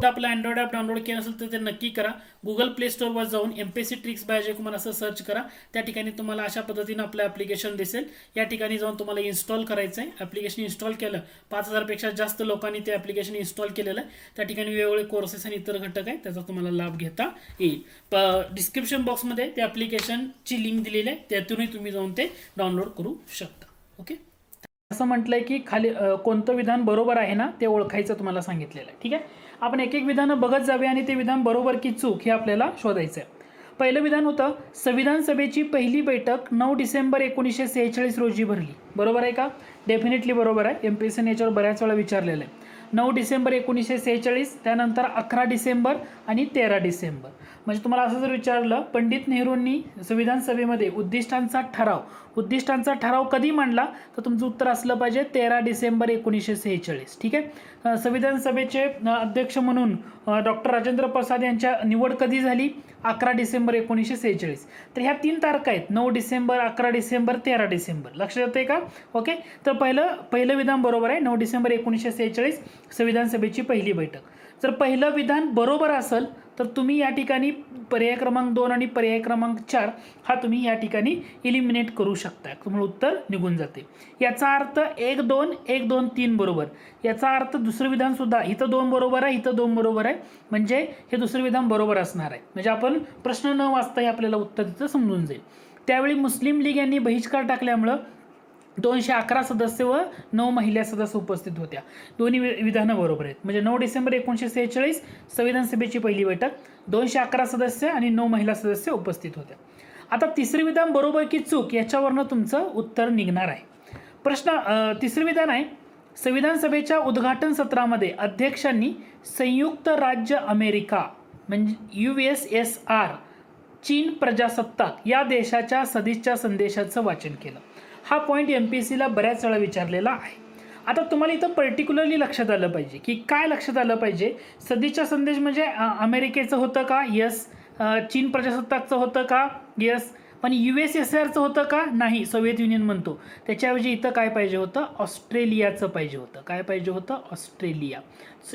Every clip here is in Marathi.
आपलं अँड्रॉइड ॲप डाउनलोड केलं असेल तर ते नक्की करा. गुगल प्ले स्टोअरवर जाऊन MPSC tricks bye Ajay Kumar असं सर्च करा. त्या ठिकाणी तुम्हाला अशा पद्धतीनं आपलं ॲप्लिकेशन दिसेल. या ठिकाणी जाऊन तुम्हाला इन्स्टॉल करायचं आहे. ॲप्लिकेशन इन्स्टॉल केलं, 5000 पेक्षा जास्त लोकांनी ते ॲप्लिकेशन इन्स्टॉल केलेलं आहे. त्या ठिकाणी वेगवेगळे कोर्सेस आणि इतर घटक आहेत, त्याचा तुम्हाला लाभ घेता येईल. डिस्क्रिप्शन बॉक्समध्ये त्या ॲप्लिकेशनची लिंक दिलेली आहे, त्यातूनही तुम्ही जाऊन ते डाउनलोड करू शकता. ओके, असं म्हटलंय की खाली कोणतं विधान बरोबर आहे ना ते ओळखायचं तुम्हाला सांगितलेलं आहे. ठीक आहे, आपण एक एक विधानं बघत जावे आणि ते विधान बरोबर की चूक हे आपल्याला शोधायचं आहे. पहिलं विधान होतं, संविधान सभेची पहिली बैठक 9 डिसेंबर 1946 रोजी भरली. बरोबर आहे का? डेफिनेटली बरोबर आहे. MPSC याच्यावर बऱ्याच वेळा विचारलेलं आहे. 9 डिसेंबर 1946, त्यानंतर 11 डिसेंबर आणि 13 डिसेंबर. म्हणजे तुम्हाला असं जर विचारलं, पंडित नेहरूंनी संविधान सभेमध्ये उद्दिष्टांचा ठराव कधी मांडला, तर तुमचं उत्तर असलं पाहिजे 13 डिसेंबर 1946. ठीक आहे, संविधान सभेचे अध्यक्ष म्हणून डॉक्टर राजेंद्र प्रसाद यांच्या निवड कधी झाली? 11 डिसेंबर 1946. तर ह्या 3 तारखा आहेत, 9 डिसेंबर, 11 डिसेंबर, 13 डिसेंबर. लक्षात येते का? ओके, तर पहिलं विधान बरोबर आहे. 9 डिसेंबर 1946 संविधान सभेची पहिली बैठक. जर पहिलं विधान बरोबर असेल तर तुम्ही या ठिकाणी पर्याय क्रमांक 2 आणि पर्याय क्रमांक 4 हा तुम्ही या ठिकाणी इलिमिनेट करू शकता. तुम्हाला उत्तर निघून जाते. याचा अर्थ 1 2 1 2 3 बरोबर. याचा अर्थ दुसरं विधान सुद्धा इथं 2 बरोबर आहे, इथं 2 बरोबर आहे, म्हणजे हे दुसरं विधान बरोबर असणार आहे. म्हणजे आपण प्रश्न न वाचताही आपल्याला उत्तर तिथं समजून जाईल. त्यावेळी मुस्लिम लीग यांनी बहिष्कार टाकल्यामुळं 211 सदस्य व 9 महिला सदस्य उपस्थित होत्या. दोन्ही विधानं बरोबर आहेत. म्हणजे 9 डिसेंबर 1946 संविधान सभेची पहिली बैठक, 211 सदस्य आणि 9 महिला सदस्य उपस्थित होत्या. आता तिसरे विधान बरोबर की चूक याच्यावरनं तुमचं उत्तर निघणार आहे. तिसरे विधान आहे, संविधान सभेच्या उद्घाटन सत्रामध्ये अध्यक्षांनी संयुक्त राज्य अमेरिका म्हणजे USSR, चीन प्रजासत्ताक या देशाच्या सदिच्छा संदेशाचं वाचन केलं. हा पॉईंट MPSCला बऱ्याच वेळा विचारलेला आहे. आता तुम्हाला इथं पर्टिक्युलरली लक्षात आलं पाहिजे की काय लक्षात आलं पाहिजे, सदिच्छा संदेश म्हणजे अमेरिकेचं होतं का? यस. चीन प्रजासत्ताकचं होतं का? यस. पण USSRचं होतं का? नाही, सोव्हिएत युनियन म्हणतो. त्याच्याऐवजी इथं काय पाहिजे होतं? ऑस्ट्रेलियाचं पाहिजे होतं. काय पाहिजे होतं? ऑस्ट्रेलिया.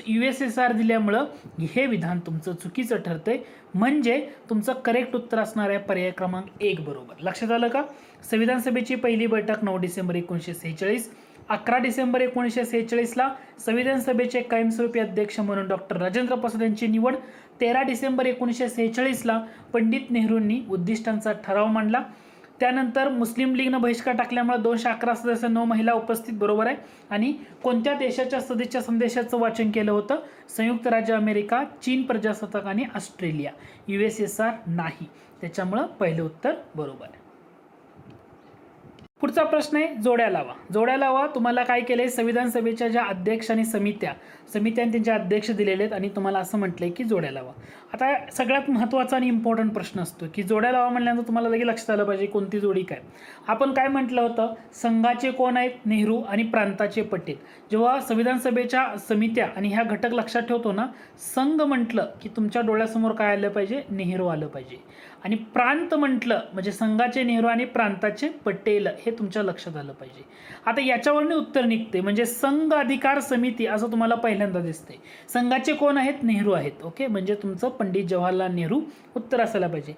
USSR दिल्यामुळं हे विधान तुमचं चुकीचं ठरतंय. म्हणजे तुमचं करेक्ट उत्तर असणार आहे पर्याय क्रमांक 1 बरोबर. लक्षात आलं का? संविधान सभेची पहिली बैठक 9 डिसेंबर 1946. 11 डिसेंबर 1946ला संविधान सभेचे कायमस्वरूपी अध्यक्ष म्हणून डॉक्टर राजेंद्र प्रसाद यांची निवड. 13 डिसेंबर 1946ला पंडित नेहरूंनी उद्दिष्टांचा ठराव मांडला. त्यानंतर मुस्लिम लीगनं बहिष्कार टाकल्यामुळे 211 सदस्य 9 महिला उपस्थित. बरोबर आहे. आणि कोणत्या देशाच्या सदिच्छा संदेशाचं वाचन केलं होतं? संयुक्त राज्य अमेरिका, चीन प्रजासत्ताक आणि ऑस्ट्रेलिया. USSR नाही. त्याच्यामुळं पहिलं उत्तर बरोबर आहे. पुढचा प्रश्न आहे, जोड्या लावा. जोड्या लावा तुम्हाला काय केलंय, संविधान सभेच्या ज्या अध्यक्ष आणि समित्यांनी त्यांचे अध्यक्ष दिलेले आहेत आणि तुम्हाला असं म्हटलंय की जोड्या लावा. आता सगळ्यात महत्त्वाचा आणि इम्पॉर्टंट प्रश्न असतो की जोड्या लावा म्हणल्यानंतर तुम्हाला लगेच लक्षात आलं पाहिजे कोणती जोडी काय. आपण काय म्हटलं होतं, संघाचे कोण आहेत? नेहरू आणि प्रांताचे पटेल. जेव्हा संविधान सभेच्या समित्या आणि ह्या घटक लक्षात ठेवतो ना, संघ म्हटलं की तुमच्या डोळ्यासमोर काय आलं पाहिजे? नेहरू आलं पाहिजे. आणि प्रांत म्हटलं म्हणजे संघाचे नेहरू आणि प्रांताचे पटेल हे तुमच्या लक्षात आलं पाहिजे. आता याच्यावरने उत्तर निघते म्हणजे संघ अधिकार समिती असं तुम्हाला पहिल्यांदा दिसते. संघाचे कोण आहेत? नेहरू आहेत. ओके, म्हणजे तुमचं पंडित जवाहरलाल नेहरू उत्तर असायला पाहिजे.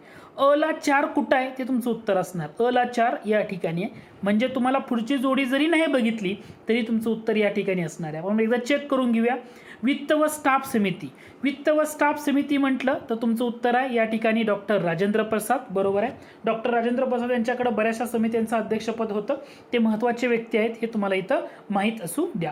ला 4 कुठं आहे ते तुमचं उत्तर असणार. ला 4 या ठिकाणी आहे. म्हणजे तुम्हाला पुढची जोडी जरी नाही बघितली तरी तुमचं उत्तर या ठिकाणी असणार आहे. आपण एकदा चेक करून घेऊया. वित्त व स्टाफ समिती. वित्त व स्टाफ समिती म्हटलं तर तुमचं उत्तर आहे या ठिकाणी डॉक्टर राजेंद्र प्रसाद. बरोबर आहे. डॉक्टर राजेंद्र प्रसाद यांच्याकडे बऱ्याचशा समित्यांचं अध्यक्षपद होतं. ते महत्त्वाचे व्यक्ती आहेत हे तुम्हाला इथं माहीत असू द्या.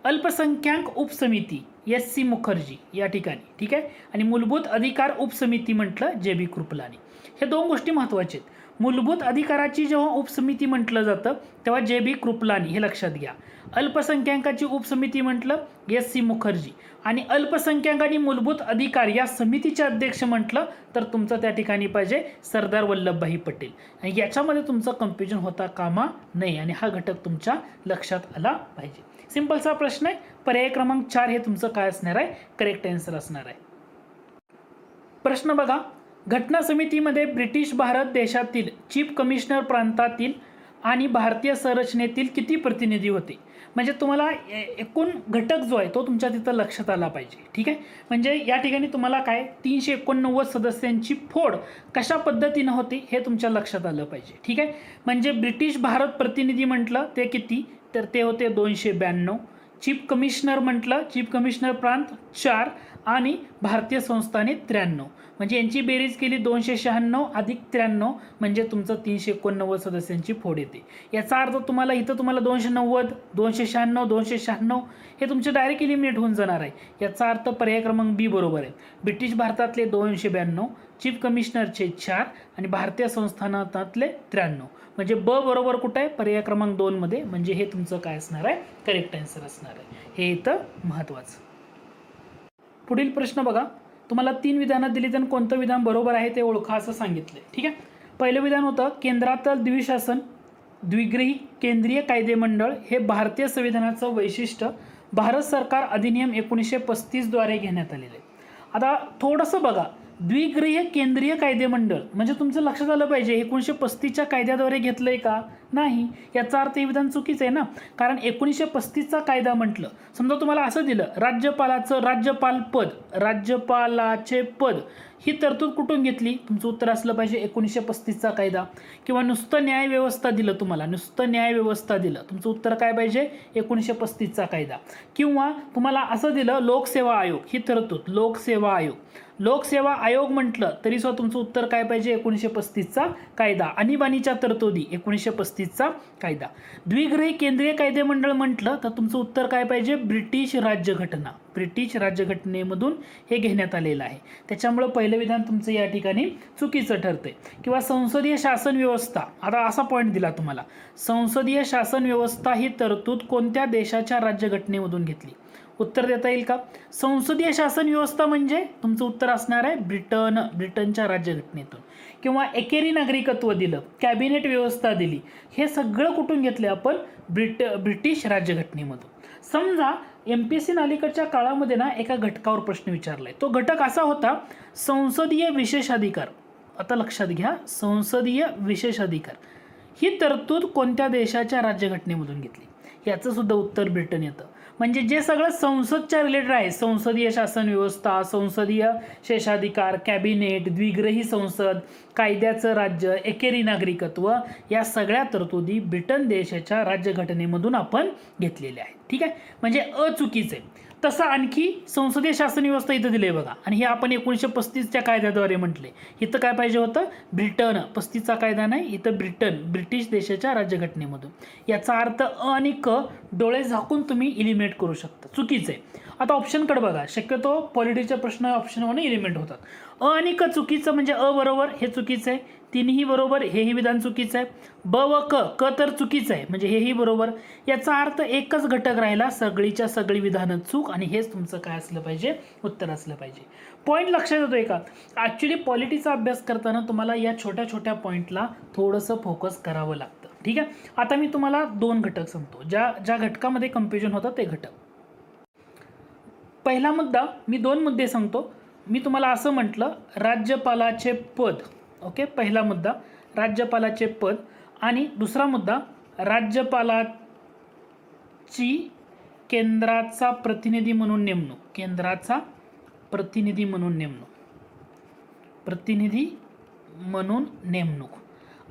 अल्पसंख्याक उपसमिती SC मुखर्जी या ठिकाणी. ठीक आहे. आणि मूलभूत अधिकार उपसमिती म्हटलं JB कृपलानी. हे 2 गोष्टी महत्त्वाच्या आहेत. मूलभूत अधिकाराची जेव्हा उपसमिती म्हटलं जातं तेव्हा JB कृपलानी हे लक्षात घ्या. अल्पसंख्याकाची उपसमिती म्हटलं SC मुखर्जी. आणि अल्पसंख्याक आणि मूलभूत अधिकार या समितीचे अध्यक्ष म्हटलं तर तुमचं त्या ठिकाणी पाहिजे सरदार वल्लभभाई पटेल. आणि याच्यामध्ये तुमचं कन्फ्युजन होता कामा नये आणि हा घटक तुमच्या लक्षात आला पाहिजे. सिंपलचा प्रश्न आहे. पर्याय क्रमांक 4 हे तुमचं काय असणार आहे? करेक्ट आन्सर असणार आहे. प्रश्न बघा, घटना समितीमध्ये ब्रिटिश भारत देशातील चीफ कमिशनर प्रांतातील आणि भारतीय संरचनेतील किती प्रतिनिधी होते. म्हणजे तुम्हाला एकूण घटक जो आहे तो तुमच्या तिथं लक्षात आला पाहिजे. ठीक आहे, म्हणजे या ठिकाणी तुम्हाला काय 389 सदस्यांची फोड कशा पद्धतीनं होती हे तुमच्या लक्षात आलं पाहिजे. ठीक आहे, म्हणजे ब्रिटिश भारत प्रतिनिधी म्हटलं ते किती, तर ते होते 292. चीफ कमिशनर म्हटलं, चीफ कमिशनर प्रांत 4 आणि भारतीय संस्थाने 93. म्हणजे यांची बेरीज केली 296 अधिक 93 म्हणजे तुमचं 389 सदस्यांची फोड येते. याचा अर्थ तुम्हाला इथं तुम्हाला 290, 296, 296 हे तुमचे डायरेक्ट इलिमिनेट होऊन जाणार आहे. याचा अर्थ पर्याय क्रमांक बी बरोबर आहे. ब्रिटिश भारतातले 292, चीफ कमिशनरचे 4 आणि भारतीय संस्थानातले 93. म्हणजे ब बरोबर कुठं आहे, पर्याय क्रमांक 2 मध्ये. म्हणजे हे तुमचं काय असणार आहे, करेक्ट आन्सर असणार आहे. हे इथं महत्त्वाचं. पुढील प्रश्न बघा, तुम्हाला 3 विधानं दिली तर कोणतं विधान बरोबर आहे ते ओळखा असं सांगितलंय. ठीक आहे, पहिलं विधान होतं केंद्रातलं द्विशासन द्विगृही केंद्रीय कायदेमंडळ हे भारतीय संविधानाचं वैशिष्ट्य भारत सरकार अधिनियम 1935 द्वारे घेण्यात आलेले. आता थोडंसं बघा, द्विगृह केंद्रीय कायदेमंडळ म्हणजे तुमचं लक्षात आलं पाहिजे 1935च्या कायद्याद्वारे घेतलंय का, नाही. याचा अर्थ हे विधान चुकीचं आहे ना, कारण 1935चा कायदा म्हटलं, समजा तुम्हाला असं दिलं राज्यपालाचं राज्यपाल पद, राज्यपालाचे पद ही तरतूद कुठून घेतली, तुमचं उत्तर असलं पाहिजे 1935चा कायदा. किंवा नुसतं न्यायव्यवस्था दिलं तुम्हाला, नुसतं न्यायव्यवस्था दिलं, तुमचं उत्तर काय पाहिजे 1935चा कायदा. किंवा तुम्हाला असं दिलं लोकसेवा आयोग ही तरतूद, लोकसेवा आयोग, लोकसेवा आयोग म्हटलं तरी सुद्धा तुमचं उत्तर काय पाहिजे 1935चा कायदा. आणीबाणीच्या तरतुदी 1935चा कायदा. द्विगृही केंद्रीय कायदेमंडळ म्हटलं तर तुमचं उत्तर काय पाहिजे ब्रिटिश राज्यघटना, ब्रिटिश राज्यघटनेमधून हे घेण्यात आलेलं आहे. त्याच्यामुळं पहिलं विधान तुमचं या ठिकाणी चुकीचं ठरतंय. किंवा संसदीय शासन व्यवस्था, आता असा पॉईंट दिला तुम्हाला, संसदीय शासन व्यवस्था ही तरतूद कोणत्या देशाच्या राज्यघटनेमधून घेतली, उत्तर देता येईल का. संसदीय शासन व्यवस्था म्हणजे तुमचं उत्तर असणार आहे ब्रिटनच्या राज्यघटनेतून. किंवा एकेरी नागरिकत्व दिलं, कॅबिनेट व्यवस्था दिली, हे सगळं कुठून घेतलं आपण ब्रिटिश राज्यघटनेमधून. समजा MPSC अलीकडच्या काळामध्ये ना एका घटकावर प्रश्न विचारलाय, तो घटक असा होता संसदीय विशेषाधिकार. आता लक्षात घ्या, संसदीय विशेषाधिकार ही तरतूद कोणत्या देशाच्या राज्यघटनेमधून घेतली, याचं सुद्धा उत्तर ब्रिटन येतं. म्हणजे जे सगळं संसदच्या रिलेटेड आहे, संसदीय शासन व्यवस्था, संसदीय शेषाधिकार, कॅबिनेट, द्विगृही संसद, कायद्याचं राज्य, एकेरी नागरिकत्व, या सगळ्या तरतुदी ब्रिटन देशाच्या राज्यघटनेमधून आपण घेतलेल्या आहेत. ठीक आहे, म्हणजे अचुकीचं आहे. तसं आणखी संसदीय शासन व्यवस्था इथं दिले बघा, आणि हे आपण 1935च्या कायद्याद्वारे म्हटले. इथं काय पाहिजे होतं ब्रिटन, 35चा कायदा नाही, इथं ब्रिटन, ब्रिटिश देशाच्या राज्यघटनेमधून. याचा अर्थ अ आणि क डोळे झाकून तुम्ही इलिमिनेट करू शकता, चुकीचं आहे. आता ऑप्शनकडे बघा, शक्यतो पॉलिटिक्सचे प्रश्न ऑप्शन 1 इलिमिनेट होतात. अ आणि क चुकीचं म्हणजे अ बरोबर हे चुकीचं आहे, तिन्ही बरोबर हेही विधान चुकीचं आहे. ब व क तर चुकीचं आहे म्हणजे हेही बरोबर. याचा अर्थ एकच घटक राहिला, सगळीच्या सगळी विधानं चूक, आणि हेच तुमचं काय असलं पाहिजे, उत्तर असलं पाहिजे. पॉईंट लक्षात येतोय का. ॲक्च्युली पॉलिटिक्सचा अभ्यास करताना तुम्हाला या छोट्या छोट्या पॉईंटला थोडंसं फोकस करावं लागतं. ठीक आहे, आता मी तुम्हाला 2 घटक सांगतो, ज्या घटकामध्ये कन्फ्युजन होतं ते घटक. पहिला मुद्दा, मी 2 मुद्दे सांगतो. मी तुम्हाला असं म्हटलं राज्यपालाचे पद, ओके, पहिला मुद्दा राज्यपालाचे पद, आणि दुसरा मुद्दा राज्यपालाची केंद्राचा प्रतिनिधी म्हणून नेमणूक, केंद्राचा प्रतिनिधी म्हणून नेमणूक, प्रतिनिधी म्हणून नेमणूक.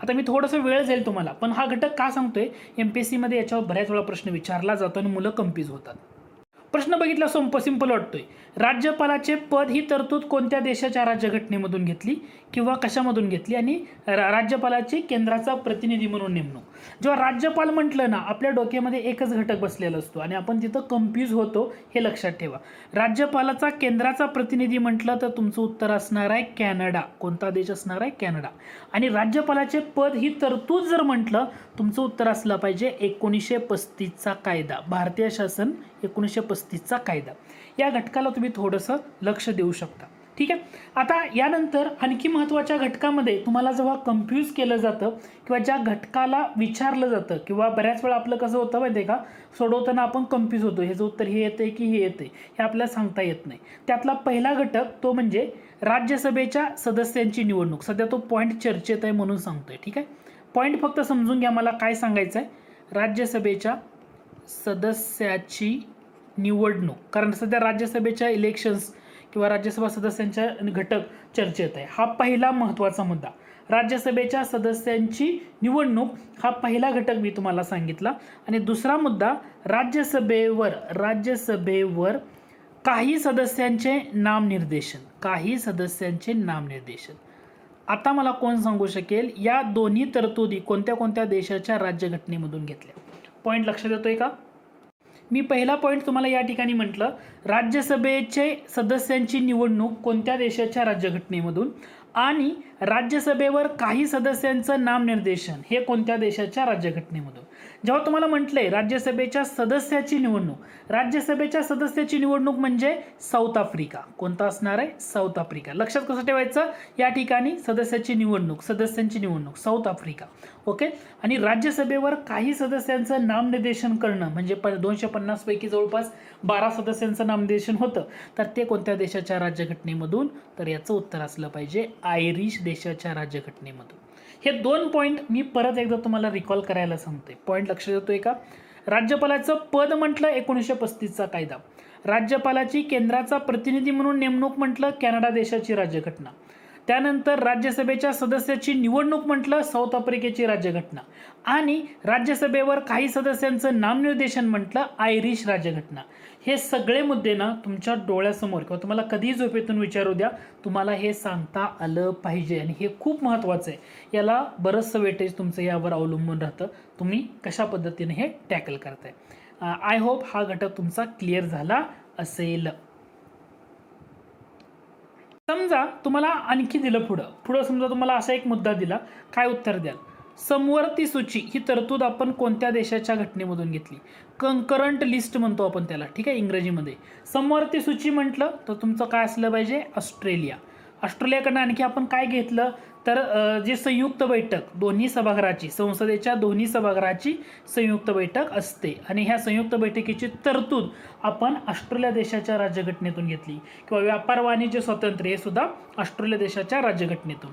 आता मी थोडंसं वेळ जाईल तुम्हाला, पण हा घटक का सांगतोय, MPSC मध्ये याच्यावर बऱ्याच वेळा प्रश्न विचारला जातो आणि मुलं कन्फ्यूज होतात. प्रश्न बघितला सिंपल वाटतोय, राज्यपालाचे पद ही तरतूद कोणत्या देशाच्या राज्यघटनेमधून घेतली किंवा कशामधून घेतली, आणि राज्यपालाची केंद्राचा प्रतिनिधी म्हणून नेमणूक. जेव्हा राज्यपाल म्हटलं ना, आपल्या डोक्यामध्ये एकच घटक बसलेला असतो आणि आपण तिथं कन्फ्यूज होतो, हे लक्षात ठेवा. राज्यपालाचा केंद्राचा प्रतिनिधी म्हटलं तर तुमचं उत्तर असणार आहे कॅनडा. कोणता देश असणार आहे, कॅनडा. आणि राज्यपालाचे पद ही तरतूद जर म्हटलं, तुमचं उत्तर असलं पाहिजे 1935चा कायदा, भारतीय शासन 1935चा कायदा. या घटकाला तुम्ही थोडंसं लक्ष देऊ शकता. ठीक आहे, आता यानंतर आणखी महत्त्वाच्या घटकामध्ये तुम्हाला जेव्हा कन्फ्यूज केलं जातं किंवा ज्या घटकाला विचारलं जातं, किंवा बऱ्याच वेळा आपलं कसं होतं माहिती आहे का, सोडवताना आपण कन्फ्यूज होतो, ह्याचं उत्तर हे येतं की हे येतं, हे आपल्याला सांगता येत नाही. त्यातला पहिला घटक तो म्हणजे राज्यसभेच्या सदस्यांची निवडणूक. सध्या तो पॉईंट चर्चेत आहे म्हणून सांगतोय. ठीक आहे, पॉईंट फक्त समजून घ्या मला काय सांगायचं आहे. राज्यसभेच्या सदस्याची निवडणूक, कारण सध्या राज्यसभेच्या इलेक्शन्स किंवा राज्यसभा सदस्यांच्या घटक चर्चेत आहे. हा पहिला महत्त्वाचा मुद्दा. राज्यसभेच्या सदस्यांची निवडणूक हा पहिला घटक मी तुम्हाला सांगितला. आणि दुसरा मुद्दा, राज्यसभेवर काही सदस्यांचे नामनिर्देशन. आता मला कोण सांगू शकेल या दोन्ही तरतुदी कोणत्या कोणत्या देशाच्या राज्यघटनेमधून घेतल्या? पॉईंट लक्षात येतोय का? मी पहिला पॉईंट तुम्हाला या ठिकाणी म्हटलं, राज्यसभेचे सदस्यांची निवडणूक कोणत्या देशाच्या राज्यघटनेमधून, आणि राज्यसभेवर काही सदस्यांचं नामनिर्देशन हे कोणत्या देशाच्या राज्यघटनेमधून. जेव्हा तुम्हाला म्हटलंय राज्यसभेच्या सदस्याची निवडणूक म्हणजे साऊथ आफ्रिका. कोणता असणार आहे? South Africa. लक्षात कसं ठेवायचं या ठिकाणी? सदस्यांची निवडणूक साऊथ आफ्रिका. ओके. आणि राज्यसभेवर काही सदस्यांचं नामनिर्देशन करणं म्हणजे 250 पैकी जवळपास 12 सदस्यांचं नामनिर्देशन होतं, तर ते कोणत्या देशाच्या राज्यघटनेमधून? तर याचं उत्तर असलं पाहिजे आयरिश देशाच्या राज्यघटनेमधून. हे 2 पॉईंट मी परत एकदा तुम्हाला रिकॉल करायला सांगतोय. पॉईंट लक्षात येतोय का? राज्यपालाचं पद म्हटलं 1935चा कायदा. राज्यपालाची केंद्राचा प्रतिनिधी म्हणून नेमणूक म्हटलं कॅनडा देशाची राज्यघटना. त्यानंतर राज्यसभेच्या सदस्याची निवडणूक म्हटलं साऊथ आफ्रिकेची राज्यघटना. आणि राज्यसभेवर काही सदस्यांचं नामनिर्देशन म्हटलं आयरिश राज्यघटना. हे सगळे मुद्दे ना तुमच्या डोळ्यासमोर किंवा तुम्हाला कधीही झोपेतून विचारू द्या, तुम्हाला हे सांगता आलं पाहिजे. आणि हे खूप महत्त्वाचं आहे. याला बरंचसं वेटेज तुमचं यावर अवलंबून राहतं, तुम्ही कशा पद्धतीने हे टॅकल करताय. आय होप हा घटक तुमचा क्लिअर झाला असेल. समजा तुम्हाला आणखी दिलं पुढं समजा तुम्हाला असा एक मुद्दा दिला, काय उत्तर द्याल? समवर्ती सूची ही तरतूद आपण कोणत्या देशाच्या घटनेमधून घेतली? कंकरंट लिस्ट म्हणतो आपण त्याला, ठीक आहे, इंग्रजीमध्ये. समवर्ती सूची म्हटलं तर तुमचं काय असलं पाहिजे? ऑस्ट्रेलियाकडनं आणखी आपण काय घेतलं तर जे संयुक्त बैठक दोन्ही सभागृहाची, संसदेच्या दोन्ही सभागृहाची संयुक्त बैठक असते, आणि ह्या संयुक्त बैठकीची तरतूद आपण ऑस्ट्रेलिया देशाच्या राज्यघटनेतून घेतली. किंवा व्यापार वाणिज्य स्वातंत्र्य हे सुद्धा ऑस्ट्रेलिया देशाच्या राज्यघटनेतून.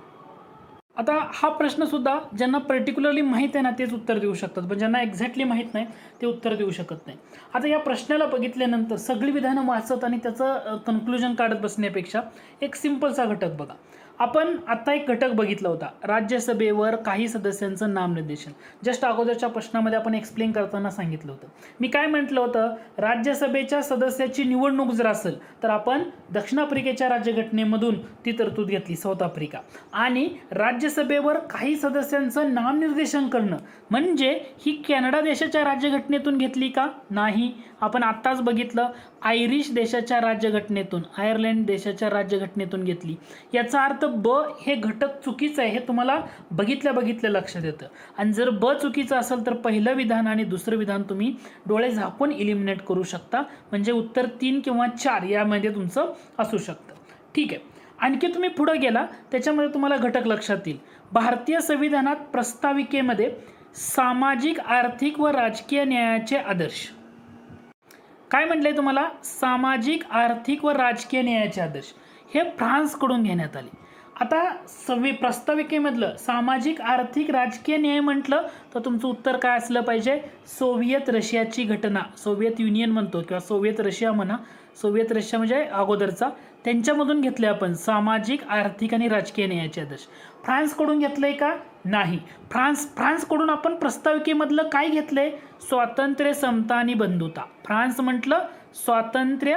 आता हा प्रश्न सुद्धा ज्यांना पर्टिक्युलरली माहीत आहे ना तेच उत्तर देऊ शकतात, पण ज्यांना एक्झॅक्टली माहीत नाही ते उत्तर देऊ शकत नाही. आता या प्रश्नाला बघितल्यानंतर सगळी विधानं वाचत आणि त्याचं कन्क्लुजन काढत बसण्यापेक्षा एक सिंपलचा घटक बघा. आपण आता एक घटक बघितला होता, राज्यसभेवर काही सदस्यांचं नामनिर्देशन. जस्ट अगोदरच्या प्रश्नामध्ये आपण एक्सप्लेन करताना सांगितलं होतं. मी काय म्हटलं होतं? राज्यसभेच्या सदस्याची निवडणूक जर असेल तर आपण दक्षिण आफ्रिकेच्या राज्यघटनेमधून ती तरतूद घेतली, साऊथ आफ्रिका. आणि राज्यसभेवर काही सदस्यांचं नामनिर्देशन करणं म्हणजे ही कॅनडा देशाच्या राज्यघटनेतून घेतली का? नाही. आपण आत्ताच बघितलं आयरिश देशाच्या राज्यघटनेतून, आयर्लंड देशाच्या राज्यघटनेतून घेतली. याचा अर्थ ब हे घटक चुकीचं आहे हे तुम्हाला बघितल्या लक्षात येतं. आणि जर ब चुकीचं असेल तर पहिलं विधान आणि दुसरं विधान तुम्ही डोळे झाकून इलिमिनेट करू शकता, म्हणजे उत्तर 3 किंवा 4 यामध्ये तुमचं असू शकतं. ठीक आहे. आणखी तुम्ही पुढे गेला त्याच्यामध्ये तुम्हाला घटक लक्षात येईल. भारतीय संविधानात प्रस्ताविकेमध्ये सामाजिक, आर्थिक व राजकीय न्यायाचे आदर्श. काय म्हटलंय तुम्हाला? सामाजिक, आर्थिक व राजकीय न्यायाचे आदर्श हे फ्रान्सकडून घेण्यात आले. आता प्रस्ताविकेमधलं सामाजिक, आर्थिक, राजकीय न्याय म्हटलं तर तुमचं उत्तर काय असलं पाहिजे? सोव्हिएत रशियाची घटना, सोव्हिएत युनियन म्हणतो किंवा सोव्हिएत रशिया म्हणा, सोव्हिएत रशिया म्हणजे अगोदरचा, त्यांच्यामधून घेतले आपण सामाजिक, आर्थिक आणि राजकीय न्यायाचे आदर्श. फ्रान्सकडून घेतलंय का? नाही. फ्रान्सकडून आपण प्रस्ताविकेमधलं काय घेतलंय? स्वातंत्र्य, समता आणि बंधुता. फ्रान्स म्हटलं स्वातंत्र्य,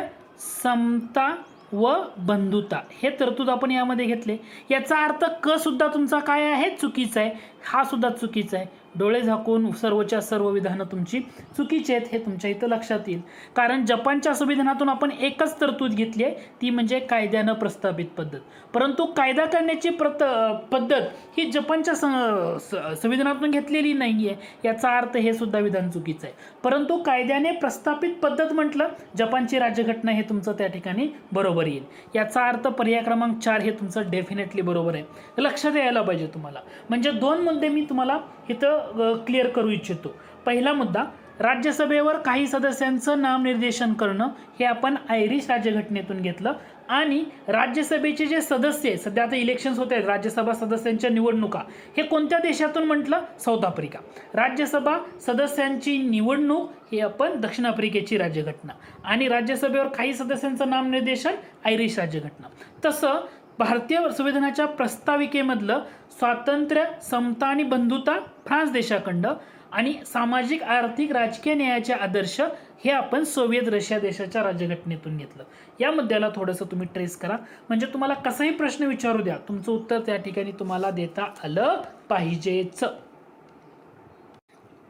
समता व बंधुता हे तरतूद आपण यामध्ये घेतले. याचा अर्थ क सुद्धा तुमचा काय आहे? चुकीचा आहे. हा सुद्धा चुकीचा आहे. डोळे झाकून सर्वच्या सर्व विधानं तुमची चुकीची आहेत हे तुमच्या इथं लक्षात येईल. कारण जपानच्या संविधानातून आपण एकच तरतूद घेतली आहे, ती म्हणजे कायद्यानं प्रस्थापित पद्धत. परंतु कायदा करण्याची पद्धत ही जपानच्या संविधानातून घेतलेली नाही आहे. याचा अर्थ हे सुद्धा विधान चुकीचं आहे. परंतु कायद्याने प्रस्थापित पद्धत म्हटलं जपानची राज्यघटना हे तुमचं त्या ठिकाणी बरोबर येईल. याचा अर्थ पर्याय क्रमांक 4 हे तुमचं डेफिनेटली बरोबर आहे. लक्षात यायला पाहिजे तुम्हाला. म्हणजे 2 मुद्दे मी तुम्हाला इथं क्लिअर करू इच्छितो. पहिला मुद्दा, राज्यसभेवर काही सदस्यांचं नामनिर्देशन करणं हे आपण आयरिश राज्यघटनेतून घेतलं. आणि राज्यसभेचे जे सदस्य आहेत, सध्या आता इलेक्शन्स होत आहेत, राज्यसभा सदस्यांच्या निवडणुका, हे कोणत्या देशातून म्हटलं? South Africa. राज्यसभा सदस्यांची निवडणूक ही आपण दक्षिण आफ्रिकेची राज्यघटना. आणि राज्यसभेवर काही सदस्यांचं नामनिर्देशन आयरिश राज्यघटना. तसं भारतीय संविधानाच्या प्रस्ताविकेमधलं स्वातंत्र्य, समता आणि बंधुता फ्रान्स देशाखंड आणि सामाजिक, आर्थिक, राजकीय न्यायाचे आदर्श हे आपण सोव्हिएत रशिया देशाच्या राज्यघटनेतून घेतलं. या मुद्द्याला थोडंसं तुम्ही ट्रेस करा, म्हणजे तुम्हाला कसाही प्रश्न विचारू द्या, तुमचं उत्तर त्या ठिकाणी तुम्हाला देता आलं पाहिजेच.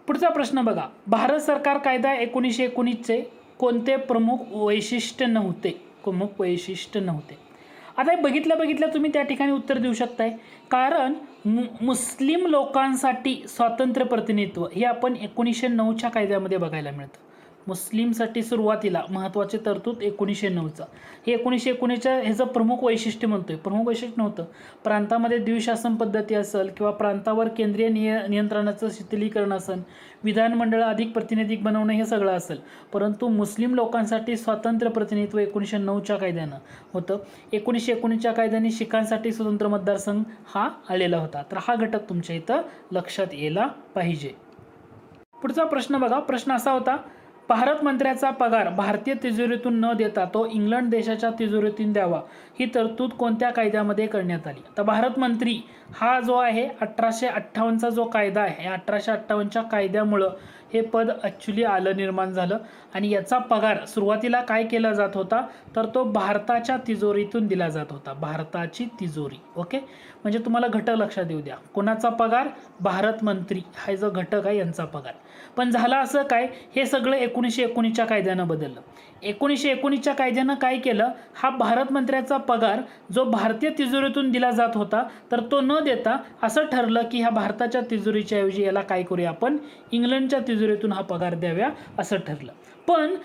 पुढचा प्रश्न बघा. भारत सरकार कायदा 1919चे कोणते प्रमुख वैशिष्ट्य नव्हते? प्रमुख वैशिष्ट्य नव्हते. आता हे बघितल्या तुम्ही त्या ठिकाणी उत्तर देऊ शकताय. कारण मुस्लिम लोकांसाठी स्वातंत्र्य प्रतिनिधित्व हे आपण 1909च्या कायद्यामध्ये बघायला मिळतं. मुस्लिमसाठी सुरुवातीला महत्त्वाचे तरतूद 1909चा. हे 1919च्या ह्याचं प्रमुख वैशिष्ट्य म्हणतोय. प्रमुख वैशिष्ट्य नव्हतं. प्रांतामध्ये द्विशासन पद्धती असेल किंवा प्रांतावर केंद्रीय नियंत्रणाचं शिथिलीकरण असेल, विधानमंडळ अधिक प्रातिनिधिक बनवणं, हे सगळं असेल. परंतु मुस्लिम लोकांसाठी स्वातंत्र्य प्रतिनिधित्व 1909च्या कायद्यानं होतं. 1919च्या कायद्याने शिखांसाठी स्वतंत्र मतदारसंघ हा आलेला होता. तर हा घटक तुमच्या इथं लक्षात यायला पाहिजे. पुढचा प्रश्न बघा. प्रश्न असा होता, भारत मंत्र्याचा पगार भारतीय तिजोरीतून न देता तो इंग्लंड देशाच्या तिजोरीतून द्यावा ही तरतूद कोणत्या कायद्यामध्ये करण्यात आली? तर भारत मंत्री हा जो आहे 1858चा जो कायदा आहे, 1858च्या कायद्यामुळं हे पद ॲक्च्युली निर्माण झालं. आणि याचा पगार सुरुवातीला काय केला जात होता, तर तो भारताच्या तिजोरीतून दिला जात होता. भारताची तिजोरी. ओके, म्हणजे तुम्हाला घटक लक्षात येऊ द्या. कोणाचा पगार? भारत मंत्री हा जो घटक आहे यांचा पगार. पण झालं असं काय, हे सगळं 1919च्या कायद्यानं बदललं. 1919च्या कायद्यानं काय केलं, हा भारत मंत्र्याचा पगार जो भारतीय तिजोरीतून दिला जात होता, तर तो न देता असं ठरलं की ह्या भारताच्या तिजोरीच्या ऐवजी याला काय करूया आपण, इंग्लंडच्या तिजोरीतून हा पगार द्याव्या असं ठरलं. पण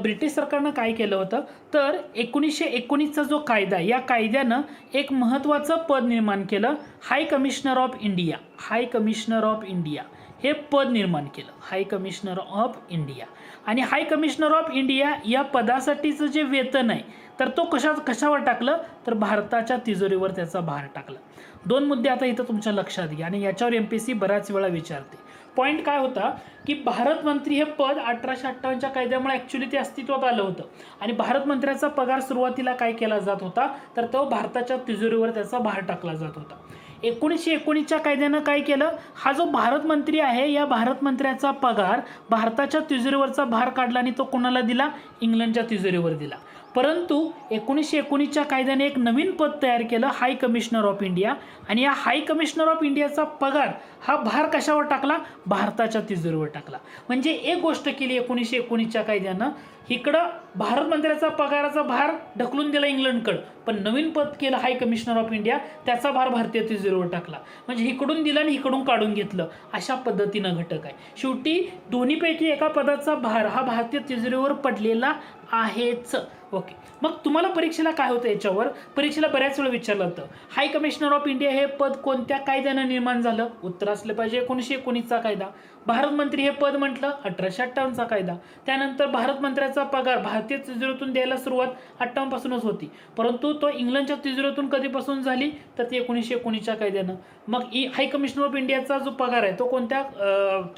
ब्रिटिश सरकारनं काय केलं होतं, तर 1919चा जो कायदा, या कायद्यानं एक महत्त्वाचं पद निर्माण केलं, high commissioner of India. High commissioner of India हे पद निर्माण केलं. High commissioner of India. आणि हाय कमिशनर ऑफ इंडिया या पदासाठीचं जे वेतन आहे, तर तो कशावर टाकलं, तर भारताच्या तिजोरीवर त्याचा भार टाकला. दोन मुद्दे आता इथं तुमच्या लक्षात घ्या आणि याच्यावर MPSC बऱ्याच वेळा विचारते. पॉईंट काय होता की भारत मंत्री हे पद 1858च्या कायद्यामुळे ॲक्च्युली ते अस्तित्वात आलं होतं. आणि भारत मंत्र्याचा पगार सुरुवातीला काय केला जात होता, तर तो भारताच्या तिजोरीवर त्याचा भार टाकला जात होता. 1919च्या कायद्यानं काय केलं, हा जो भारत मंत्री आहे या भारत मंत्र्याचा पगार भारताच्या तिजोरीवरचा भार काढला आणि तो कोणाला दिला, इंग्लंडच्या तिजोरीवर दिला. परंतु 1919च्या कायद्याने एक नवीन पद तयार केलं, हाय कमिशनर ऑफ इंडिया. आणि या हाय कमिशनर ऑफ इंडियाचा पगार हा भार कशावर टाकला, भारताच्या तिजोरीवर टाकला. म्हणजे एक गोष्ट केली 1919च्या कायद्यानं, इकडं भारत मंत्र्याचा पगाराचा भार ढकलून दिला इंग्लंडकडं, पण नवीन पद केलं हाय कमिशनर ऑफ इंडिया, त्याचा भार भारतीय तिजोरीवर टाकला. म्हणजे इकडून दिला आणि इकडून काढून घेतलं, अशा पद्धतीनं घटक आहे. शेवटी दोन्हीपैकी एका पदाचा भार हा भारतीय तिजोरीवर पडलेला आहेच. ओके, मग तुम्हाला परीक्षेला काय होतं, याच्यावर परीक्षेला बऱ्याच वेळा विचारलं होतं, हाय कमिशनर ऑफ इंडिया हे पद कोणत्या कायद्यानं निर्माण झालं? उत्तर असलं पाहिजे 1919चा कायदा. भारत मंत्री हे पद म्हटलं 1858चा कायदा. त्यानंतर भारत मंत्र्याचा पगार भारतीय तिजोरीतून द्यायला सुरुवात 58 पासूनच होती, परंतु तो इंग्लंडच्या तिजोरीतून कधीपासून झाली, तर ती 1919च्या कायद्यानं. मग हाय कमिशनर ऑफ इंडियाचा जो पगार आहे तो कोणत्या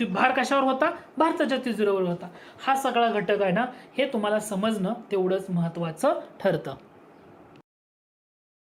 भार कशावर होता, भारताच्या तिजोरीवर होता. हा सगळा घटक आहे ना, हे तुम्हाला समजणं तेवढंच महत्त्वाचं ठरतं.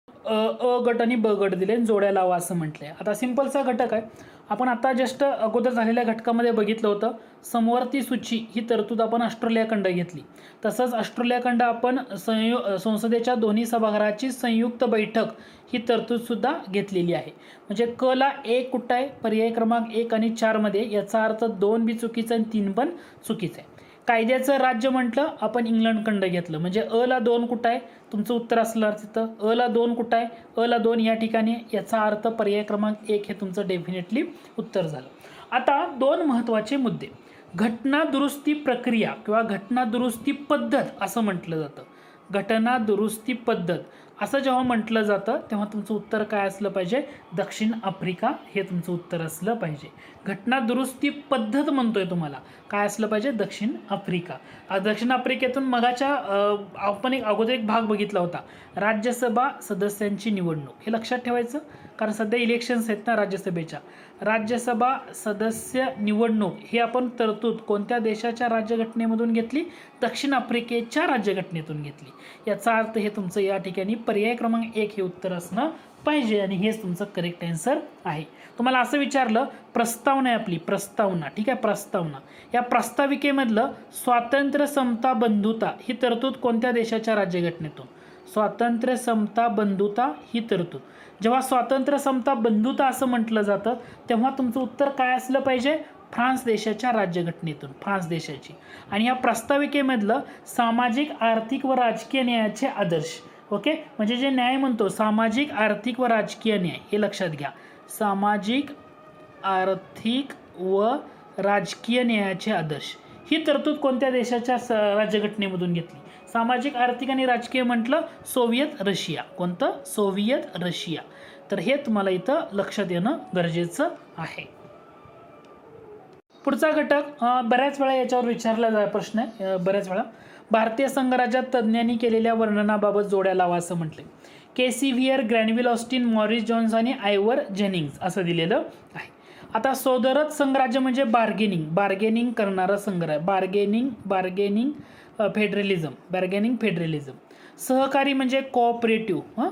अ गट आणि ब गट दिले, जोड्या लावा असं म्हटलंय. आता सिंपलचा घटक आहे. आपण आता जस्ट अगोदर झालेल्या घटकामध्ये बघितलं होतं, समवर्ती सूची ही तरतूद आपण ऑस्ट्रेलिया खंड घेतली. तसंच ऑस्ट्रेलिया खंड आपण संसदेच्या दोन्ही सभागृहाची संयुक्त बैठक ही तरतूद सुद्धा घेतलेली आहे. म्हणजे क ला 1 कुठं आहे, पर्याय क्रमांक 1 आणि 4 मध्ये, याचा अर्थ 2 बी चुकीचं आणि 3 पण चुकीचं आहे. कायद्याचं राज्य म्हटलं आपण इंग्लंड खंड घेतलं, म्हणजे अ ला 2 कुठं आहे, तुमचं उत्तर असलं तिथं अ ला 2 कुठं आहे, अ ला 2 या ठिकाणी, याचा अर्थ पर्याय क्रमांक 1 हे तुमचं डेफिनेटली उत्तर झालं. आता दोन महत्त्वाचे मुद्दे, घटना दुरुस्ती प्रक्रिया किंवा घटना दुरुस्ती पद्धत असं म्हटलं जातं. घटना दुरुस्ती पद्धत असं जेव्हा म्हटलं जातं तेव्हा तुमचं उत्तर काय असलं पाहिजे, दक्षिण आफ्रिका हे तुमचं उत्तर असलं पाहिजे. घटना दुरुस्ती पद्धत म्हणतोय तुम्हाला, काय असलं पाहिजे, दक्षिण आफ्रिका. दक्षिण आफ्रिकेतून मगाच्या आपण अगोदर एक भाग बघितला होता, राज्यसभा सदस्यांची निवडणूक. हे लक्षात ठेवायचं, कारण सध्या इलेक्शन्स आहेत ना राज्यसभेच्या. राज्यसभा सदस्य निवडणूक ही आपण तरतूद कोणत्या देशाच्या राज्यघटनेमधून घेतली, दक्षिण आफ्रिकेच्या राज्यघटनेतून घेतली. याचा अर्थ हे तुमचं या ठिकाणी पर्याय क्रमांक 1 हे उत्तर असणं पाहिजे आणि हेच तुमचं करेक्ट आन्सर आहे. तुम्हाला असं विचारलं, प्रस्तावना आहे आपली, प्रस्तावना, ठीक आहे, प्रस्तावना. या प्रस्ताविकेमधलं स्वातंत्र्य, समता, बंधुता ही तरतूद कोणत्या देशाच्या राज्यघटनेतून, स्वातंत्र्य, समता, बंधुता ही तरतूद. जेव्हा स्वातंत्र्य, समता, बंधुता असं म्हटलं जातं तेव्हा तुमचं उत्तर काय असलं पाहिजे, फ्रान्स देशाच्या राज्यघटनेतून, फ्रान्स देशाची. आणि या प्रस्ताविकेमधलं सामाजिक, आर्थिक व राजकीय न्यायाचे आदर्श, ओके, म्हणजे जे न्याय म्हणतो सामाजिक, आर्थिक व राजकीय न्याय, हे लक्षात घ्या. सामाजिक, आर्थिक व राजकीय न्यायाचे आदर्श ही तरतूद कोणत्या देशाच्या राज्यघटनेमधून घेतली, सामाजिक, आर्थिक आणि राजकीय म्हटलं सोव्हिएत रशिया. कोणतं, सोव्हिएत रशिया. तर हे तुम्हाला इथं लक्षात येणं गरजेचं आहे. पुढचा घटक बऱ्याच वेळा याच्यावर विचारला प्रश्न आहे, बऱ्याच वेळा भारतीय संघराज्यात तज्ज्ञांनी केलेल्या वर्णनाबाबत जोड्या लावा असं म्हटले. केसी Wheare, Granville Austin, Morris Johne's आणि आयवर जेनिंग्स असं दिलेलं आहे. आता सोदरत संघराज्य म्हणजे बार्गेनिंग करणारा संघराज्य, बार्गेनिंग फेडरलिझम. सहकारी म्हणजे कोऑपरेटिव्ह,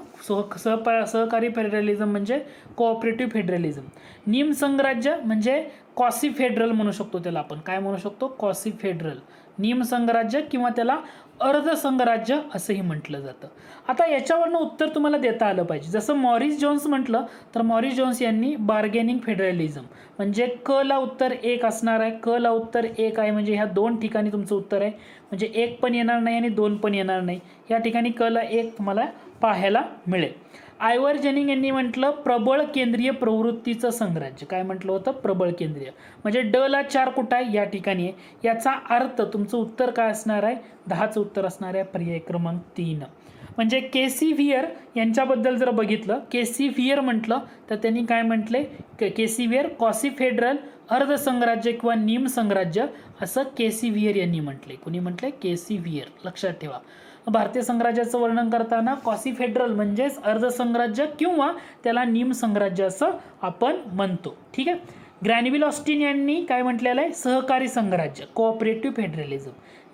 सहकारी फेडरलिझम म्हणजे कोऑपरेटिव्ह फेडरलिझम. निम संघराज्य म्हणजे कॉसी फेडरल म्हणू शकतो त्याला आपण, काय म्हणू शकतो, कॉसी फेडरल, निम संघराज्य किंवा त्याला अर्ध संघराज्य असंही म्हटलं जातं. आता याच्यावरनं उत्तर तुम्हाला देता आलं पाहिजे. जसं मॉरिस जोन्स म्हटलं तर मॉरिस जोन्स यांनी बार्गेनिंग फेडरलिझम म्हणजे क ला उत्तर 1 असणार आहे, क ला उत्तर 1 आहे, म्हणजे ह्या 2 ठिकाणी तुमचं उत्तर आहे, म्हणजे 1 पण येणार नाही आणि 2 पण येणार नाही. या ठिकाणी क ला 1 तुम्हाला पाहायला मिळेल. आयवर जेनिंग यांनी म्हटलं प्रबळ केंद्रीय प्रवृत्तीचं संघराज्य, काय म्हटलं होतं, प्रबळ केंद्रीय, म्हणजे ड ला 4 कुठं आहे, या ठिकाणी आहे. याचा अर्थ तुमचं उत्तर काय असणार आहे, 10चं उत्तर असणार आहे, पर्याय क्रमांक 3. म्हणजे केसी व्हियर यांच्याबद्दल जर बघितलं, केसी व्हियर म्हटलं तर त्यांनी काय म्हटले, केसी व्हियर कॉसी फेडरल, अर्ध संघराज्य किंवा निम संघराज्य असं केसी व्हियर यांनी म्हटले. कोणी म्हटले, केसी व्हियर. लक्षात ठेवा, भारतीय संघराज्याचं वर्णन करताना कॉसी फेडरल म्हणजेच अर्ध संघराज्य किंवा त्याला निम संघराज्य असं आपण म्हणतो, ठीक आहे. ग्रॅनविल ऑस्टिन यांनी काय म्हटलेलं आहे, सहकारी संघराज्य, कोऑपरेटिव्ह फेडरलिझम.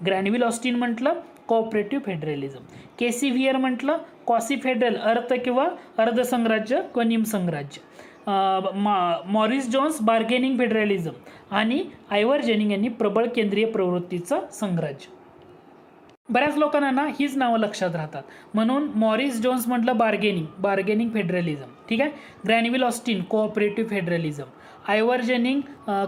ग्रॅनविल ऑस्टिन म्हटलं कोऑपरेटिव्ह फेडरलिझम. केसी व्हियर म्हटलं कॉसी फेडरल, अर्ध संघराज्य किंवा निम संघराज्य. मॉरिस जोन्स बार्गेनिंग फेडरलिझम आणि आयवर जेनिंग यांनी प्रबळ केंद्रीय प्रवृत्तीचं संघराज्य. बऱ्याच लोकांना ना हीच नावं लक्षात राहतात, म्हणून मॉरिस जोन्स म्हटलं बार्गेनिंग फेडरलिझम, ठीक आहे. Granville Austin cooperative federalism, Ivor Jennings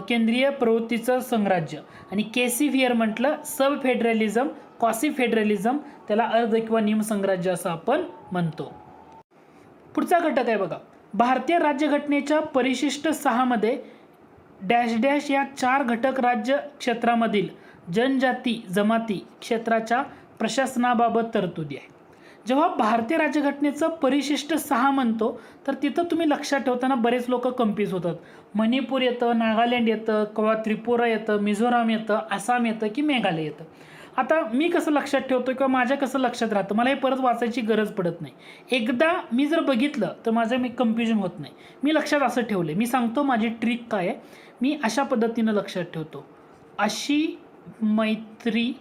केंद्रीय प्रवृत्तीचं संघराज्य आणि केसी व्हियर म्हटलं सब फेडरलिझम, कॉसी फेडरलिझम, त्याला अर्ध किंवा निम संघराज्य असं आपण म्हणतो. पुढचा घटक आहे बघा, भारतीय राज्यघटनेच्या परिशिष्ट 6 मध्ये डॅश डॅश या 4 घटक राज्य क्षेत्रामधील जनजाती जमाती क्षेत्राच्या प्रशासनाबाबत तरतुदी आहे. जेव्हा भारतीय राज्यघटनेचं परिशिष्ट 6 म्हणतो तर तिथं तुम्ही लक्षात ठेवताना बरेच लोक कन्फ्यूज होतात. मणिपूर येतं, नागालँड येतं, किंवा त्रिपुरा येतं, मिझोराम येतं, आसाम येतं की मेघालय येतं. आता मी कसं लक्षात ठेवतो किंवा माझ्या कसं लक्षात राहतं, मला हे परत वाचायची गरज पडत नाही. एकदा मी जर बघितलं तर माझं कन्फ्युजन होत नाही. मी लक्षात असं ठेवलं, मी सांगतो माझी ट्रिक काय आहे. मी अशा पद्धतीनं लक्षात ठेवतो, अशी मैत्री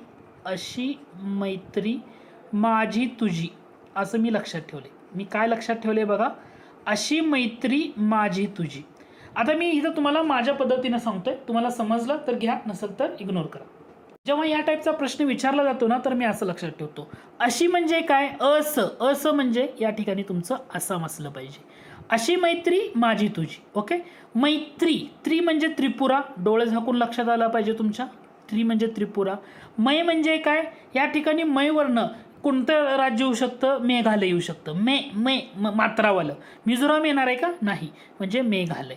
माझी तुझी, असं मी लक्षात ठेवले. मी काय लक्षात ठेवले बघा, अशी मैत्री माझी तुझी. आता मी इथं तुम्हाला माझ्या पद्धतीनं सांगतोय, तुम्हाला समजलं तर घ्या, नसेल तर इग्नोर करा. जेव्हा या टाईपचा प्रश्न विचारला जातो ना तर मी असं लक्षात ठेवतो, अशी म्हणजे काय, अस म्हणजे या ठिकाणी तुमचं आसाम असलं पाहिजे. अशी मैत्री माझी तुझी, ओके. मैत्री, त्रि म्हणजे त्रिपुरा, डोळे झाकून लक्षात आलं पाहिजे तुमच्या, त्रि म्हणजे त्रिपुरा. मै म्हणजे काय, या ठिकाणी मै वर्ण कोणतं राज्य येऊ शकतं, मेघालय येऊ शकतं. मात्रावालं. मिझोराम येणार आहे का, नाही, म्हणजे मेघालय.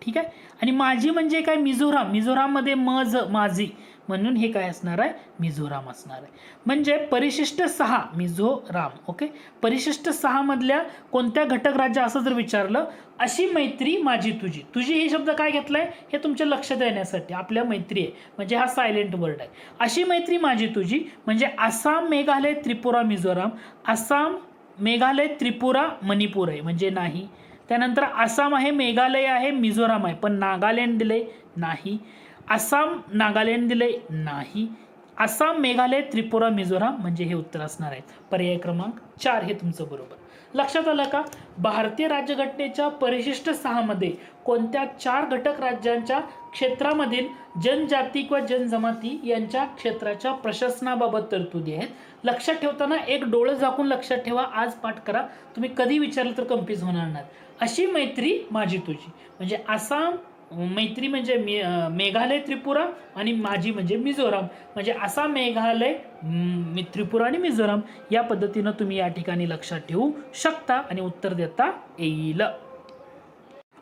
ठीक आहे. आणि माझी म्हणजे काय, मिझोराम. मिझोराममध्ये मज माझी म्हणून हे काय असणार आहे, मिझोराम असणार आहे. म्हणजे परिशिष्ट 6 मिझोराम. ओके. परिशिष्ट 6 मधल्या कोणत्या घटक राज्य असं जर विचारलं, अशी मैत्री माझी तुझी. तुझी हे शब्द काय घेतलाय हे तुमच्या लक्षात येण्यासाठी, आपल्या मैत्री आहे म्हणजे हा सायलेंट वर्ड आहे. अशी मैत्री माझी तुझी म्हणजे आसाम, मेघालय, त्रिपुरा, मिझोराम. आसाम, मेघालय, त्रिपुरा, मणिपूर आहे म्हणजे नाही. त्यानंतर आसाम आहे, मेघालय आहे, मिझोराम आहे, पण नागालँड दिले नाही. आसाम, नागालँड दिले नाही. आसाम, मेघालय, त्रिपुरा, मिझोराम म्हणजे हे उत्तर असणार आहे. पर्याय क्रमांक 4 हे तुमचं बरोबर. लक्षात आलं का? भारतीय राज्यघटनेच्या परिशिष्ट 6 मध्ये कोणत्या 4 घटक राज्यांच्या क्षेत्रामधील जनजाती किंवा जनजमाती यांच्या क्षेत्राच्या प्रशासनाबाबत तरतुदी आहेत. लक्षात ठेवताना एक डोळं झाकून लक्षात ठेवा, आज पाठ करा, तुम्ही कधी विचारलं तर कन्फ्यूज होणार नाही. अशी मैत्री माझी तुझी म्हणजे आसाम, मैत्री म्हणजे मेघालय, त्रिपुरा आणि माझी म्हणजे मिझोराम म्हणजे आसाम, मेघालय, त्रिपुरा आणि मिझोराम. या पद्धतीनं तुम्ही या ठिकाणी लक्षात ठेवू शकता आणि उत्तर देता येईल.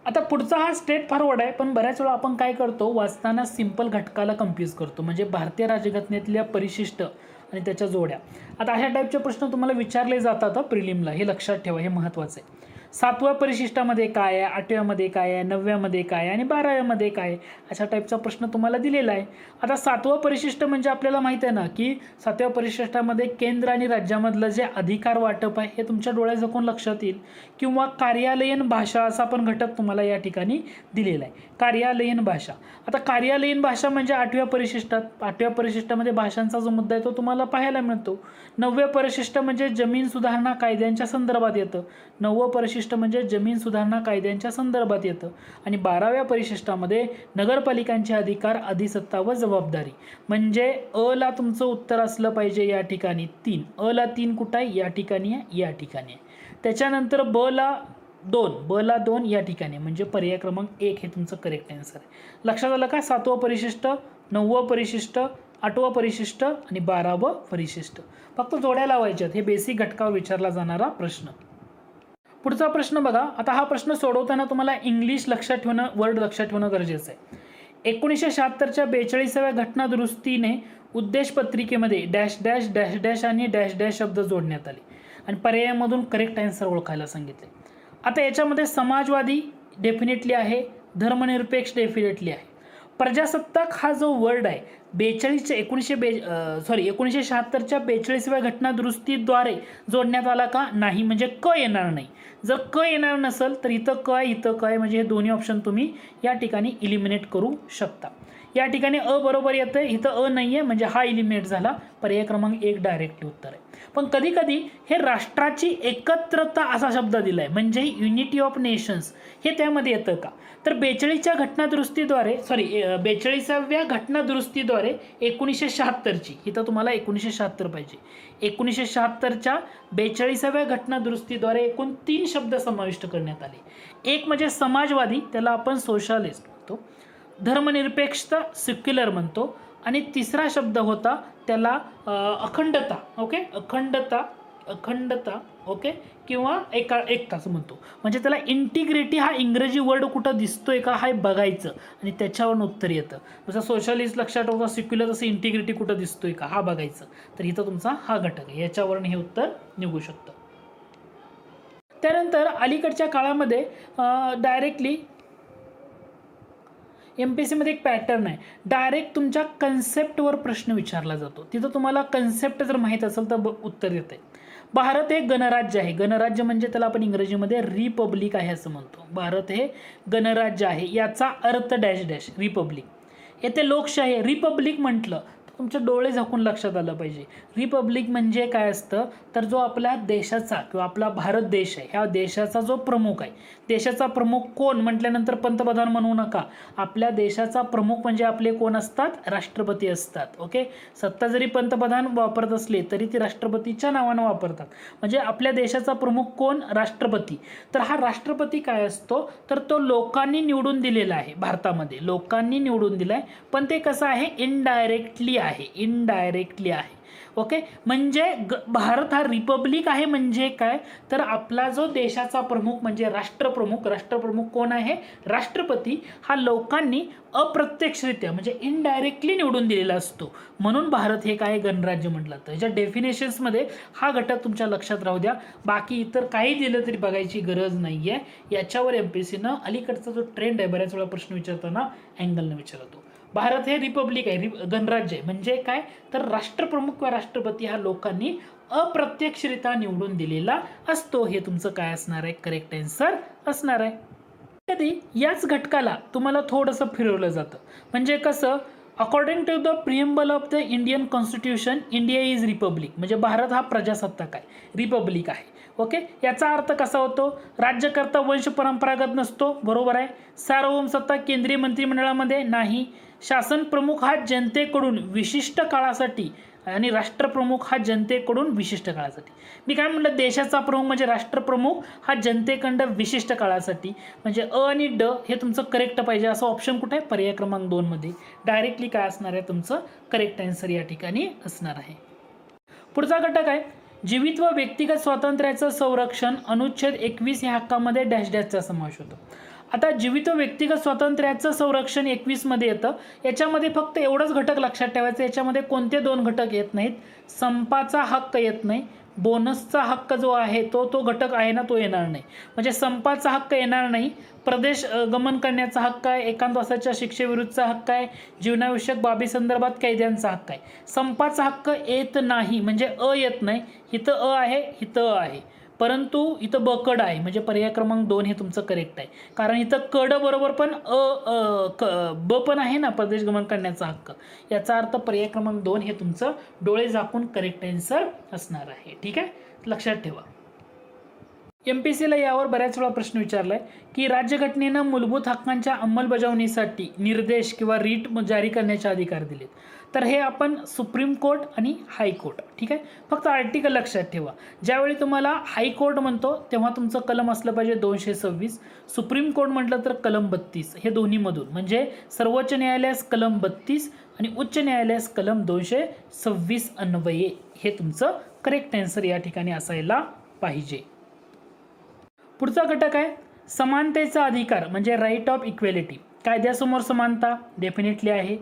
आता पुढचा हा स्ट्रेट फॉरवर्ड आहे, पण बऱ्याच वेळा आपण काय करतो, वाचताना सिंपल घटकाला कन्फ्यूज करतो. म्हणजे भारतीय राज्यघटनेतल्या परिशिष्ट आणि त्याच्या जोड्या. आता अशा टाईपचे प्रश्न तुम्हाला विचारले जातात प्रिलिमला, हे लक्षात ठेवा, हे महत्त्वाचं आहे. 7व्या परिशिष्टामध्ये काय आहे, 8व्यामध्ये काय आहे, 9व्यामध्ये काय आहे आणि 12व्यामध्ये काय आहे, अशा टाईपचा प्रश्न तुम्हाला दिलेला आहे. आता 7वं परिशिष्ट म्हणजे आपल्याला माहित आहे ना की 7व्या परिशिष्टामध्ये केंद्र आणि राज्यामधलं जे अधिकार वाटप आहे हे तुमच्या डोळ्यात झाकून लक्षात येईल. किंवा कार्यालयीन भाषा असा पण घटक तुम्हाला या ठिकाणी दिलेला आहे, कार्यालयीन भाषा. आता कार्यालयीन भाषा म्हणजे 8व्या परिशिष्टात, 8व्या परिशिष्टामध्ये भाषांचा जो मुद्दा आहे तो तुम्हाला पाहायला मिळतो. 9व्या परिशिष्ट म्हणजे जमीन सुधारणा कायद्यांच्या संदर्भात येतं. 9वं परिशिष्ट म्हणजे जमीन सुधारणा कायद्यांच्या संदर्भात येतं. आणि 12व्या परिशिष्टामध्ये नगरपालिकांचे अधिकार, अधिसत्ता व जबाबदारी. म्हणजे अ ला तुमचं उत्तर असलं पाहिजे या ठिकाणी 3. अ ला 3 कुठं आहे, या ठिकाणी आहे, या ठिकाणी आहे. त्याच्यानंतर ब ला 2, ब ला 2 या ठिकाणी म्हणजे पर्याय क्रमांक 1 हे तुमचं करेक्ट आन्सर आहे. लक्षात आलं का? 7वं परिशिष्ट, 9वं परिशिष्ट, 8वं परिशिष्ट आणि 12वं परिशिष्ट. फक्त जोड्या लावायच्यात. हे बेसिक घटकावर विचारला जाणारा प्रश्न. पुढचा प्रश्न बघा. आता हा प्रश्न सोडवताना तुम्हाला इंग्लिश लक्षात ठेवणं, वर्ड लक्षात ठेवणं गरजेचं आहे. 1976च्या 42व्या घटना दुरुस्तीने उद्देश पत्रिकेमध्ये डॅश डॅश डॅश डॅश आणि डॅश डॅश शब्द जोडण्यात आले आणि पर्यायामधून करेक्ट आन्सर ओळखायला सांगितले. आता याच्यामध्ये समाजवादी डेफिनेटली आहे, धर्मनिरपेक्ष डेफिनेटली आहे. प्रजासत्ताक हा जो वर्ड आहे 1976च्या 42व्या घटना दुरुस्तीद्वारे जोडण्यात आला का? नाही. म्हणजे क येणार नाही. जर क येणार नसेल तर इथं क आहे, इथं क आहे, म्हणजे हे दोन्ही ऑप्शन तुम्ही या ठिकाणी इलिमिनेट करू शकता. या ठिकाणी अ बरोबर येतं, इथं अ नाही आहे म्हणजे हा इलिमिनेट झाला. पर्याय क्रमांक 1 डायरेक्टली उत्तर आहे. पण कधी कधी हे राष्ट्राची एकत्रता असा शब्द दिलाय म्हणजे युनिटी ऑफ नेशन्स, हे त्यामध्ये येतं का? तर 42च्या घटना दुरुस्तीद्वारे 42व्या घटना दुरुस्तीद्वारे 1976ची, इथं तुम्हाला 1976 पाहिजे. 1976च्या 42व्या घटना दुरुस्तीद्वारे एकूण 3 शब्द समाविष्ट करण्यात आले. एक म्हणजे समाजवादी, त्याला आपण सोशलिस्ट म्हणतो. धर्मनिरपेक्षता सेक्युलर म्हणतो. आणि तिसरा शब्द होता त्याला अखंडता. ओके, अखंडता ओके, किंवा एकताच म्हणतो. म्हणजे त्याला इंटिग्रिटी हा इंग्रजी वर्ड कुठं दिसतोय का हा बघायचं आणि त्याच्यावरून उत्तर येतं. जसं सोशलिस्ट लक्षात होता, सेक्युलर, तसं इंटिग्रिटी कुठं दिसतोय का हा बघायचं. तर इथं तुमचा हा घटक आहे, याच्यावरून हे उत्तर निघू शकतं. त्यानंतर अलीकडच्या काळामध्ये डायरेक्टली MPSCमध्ये एक पॅटर्न आहे, डायरेक्ट तुमच्या कन्सेप्टवर प्रश्न विचारला जातो. तिथं तुम्हाला कन्सेप्ट जर माहीत असेल तर उत्तर येते. भारत हे गणराज्य आहे. गणराज्य म्हणजे त्याला आपण इंग्रजीमध्ये रिपब्लिक आहे असं म्हणतो. भारत हे गणराज्य आहे, याचा अर्थ डॅश डॅश रिपब्लिक. येथे लोकशाही आहे. रिपब्लिक म्हटलं तुमचे डोळे झाकून लक्षात आलं पाहिजे. रिपब्लिक म्हणजे काय असतं तर जो आपल्या देशाचा किंवा आपला भारत देश आहे, ह्या देशाचा जो प्रमुख आहे, देशाचा प्रमुख कोण म्हटल्यानंतर पंतप्रधान म्हणू नका. आपल्या देशाचा प्रमुख म्हणजे आपले कोण असतात? राष्ट्रपती असतात. ओके, सत्ता जरी पंतप्रधान वापरत असले तरी ती राष्ट्रपतीच्या नावानं वापरतात. म्हणजे आपल्या देशाचा प्रमुख कोण? राष्ट्रपती. तर हा राष्ट्रपती काय असतो तर तो लोकांनी निवडून दिलेला आहे. भारतामध्ये लोकांनी निवडून दिलाय, पण ते कसं आहे? इनडायरेक्टली आहे. आहे, इनडायरेक्टली आहे. ओके, म्हणजे भारत हा रिपब्लिक आहे म्हणजे काय, तर आपला जो देशाचा प्रमुख म्हणजे राष्ट्रप्रमुख कोण आहे, राष्ट्रपती, हा लोकांनी अप्रत्यक्षरित्या म्हणजे इनडायरेक्टली निवडून दिलेला असतो. म्हणून भारत हे काय गणराज्य म्हटलं तर याच्या डेफिनेशन्समध्ये हा घटक तुमच्या लक्षात राहू द्या. बाकी इतर काही दिलं तरी बघायची गरज नाही आहे. याच्यावर MPSCनं अलीकडचा जो ट्रेंड आहे, बऱ्याच वेळा प्रश्न विचारताना अँगलनं विचारतो. भारत हे रिपब्लिक आहे, गणराज्य आहे म्हणजे काय, तर राष्ट्रप्रमुख किंवा राष्ट्रपती हा लोकांनी अप्रत्यक्षरित्या निवडून दिलेला असतो. हे तुमचं काय असणार आहे, करेक्ट आन्सर असणार आहे. कधी याच घटकाला तुम्हाला थोडंसं फिरवलं जातं. म्हणजे कसं, according to the preamble of the Indian constitution India is republic, म्हणजे भारत हा प्रजासत्ताक आहे, रिपब्लिक आहे. ओके, याचा अर्थ कसा होतो, राज्यकर्ता वंश परंपरागत नसतो, बरोबर आहे. सार्वभौम सत्ता केंद्रीय मंत्रिमंडळामध्ये नाही. शासन प्रमुख हा जनतेकडून विशिष्ट काळासाठी आणि राष्ट्रप्रमुख हा जनतेकडून विशिष्ट काळासाठी. मी काय म्हटलं, देशाचा प्रमुख म्हणजे राष्ट्रप्रमुख हा जनतेकडं विशिष्ट काळासाठी, म्हणजे अ आणि ड हे तुमचं करेक्ट पाहिजे. असं ऑप्शन कुठे आहे, पर्याय क्रमांक 2 मध्ये. डायरेक्टली काय असणार आहे, तुमचं करेक्ट आन्सर या ठिकाणी असणार आहे. पुढचा घटक आहे जीवित व व्यक्तिगत स्वातंत्र्याचं संरक्षण, अनुच्छेद 21 या हक्कामध्ये डॅश डॅशचा समावेश होतो. आता जीवित व व्यक्तिगत स्वातंत्र्याचं संरक्षण 21 मध्ये येतं. याच्यामध्ये फक्त एवढंच घटक लक्षात ठेवायचं, याच्यामध्ये कोणते 2 घटक येत नाहीत. संपाचा हक्क येत नाही, बोनसचा हक्क जो आहे तो घटक आहे ना, तो येणार नाही. म्हणजे संपाचा हक्क येणार नाही, प्रदेश गमन करण्याचा हक्क आहे, एकांतवासाच्या शिक्षेविरुद्धचा हक्क आहे, जीवनावश्यक बाबी संदर्भात कायद्यांचा हक्क आहे. संपाचा हक्क येत नाही म्हणजे अ येत नाही. इथं अ आहे, इथं अ आहे, परंतु इथं बकड आहे, म्हणजे पर्याय क्रमांक 2 हे तुमचं करेक्ट आहे. कारण इथं कड बरोबर पण ब पण आहे ना, प्रदेश गमन करण्याचा हक्क. याचा अर्थ पर्याय क्रमांक 2 हे तुमचं डोळे झाकून करेक्ट आन्सर असणार आहे. ठीक आहे, लक्षात ठेवा. MPSCला यावर बऱ्याच वेळा प्रश्न विचारलाय की राज्यघटनेनं मूलभूत हक्कांच्या अंमलबजावणीसाठी निर्देश किंवा रीट जारी करण्याचे अधिकार दिलेत. तर हे आपण सुप्रीम कोर्ट आणि हायकोर्ट, ठीक आहे. फक्त आर्टिकल लक्षात ठेवा. ज्यावेळी तुम्हाला हायकोर्ट म्हणतो तेव्हा तुमचं कलम असलं पाहिजे 226, सुप्रीम कोर्ट म्हटलं तर कलम 32. हे दोन्हीमधून म्हणजे सर्वोच्च न्यायालयास कलम 32 आणि उच्च न्यायालयास कलम 226 अन्वये. हे तुमचं करेक्ट आन्सर या ठिकाणी असायला पाहिजे. पुढचा घटक आहे समानतेचा अधिकार म्हणजे राईट ऑफ इक्वेलिटी. कायद्यासमोर समानता डेफिनेटली आहे.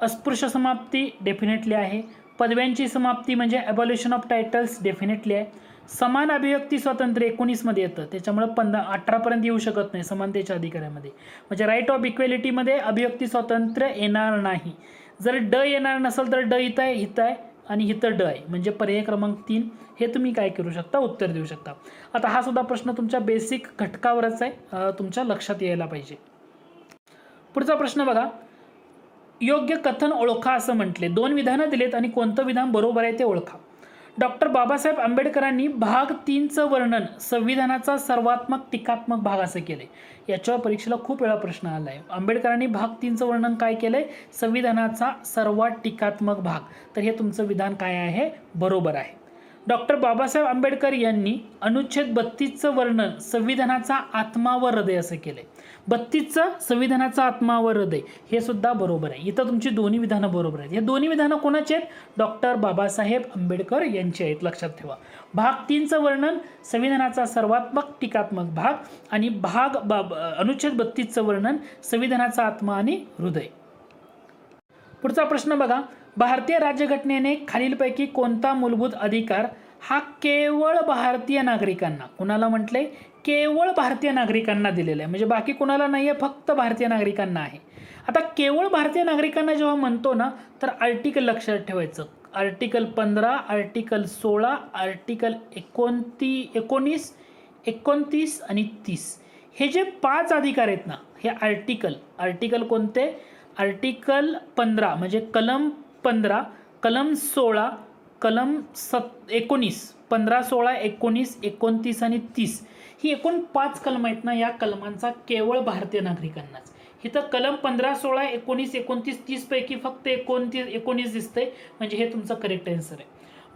अस्पृश्य समाप्ती डेफिनेटली आहे. पदव्यांची समाप्ती म्हणजे ॲबॉल्युशन ऑफ टायटल्स डेफिनेटली आहे. समान अभिव्यक्ती स्वातंत्र्य 19 मध्ये येतं, त्याच्यामुळे 18 पर्यंत येऊ शकत नाही समानतेच्या अधिकारामध्ये. म्हणजे राईट ऑफ इक्वेलिटीमध्ये अभिव्यक्ती स्वातंत्र्य येणार नाही. जर ड येणार नसेल तर ड इथं आहे, इथं आहे आणि इथं ड आहे, म्हणजे पर्याय क्रमांक 3 हे तुम्ही काय करू शकता, उत्तर देऊ शकता. आता हा सुद्धा प्रश्न तुमच्या बेसिक घटकावरच आहे, तुमच्या लक्षात यायला पाहिजे. पुढचा प्रश्न बघा, योग्य कथन ओळखा असं म्हटले. 2 विधानं दिलेत आणि कोणतं विधान बरोबर आहे ते ओळखा. डॉक्टर बाबासाहेब आंबेडकरांनी भाग 3चं वर्णन संविधानाचा सर्वात्मक टीकात्मक भाग असं केले. याच्यावर परीक्षेला खूप वेळा प्रश्न आला आहे. आंबेडकरांनी भाग 3चं वर्णन काय केलंय, संविधानाचा सर्वात टीकात्मक भाग. तर हे तुमचं विधान काय आहे, बरोबर आहे. डॉक्टर बाबासाहेब आंबेडकर यांनी अनुच्छेद 32चं वर्णन संविधानाचा आत्मा व हृदय असं केलंय. 32चं संविधानाचा आत्मा व हृदय हे सुद्धा बरोबर आहे. इथं तुमची दोन्ही विधानं बरोबर आहेत. हे दोन्ही विधानं कोणाची आहेत, डॉक्टर बाबासाहेब आंबेडकर यांची आहेत, लक्षात ठेवा. भाग 3चं वर्णन संविधानाचा सर्वात्मक टीकात्मक भाग आणि अनुच्छेद 32चं वर्णन संविधानाचा आत्मा आणि हृदय. पुढचा प्रश्न बघा, भारतीय राज्यघटनेने खालीलपैकी कोणता मूलभूत अधिकार हा केवळ भारतीय नागरिकांना, कुणाला म्हटले, केवळ भारतीय नागरिकांना दिलेला आहे. म्हणजे बाकी कुणाला नाही आहे, फक्त भारतीय नागरिकांना आहे. आता केवळ भारतीय नागरिकांना जेव्हा म्हणतो ना, तर आर्टिकल लक्षात ठेवायचं. आर्टिकल 15, आर्टिकल 16, आर्टिकल 29, 29 आणि 30 हे जे 5 अधिकार आहेत ना, हे आर्टिकल कोणते, आर्टिकल 15 म्हणजे कलम 15, कलम 16, कलम 19, 15, 16, 19, 29 आणि 30 ही एकूण 5 कलम आहेत ना, या कलमांचा केवळ भारतीय नागरिकांनाच. इथं कलम 15, 16, 19, 29, 30 पैकी फक्त 19 दिसतंय, म्हणजे हे तुमचं करेक्ट आन्सर आहे.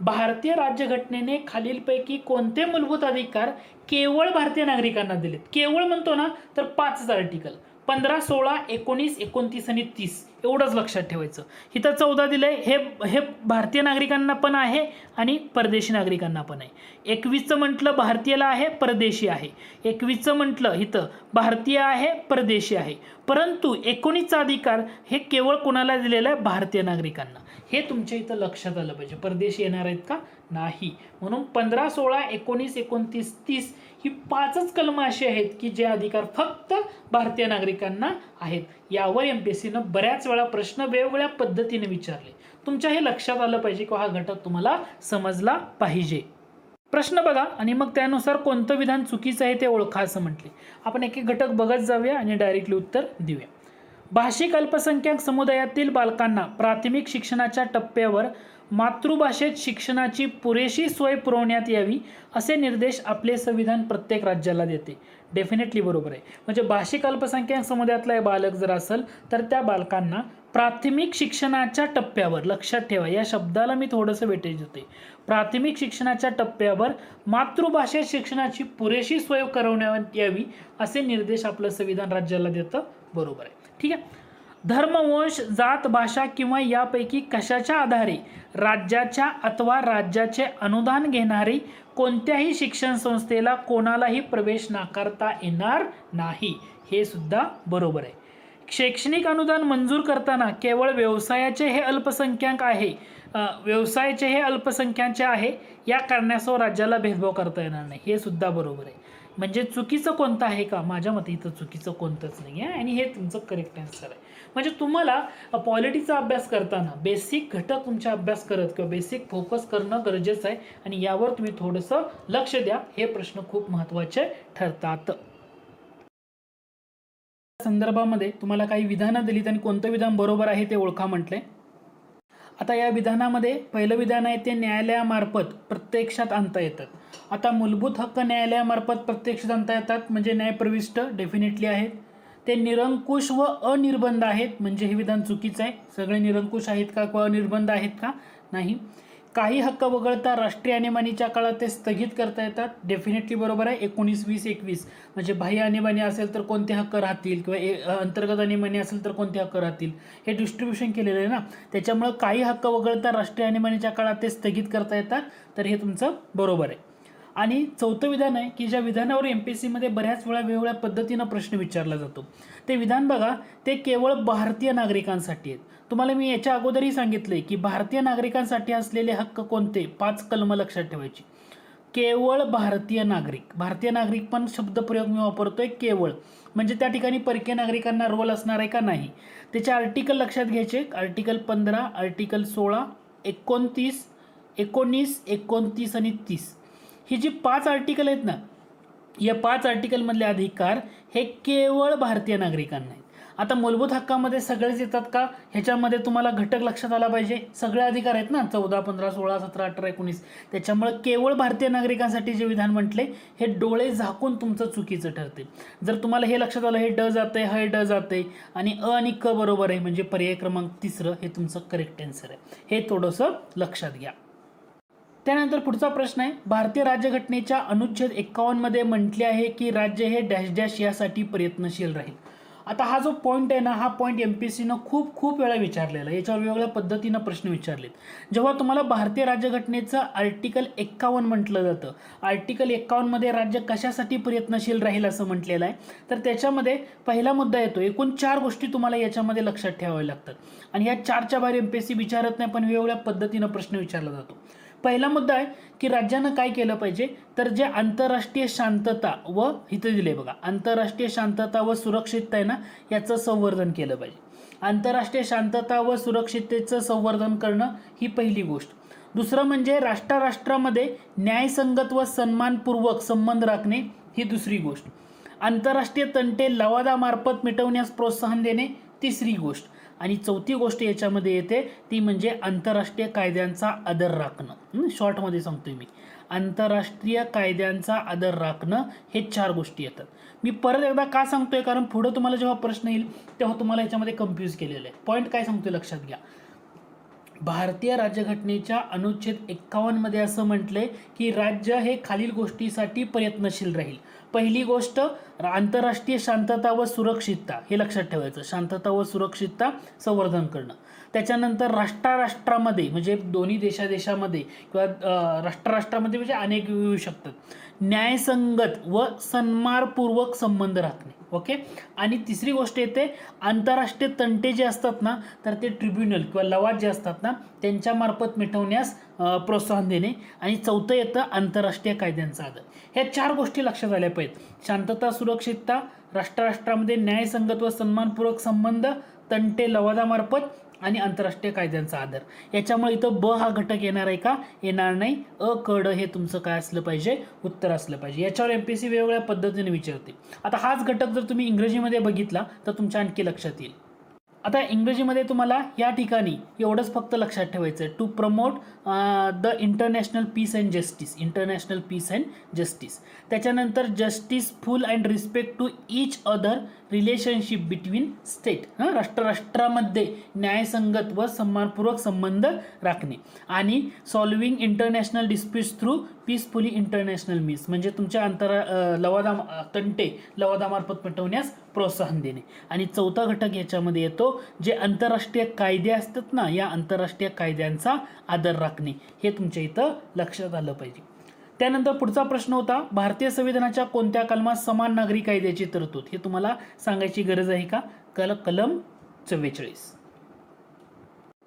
भारतीय राज्यघटनेने खालीलपैकी कोणते मूलभूत अधिकार केवळ भारतीय नागरिकांना दिलेत. केवळ म्हणतो ना तर 5 आर्टिकल 15, 16, 19, 29 आणि 30 एवढंच लक्षात ठेवायचं. इथं 14 दिलंय, हे भारतीय नागरिकांना पण आहे आणि परदेशी नागरिकांना पण आहे. 21चं म्हटलं भारतीयला आहे, परदेशी आहे. 21चं म्हटलं इथं भारतीय आहे, परदेशी आहे. परंतु 19चा अधिकार हे केवळ कोणाला दिलेलं आहे? भारतीय नागरिकांना. हे तुमच्या इथं लक्षात आलं पाहिजे. परदेशी येणार आहेत का? नाही. म्हणून 15, 16, 19, 29, 30 ही 5च कलमं अशी आहेत की जे अधिकार फक्त भारतीय नागरिकांना आहेत. यावर MPSCनं बऱ्याच वेळा प्रश्न वेगवेगळ्या पद्धतीने विचारले. तुमच्या हे लक्षात आलं पाहिजे की हा घटक तुम्हाला समजला पाहिजे. प्रश्न बघा आणि मग त्यानुसार कोणतं विधान चुकीचं आहे ते ओळखा असं म्हटले. आपण एक एक घटक बघत जाऊया आणि डायरेक्टली उत्तर देऊया. भाषिक अल्पसंख्याक समुदायातील बालकांना प्राथमिक शिक्षणाच्या टप्प्यावर मातृभाषेत शिक्षणाची पुरेशी सोय पुरवण्यात यावी असे निर्देश आपले संविधान प्रत्येक राज्याला देते. डेफिनेटली बरोबर आहे. म्हणजे भाषिक अल्पसंख्याक समुदायातला बालक जर असेल तर त्या बालकांना प्राथमिक शिक्षणाच्या टप्प्यावर, लक्षात ठेवा या शब्दाला मी थोडंसं वेटेज देते, प्राथमिक शिक्षणाच्या टप्प्यावर मातृभाषेत शिक्षणाची पुरेशी सोय करवण्यात यावी असे निर्देश आपलं संविधान राज्याला देतं. बरोबर आहे. ठीक आहे. धर्म, वंश, जात, भाषा किंवा यापैकी कशाच्या आधारे राज्याच्या अथवा राज्याचे अनुदान घेणारी कोणत्याही शिक्षण संस्थेला कोणालाही प्रवेश नाकारता येणार नाही. हे सुद्धा बरोबर आहे. शैक्षणिक अनुदान मंजूर करताना केवळ व्यवसायाचे हे अल्पसंख्याक आहे, व्यवसायाचे हे अल्पसंख्याकांचे आहे या कारणासह राज्याला भेदभाव करता येणार नाही. हे सुद्धा बरोबर आहे. म्हणजे चुकीचं कोणतं आहे का? माझ्या मते इथं चुकीचं कोणतंच नाही आहे आणि हे तुमचं करेक्ट आन्सर आहे. म्हणजे तुम्हाला पॉलिटीचा अभ्यास करताना बेसिक घटक तुमचा अभ्यास करत किंवा बेसिक फोकस करणं गरजेचं आहे आणि यावर तुम्ही थोडंसं लक्ष द्या. हे प्रश्न खूप महत्त्वाचे ठरतात. संदर्भामध्ये तुम्हाला काही विधानं दिलीत आणि कोणतं विधान बरोबर आहे ते ओळखा म्हटले. आता या विधानामध्ये पहिलं विधान आहे ते न्यायालयामार्फत प्रत्यक्षात आणता येतात. आता मूलभूत हक्क न्यायालयामार्फत प्रत्यक्षात आणता येतात म्हणजे न्यायप्रविष्ट डेफिनेटली आहेत. ते निरंकुश व अनिर्बंध आहेत म्हणजे हे विधान चुकीचं आहे. सगळे निरंकुश आहेत का किंवा अनिर्बंध आहेत का? नाही. काही हक्क वगळता राष्ट्रीय आणीबाणीच्या काळात ते स्थगित करता येतात. डेफिनेटली बरोबर आहे. 19, 20, 21 म्हणजे बाह्य आणीबाणी असेल तर कोणते हक्क राहतील किंवा अंतर्गत आणीबाणी असेल तर कोणते हक्क राहतील हे डिस्ट्रीब्युशन केलेलं आहे ना. त्याच्यामुळे काही हक्क वगळता राष्ट्रीय आणीबाणीच्या काळात ते स्थगित करता येतात. तर हे तुमचं बरोबर आहे. आणि चौथं विधान आहे की ज्या विधानावर MPSCमध्ये बऱ्याच वेळा वेगवेगळ्या पद्धतीनं प्रश्न विचारला जातो ते विधान बघा, ते केवळ भारतीय नागरिकांसाठी आहेत. तुम्हाला मी याच्या अगोदरही सांगितले की भारतीय नागरिकांसाठी असलेले हक्क कोणते? 5 कलमं लक्षात ठेवायची. केवळ भारतीय नागरिक, भारतीय नागरिक पण शब्दप्रयोग मी वापरतोय केवळ, म्हणजे त्या ठिकाणी परकीय नागरिकांना रोल असणार आहे का? नाही. त्याचे आर्टिकल लक्षात घ्यायचे. आर्टिकल 15, आर्टिकल 16, 29, 19, 29 आणि 30 ही जी 5 आर्टिकल आहेत ना, या 5 आर्टिकलमधले अधिकार हे केवळ भारतीय नागरिकांना आहेत. आता मूलभूत हक्कामध्ये सगळेच येतात का? ह्याच्यामध्ये तुम्हाला घटक लक्षात आला पाहिजे. सगळे अधिकार आहेत ना, 14, 15, 16, 17, 18, 19. त्याच्यामुळे केवळ भारतीय नागरिकांसाठी जे विधान म्हटले हे डोळे झाकून तुमचं चुकीचं ठरते. जर तुम्हाला हे लक्षात आलं हे ड जाते, हे ड जाते आणि अ आणि क बरोबर आहे म्हणजे पर्याय क्रमांक 3 हे तुमचं करेक्ट आन्सर आहे. हे थोडंसं लक्षात घ्या. त्यानंतर पुढचा प्रश्न आहे, भारतीय राज्यघटनेच्या अनुच्छेद 51 मध्ये म्हटले आहे की राज्य हे डॅश डॅश यासाठी प्रयत्नशील राहील. आता हा जो पॉईंट आहे ना, हा पॉईंट MPSCनं खूप वेळा विचारलेला आहे. याच्यावर वेगवेगळ्या पद्धतीनं प्रश्न विचारलेत. जेव्हा तुम्हाला भारतीय राज्यघटनेचं आर्टिकल 51 म्हटलं जातं, आर्टिकल 51 मध्ये राज्य कशासाठी प्रयत्नशील राहील असं म्हटलेलं आहे, तर त्याच्यामध्ये पहिला मुद्दा येतो. एकूण 4 गोष्टी तुम्हाला याच्यामध्ये लक्षात ठेवाव्या लागतात आणि या 4च्या बाहेर MPSC विचारत नाही, पण वेगवेगळ्या पद्धतीनं प्रश्न विचारला जातो. पहिला मुद्दा आहे की राज्यानं काय केलं पाहिजे, तर जे आंतरराष्ट्रीय शांतता व इथं दिले बघा, आंतरराष्ट्रीय शांतता व सुरक्षितता आहे ना, याचं संवर्धन केलं पाहिजे. आंतरराष्ट्रीय शांतता व सुरक्षिततेचं संवर्धन करणं ही पहिली गोष्ट. दुसरं म्हणजे राष्ट्रामध्ये न्यायसंगत व सन्मानपूर्वक संबंध राखणे ही दुसरी गोष्ट. आंतरराष्ट्रीय तंटे लवादामार्फत मिटवण्यास प्रोत्साहन देणे तिसरी गोष्ट. आणि चौथी गोष्ट याच्यामध्ये येते ती म्हणजे आंतरराष्ट्रीय कायद्यांचा आदर राखणं. शॉर्टमध्ये सांगतोय मी, आंतरराष्ट्रीय कायद्यांचा आदर राखणं हे 4 गोष्टी येतात. मी परत एकदा का सांगतोय, कारण पुढे तुम्हाला जेव्हा प्रश्न येईल तेव्हा तुम्हाला याच्यामध्ये कन्फ्यूज केलेलं आहे. पॉईंट काय सांगतोय लक्षात घ्या. भारतीय राज्यघटनेच्या अनुच्छेद 51 मध्ये असं म्हटलंय की राज्य हे खालील गोष्टीसाठी प्रयत्नशील राहील. पहिली गोष्ट आंतरराष्ट्रीय शांतता व सुरक्षितता, हे लक्षात ठेवायचं, शांतता व सुरक्षितता संवर्धन करणं. त्याच्यानंतर राष्ट्रामध्ये म्हणजे दोन्ही देशामध्ये किंवा राष्ट्रामध्ये म्हणजे अनेक येऊ शकतात, न्यायसंगत व सन्मानपूर्वक संबंध राखणे. ओके. आणि तिसरी गोष्ट येते आंतरराष्ट्रीय तंटे जे असतात ना, तर ते ट्रिब्युनल किंवा लवाद जे असतात ना त्यांच्या मार्फत मिटवण्यास प्रोत्साहन देणे. आणि चौथं येतं आंतरराष्ट्रीय कायद्यांचा आदर. ह्या 4 गोष्टी लक्षात आल्या पाहिजेत. शांतता, सुरक्षितता, राष्ट्रामध्ये न्यायसंगत व सन्मानपूर्वक संबंध, तंटे लवादामार्फत आणि आंतरराष्ट्रीय कायद्यांचा आदर. याच्यामुळे इथं ब हा घटक येणार आहे का? येणार नाही. अ, क, ड हे तुमचं काय असलं पाहिजे? उत्तर असलं पाहिजे. याच्यावर एमपीएससी वेगवेगळ्या पद्धतीने विचारते. आता हाच घटक जर तुम्ही इंग्रजीमध्ये बघितला तर तुमच्या आणखी लक्षात येईल. आता इंग्रजीमध्ये तुम्हाला या ठिकाणी एवढंच फक्त लक्षात ठेवायचं आहे, to promote the international peace and justice, international peace and justice. त्याच्यानंतर justice full and respect to each other relationship between state, राष्ट्रामध्ये न्यायसंगत व सन्मानपूर्वक संबंध राखणे. आणि solving international disputes through peacefully international means, म्हणजे तुमच्या तंटे लवादामार्फत मिटवण्यास प्रोत्साहन देणे. आणि चौथा घटक याच्यामध्ये येतो जे आंतरराष्ट्रीय कायदे असतात ना, या आंतरराष्ट्रीय कायद्यांचा आदर राखणे. हे तुमच्या इथं लक्षात आलं पाहिजे. त्यानंतर पुढचा प्रश्न होता, भारतीय संविधानाच्या कोणत्या कलमात समान नागरी कायद्याची तरतूद? हे तुम्हाला सांगायची गरज आहे का? कलम 44.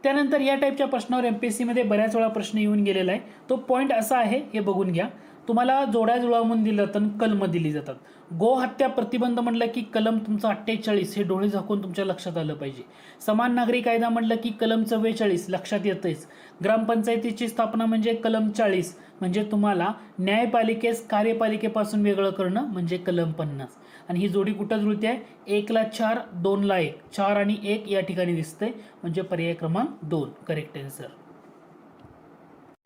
त्यानंतर या टाईपच्या प्रश्नावर एमपीएससी मध्ये बऱ्याच वेळा प्रश्न येऊन गेलेला आहे. तो पॉईंट असा आहे, हे बघून घ्या. तुम्हाला जोड्या जुळवून दिलं तर कलम दिली जातात. गो हत्या प्रतिबंध म्हटलं की कलम तुमचं 48, हे डोळे झाकून तुमच्या लक्षात आलं पाहिजे. समान नागरी कायदा म्हटलं की कलम 44 लक्षात येतेच. ग्रामपंचायतीची स्थापना म्हणजे कलम 40, म्हणजे तुम्हाला न्यायपालिकेस कार्यपालिकेपासून वेगळं करणं म्हणजे कलम 50. आणि ही जोडी कुठं जुळते आहे? 1 ला 4, 2 ला 1, 4 आणि 1 या ठिकाणी दिसते, म्हणजे पर्याय क्रमांक 2 करेक्ट आन्सर.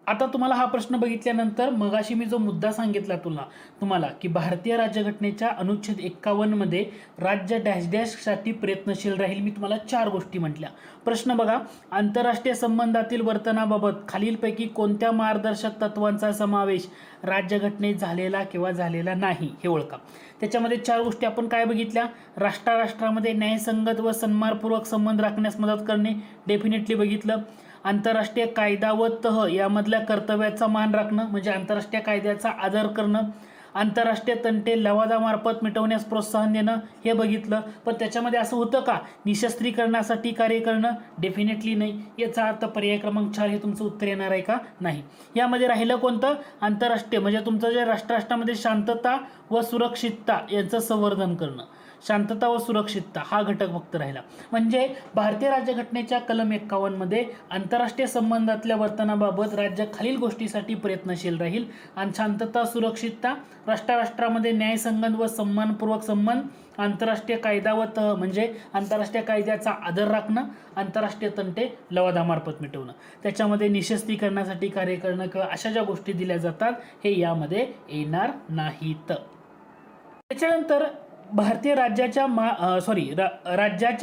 आता तुम्हाला हा प्रश्न बघितल्यानंतर मगाशी मी जो मुद्दा सांगितला तुम्हाला की भारतीय राज्यघटनेच्या अनुच्छेद 51 मध्ये राज्य डॅश डॅश साठी प्रयत्नशील राहील, मी तुम्हाला 4 गोष्टी म्हटल्या. प्रश्न बघा, आंतरराष्ट्रीय संबंधातील वर्तनाबाबत खालीलपैकी कोणत्या मार्गदर्शक तत्वांचा समावेश राज्यघटनेत झालेला किंवा झालेला नाही हे ओळखा. त्याच्यामध्ये 4 गोष्टी आपण काय बघितल्या? राष्ट्रामध्ये न्यायसंगत व सन्मानपूर्वक संबंध राखण्यास मदत करणे, डेफिनेटली बघितलं. आंतरराष्ट्रीय कायदा व तह यामधल्या कर्तव्याचा मान राखणं, म्हणजे आंतरराष्ट्रीय कायद्याचा आदर करणं. आंतरराष्ट्रीय तंटे लवादामार्फत मिटवण्यास प्रोत्साहन देणं, हे बघितलं. पण त्याच्यामध्ये असं होतं का निशस्त्रीकरणासाठी कार्य करणं? डेफिनेटली नाही. याचा अर्थ पर्याय क्रमांक 4 हे तुमचं उत्तर येणार आहे का? नाही. यामध्ये राहिलं कोणतं? आंतरराष्ट्रीय, म्हणजे तुमचं जे राष्ट्रामध्ये शांतता व सुरक्षितता यांचं संवर्धन करणं. शांतता व सुरक्षितता हा घटक फक्त राहिला. म्हणजे भारतीय राज्यघटनेच्या कलम 51 मध्ये आंतरराष्ट्रीय संबंधातल्या वर्तनाबाबत राज्य खालील गोष्टीसाठी प्रयत्नशील राहील. आणि शांतता, सुरक्षितता, राष्ट्रामध्ये न्यायसंगत व सन्मानपूर्वक संबंध, आंतरराष्ट्रीय कायदा व तह म्हणजे आंतरराष्ट्रीय कायद्याचा आदर राखणं, आंतरराष्ट्रीय तंटे लवादामार्फत मिटवणं. त्याच्यामध्ये निशस्त्रीकरणासाठी कार्य करणं किंवा अशा ज्या गोष्टी दिल्या जातात हे यामध्ये येणार नाहीत. त्याच्यानंतर भारतीय राज्याच्या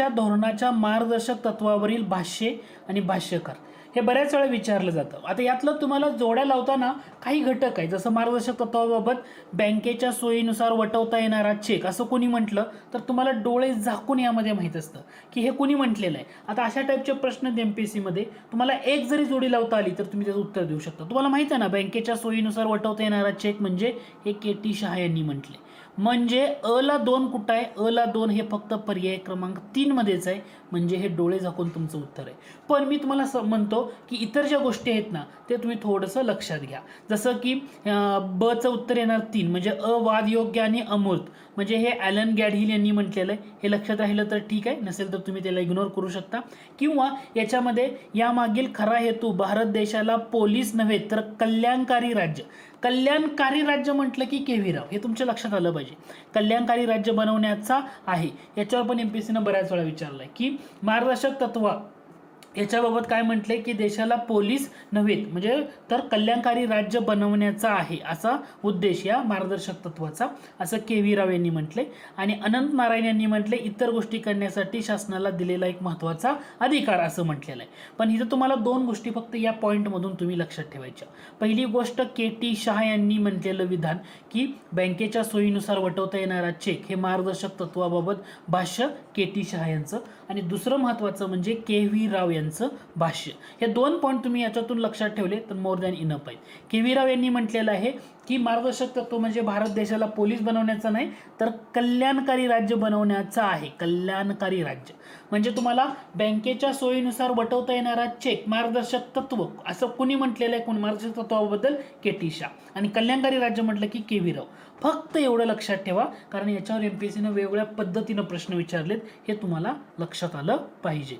धोरणाच्या मार्गदर्शक तत्वावरील भाष्ये आणि भाष्यकार हे बऱ्याच वेळा विचारलं जातं. आता यातलं तुम्हाला जोड्या लावताना काही घटक आहे, जसं मार्गदर्शक तत्वाबाबत बँकेच्या सोयीनुसार वटवता येणारा चेक असं कोणी म्हटलं तर तुम्हाला डोळे झाकून यामध्ये माहीत असतं की हे कोणी म्हटलेलं आहे. आता अशा टाईपचे प्रश्न एमपीएससी मध्ये तुम्हाला एक जरी जोडी लावता आली तर तुम्ही त्याचं उत्तर देऊ शकता. तुम्हाला माहिती आहे ना, बँकेच्या सोयीनुसार वटवता येणारा चेक म्हणजे हे के.टी. शहा यांनी म्हटले. म्हणजे अ ला 2 कुठं आहे? अ ला 2 हे फक्त पर्याय क्रमांक 3 मध्येच आहे, म्हणजे हे डोळे झाकून तुमचं उत्तर आहे. पण मी तुम्हाला म्हणतो की इतर ज्या गोष्टी आहेत ना ते तुम्ही थोडंसं लक्षात घ्या. जसं की ब चं उत्तर येणार 3, म्हणजे अवादयोग्य आणि अमूर्त, म्हणजे हे ॲलन गॅडहिल यांनी म्हटलेलं आहे. हे लक्षात राहिलं तर ठीक आहे, नसेल तर तुम्ही त्याला इग्नोर करू शकता. किंवा याच्यामध्ये यामागील खरा हेतू भारत देशाला पोलीस नव्हे तर कल्याणकारी राज्य म्हटलं की के.व्ही. राव, हे तुमच्या लक्षात आलं पाहिजे. कल्याणकारी राज्य बनवण्याचा आहे. याच्यावर पण एमपीएससीनं बऱ्याच वेळा विचारलंय की मार्गदर्शक तत्व याच्याबाबत काय म्हटले की देशाला पोलीस नव्हे म्हणजे तर कल्याणकारी राज्य बनवण्याचा आहे असा उद्देश या मार्गदर्शक तत्वाचा, असं के.व्ही. राव यांनी म्हटले. आणि अनंत नारायण यांनी म्हटले इतर गोष्टी करण्यासाठी शासनाला दिलेला एक महत्त्वाचा अधिकार असं म्हटलेलं आहे. पण इथं तुम्हाला दोन गोष्टी फक्त या पॉईंटमधून तुम्ही लक्षात ठेवायच्या. पहिली गोष्ट के.टी. शहा यांनी म्हटलेलं विधान की बँकेच्या सोयीनुसार वटवता येणारा चेक हे मार्गदर्शक तत्वाबाबत भाष्य के.टी. शहा यांचं. आणि दुसरं महत्त्वाचं म्हणजे के.व्ही. राव यांचं भाष्य. हे दोन पॉईंट तुम्ही याच्यातून लक्षात ठेवले तर मोर दॅन इनफ आहे. के.व्ही. राव यांनी म्हटलेलं आहे की मार्गदर्शक तत्व म्हणजे भारत देशाला पोलीस बनवण्याचं नाही तर कल्याणकारी राज्य बनवण्याचं आहे. कल्याणकारी राज्य म्हणजे तुम्हाला बँकेच्या सोयीनुसार वटवता येणारा चेक मार्गदर्शक तत्व असं कुणी म्हटलेलं आहे, कोण मार्गदर्शक तत्वाबद्दल के.टी. शहा. आणि कल्याणकारी राज्य म्हटलं की के.व्ही. राव. फक्त एवढं लक्षात ठेवा कारण याच्यावर एमपीएससीनं वेगवेगळ्या पद्धतीनं प्रश्न विचारलेत, हे तुम्हाला लक्षात आलं पाहिजे.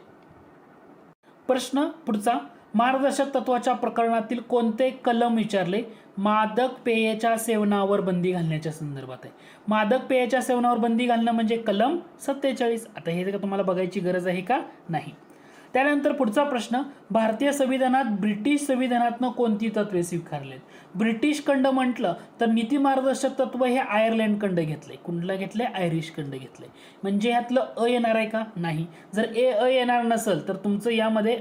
प्रश्न पुढचा, मार्गदर्शक तत्वाच्या प्रकरणातील कोणते कलम विचारले? मादक पेयाच्या सेवनावर बंदी घालण्याच्या संदर्भात आहे. मादक पेयाच्या सेवनावर बंदी घालणं म्हणजे कलम 47. आता हे तुम्हाला बघायची गरज आहे का? नाही. त्यानंतर पुढचा प्रश्न, भारतीय संविधानात ब्रिटिश संविधानातनं कोणती तत्वे स्वीकारलेत? ब्रिटिश खंड म्हटलं तर नीती मार्गदर्शक तत्व हे आयर्लंड खंड घेतले. कुठला घेतले? आयरिश खंड घेतले. म्हणजे ह्यातलं अ येणार आहे का? नाही. जर अ येणार नसेल तर तुमचं यामध्ये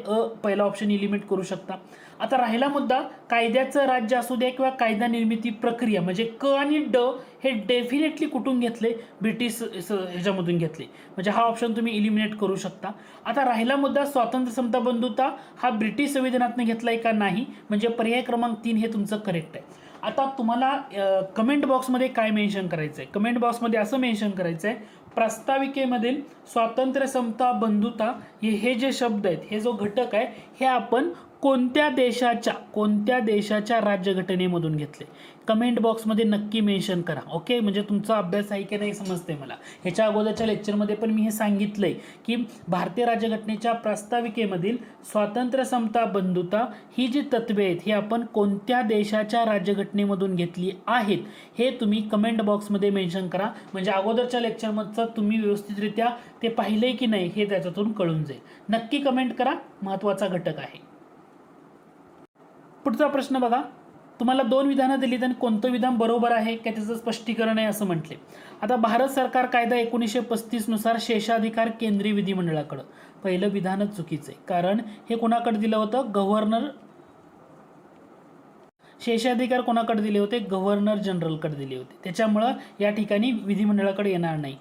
पहिला ऑप्शन इलिमिनेट करू शकता. आता राहिला मुद्दा कायद्याचं राज्य असू द्या किंवा कायदा निर्मिती प्रक्रिया म्हणजे क आणि ड हे डेफिनेटली कुठून घेतले? ब्रिटिश ह्याच्यामधून घेतले. म्हणजे हा ऑप्शन तुम्ही इलिमिनेट करू शकता. आता राहिला मुद्दा स्वातंत्र्य समता बंधुता हा ब्रिटिश संविधानातनं घेतलाय का? नाही. म्हणजे पर्याय क्रमांक 3 हे तुमचं करेक्ट आहे. आता तुम्हाला कमेंट बॉक्समध्ये काय मेन्शन करायचं आहे? कमेंट बॉक्समध्ये असं मेन्शन करायचं आहे, प्रास्ताविकेमधील स्वातंत्र्य समता बंधुता हे जे शब्द आहेत, हे जो घटक आहे, हे आपण कोणत्या देशाच्या राज्यघटनेमधून घेतले? कमेंट बॉक्समध्ये नक्की मेन्शन करा. ओके, म्हणजे तुमचा अभ्यास आहे की नाही समजते मला. ह्याच्या अगोदरच्या लेक्चरमध्ये पण मी हे सांगितलंय की भारतीय राज्यघटनेच्या प्रास्ताविकेमधील स्वातंत्र्य समता बंधुता ही जी तत्वे आहेत ही आपण कोणत्या देशाच्या राज्यघटनेमधून घेतली आहेत हे तुम्ही कमेंट बॉक्समध्ये मेन्शन करा. म्हणजे अगोदरच्या लेक्चरमधचं तुम्ही व्यवस्थितरित्या ते पाहिलंय की नाही हे त्याच्यातून कळून जाईल. नक्की कमेंट करा, महत्त्वाचा घटक आहे. पुढचा प्रश्न बघा, तुम्हाला दोन विधानं दिलीत आणि कोणतं विधान बरोबर आहे का त्याचं स्पष्टीकरण आहे असं म्हटले. आता भारत सरकार कायदा 1935 नुसार शेषाधिकार केंद्रीय विधिमंडळाकडं. पहिलं विधानच चुकीचं आहे कारण हे कोणाकडे दिलं होतं? गव्हर्नर. शेषाधिकार कोणाकडे दिले होते? गव्हर्नर जनरलकडे दिले होते. त्याच्यामुळं या ठिकाणी विधिमंडळाकडे येणार नाही.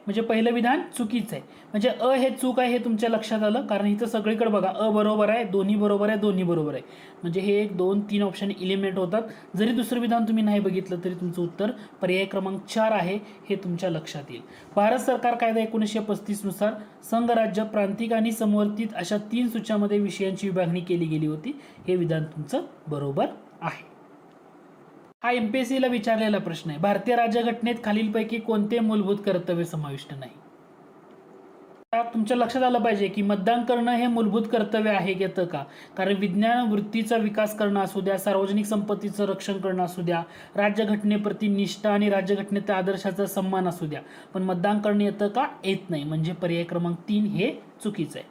म्हणजे पहिलं विधान चुकीचं आहे. म्हणजे अ हे चूक आहे हे तुमच्या लक्षात आलं कारण इथं सगळीकडे बघा अ बरोबर आहे, दोन्ही बरोबर आहे, दोन्ही बरोबर आहे. म्हणजे हे 1 2 3 ऑप्शन इलिमिनेट होतात. जरी दुसरं विधान तुम्ही नाही बघितलं तरी तुमचं उत्तर पर्याय क्रमांक 4 आहे हे तुमच्या लक्षात येईल. भारत सरकार कायदा 1935 नुसार संघराज्य, प्रांतिक आणि समवर्तित अशा 3 सूच्यामध्ये विषयांची विभागणी केली गेली होती. हे विधान तुमचं बरोबर आहे. हा एमपीएससीला विचारलेला प्रश्न आहे. भारतीय राज्यघटनेत खालीलपैकी कोणते मूलभूत कर्तव्य समाविष्ट नाही? तुमच्या लक्षात आलं पाहिजे की मतदान करणं हे मूलभूत कर्तव्य आहे येतं का? कारण विज्ञान वृत्तीचा विकास करणं असू द्या, सार्वजनिक संपत्तीचं रक्षण करणं असू द्या, राज्यघटनेप्रती निष्ठा आणि राज्यघटनेच्या आदर्शाचा सन्मान असू द्या, पण मतदान करणं येतं का? येत नाही. म्हणजे पर्याय क्रमांक 3 हे चुकीचं आहे.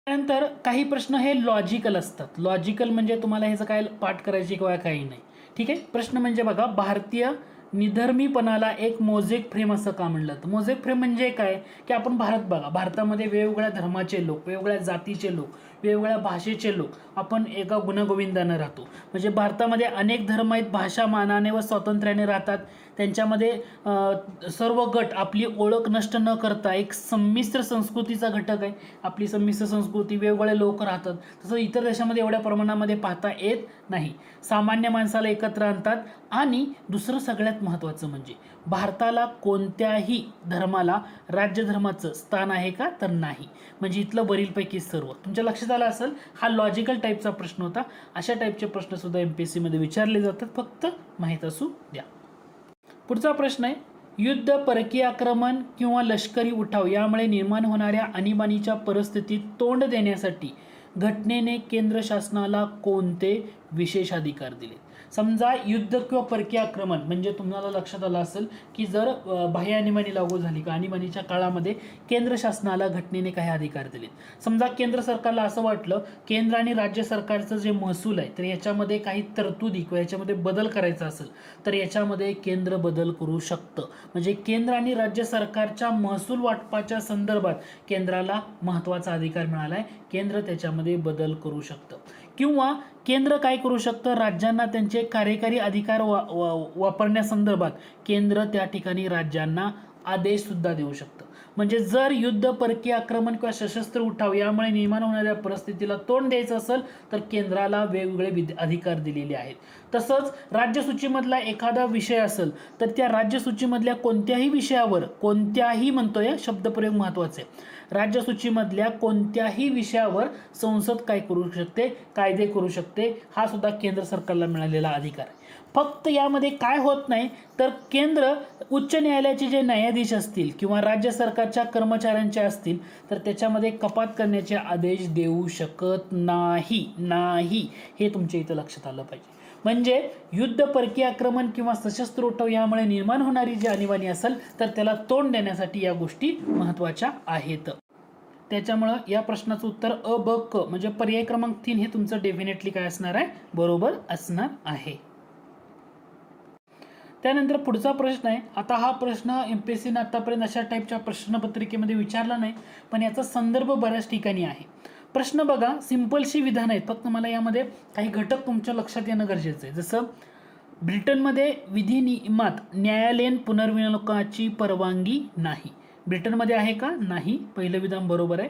त्यानंतर काही प्रश्न हे लॉजिकल असतात. लॉजिकल म्हणजे तुम्हाला ह्याचं काय पाठ करायची किंवा काही नाही. ठीक आहे. प्रश्न म्हणजे बघा, भारतीय निधर्मीपणाला एक मोझेक फ्रेम असं का म्हणलं तर मोझेक फ्रेम म्हणजे काय की आपण भारत बघा, भारतामध्ये वेगवेगळ्या धर्माचे लोक, वेगवेगळ्या जातीचे लोक, वेगवेगळ्या भाषेचे लोक आपण एका गुणगोविंदानं राहतो. म्हणजे भारतामध्ये अनेक धर्म आहेत, भाषा मानाने व स्वातंत्र्याने राहतात. त्यांच्यामध्ये सर्व गट आपली ओळख नष्ट न करता एक संमिश्र संस्कृतीचा घटक आहे. आपली संमिश्र संस्कृती, वेगवेगळे लोक राहतात. तसं इतर देशामध्ये एवढ्या प्रमाणामध्ये पाहता येत नाही. सामान्य माणसाला एकत्र आणतात. आणि दुसरं सगळ्यात महत्त्वाचं म्हणजे भारताला कोणत्याही धर्माला राज्यधर्माचं स्थान आहे का? तर नाही. म्हणजे इथलं वरीलपैकी सर्व तुमच्या लक्षात आलं असेल. हा लॉजिकल टाईपचा प्रश्न होता. अशा टाईपचे प्रश्न सुद्धा एमपीएससी मध्ये विचारले जातात, फक्त माहीत असू द्या. पुढचा प्रश्न आहे, युद्ध, परकीय आक्रमण किंवा लष्करी उठाव यामुळे निर्माण होणाऱ्या आणीबाणीच्या परिस्थितीत तोंड देण्यासाठी घटनेने केंद्र शासनाला कोणते विशेष अधिकार दिलेत. समजा युद्ध किंवा परकीय आक्रमण म्हणजे तुम्हाला लक्षात आलं असेल की जर बाह्य आणीबाणी लागू झाली का आणीबाणीच्या काळामध्ये केंद्र शासनाला घटनेने काही अधिकार दिलेत. समजा केंद्र सरकारला असं वाटलं केंद्र आणि राज्य सरकारचं जे महसूल आहे तर याच्यामध्ये काही तरतुदी किंवा याच्यामध्ये बदल करायचा असेल तर याच्यामध्ये केंद्र बदल करू शकतं. म्हणजे केंद्र आणि राज्य सरकारच्या महसूल वाटपाच्या संदर्भात केंद्राला महत्त्वाचा अधिकार मिळाला आहे. केंद्र त्याच्यामध्ये बदल करू शकतं किंवा केंद्र काय करू शकतं राज्यांना त्यांचे कार्यकारी अधिकार वापरण्यासंदर्भात केंद्र त्या ठिकाणी राज्यांना आदेश सुद्धा देऊ शकतं. म्हणजे जर युद्ध परकीय आक्रमण किंवा सशस्त्र उठाव यामुळे निर्माण होणाऱ्या परिस्थितीला तोंड द्यायचं असेल तर केंद्राला वेगवेगळे अधिकार दिलेले आहेत. तसंच राज्यसूचीमधला एखादा विषय असेल तर त्या राज्यसूचीमधल्या कोणत्याही विषयावर कोणत्याही म्हणतोय शब्दप्रयोग महत्त्वाचे राज्यसूचीमधल्या कोणत्याही विषयावर संसद काय करू शकते कायदे करू शकते हा सुद्धा केंद्र सरकारला मिळालेला अधिकार आहे. फक्त यामध्ये काय होत नाही तर केंद्र उच्च न्यायालयाचे जे न्यायाधीश असतील किंवा राज्य सरकारच्या कर्मचाऱ्यांचे असतील तर त्याच्यामध्ये कपात करण्याचे आदेश देऊ शकत नाही हे तुमच्या इथं लक्षात आलं पाहिजे. म्हणजे युद्ध परकीय आक्रमण किंवा सशस्त्र उठाव यामुळे निर्माण होणारी जी आणीबाणी असेल तर त्याला तोंड देण्यासाठी या गोष्टी महत्त्वाच्या आहेत. त्याच्यामुळं या प्रश्नाचं उत्तर अ ब क म्हणजे पर्याय क्रमांक 3 हे तुमचं डेफिनेटली काय असणार आहे बरोबर असणार आहे. त्यानंतर पुढचा प्रश्न आहे. आता हा प्रश्न एमपीएससीने आतापर्यंत अशा टाईपच्या प्रश्नपत्रिकेमध्ये विचारला नाही पण याचा संदर्भ बऱ्याच ठिकाणी आहे. प्रश्न बघा सिंपलशी विधान आहेत फक्त मला यामध्ये काही घटक तुमच्या लक्षात येणं गरजेचं आहे. जसं ब्रिटनमध्ये विधिनियमात न्यायालयीन पुनर्विलोकनाची परवानगी नाही. ब्रिटनमध्ये आहे का नाही पहिलं विधान बरोबर आहे.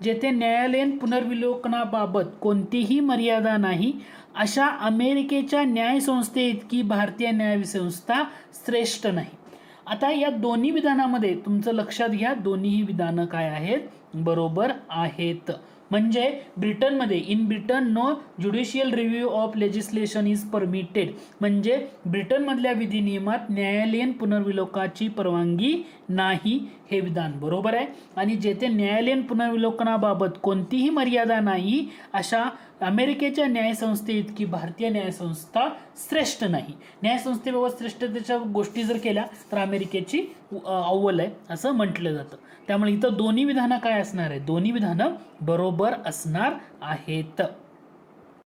जेथे न्यायालयीन पुनर्विलोकनाबाबत कोणतीही मर्यादा नाही अशा अमेरिकेच्या न्यायसंस्थे इतकी भारतीय न्यायसंस्था श्रेष्ठ नाही. आता या दोन्ही विधानामध्ये तुमचं लक्षात घ्या दोन्हीही विधानं काय आहेत बरोबर आहेत. म्हणजे ब्रिटनमध्ये in Britain no judicial review of legislation is permitted म्हणजे ब्रिटनमधल्या विधिनियमात न्यायालयीन पुनर्विलोकनाची परवानगी नाही हे विधान बरोबर आहे. आणि जेथे न्यायालयीन पुनर्विलोकनाबाबत कोणतीही मर्यादा नाही अशा अमेरिकेच्या न्यायसंस्थे इतकी भारतीय न्यायसंस्था श्रेष्ठ नाही. न्यायसंस्थेबाबत श्रेष्ठतेच्या गोष्टी जर केल्या तर अमेरिकेची अव्वल आहे असं म्हटलं जातं. त्यामुळे इथं दोन्ही विधानं काय असणार आहे दोन्ही विधानं बरोबर असणार आहेत.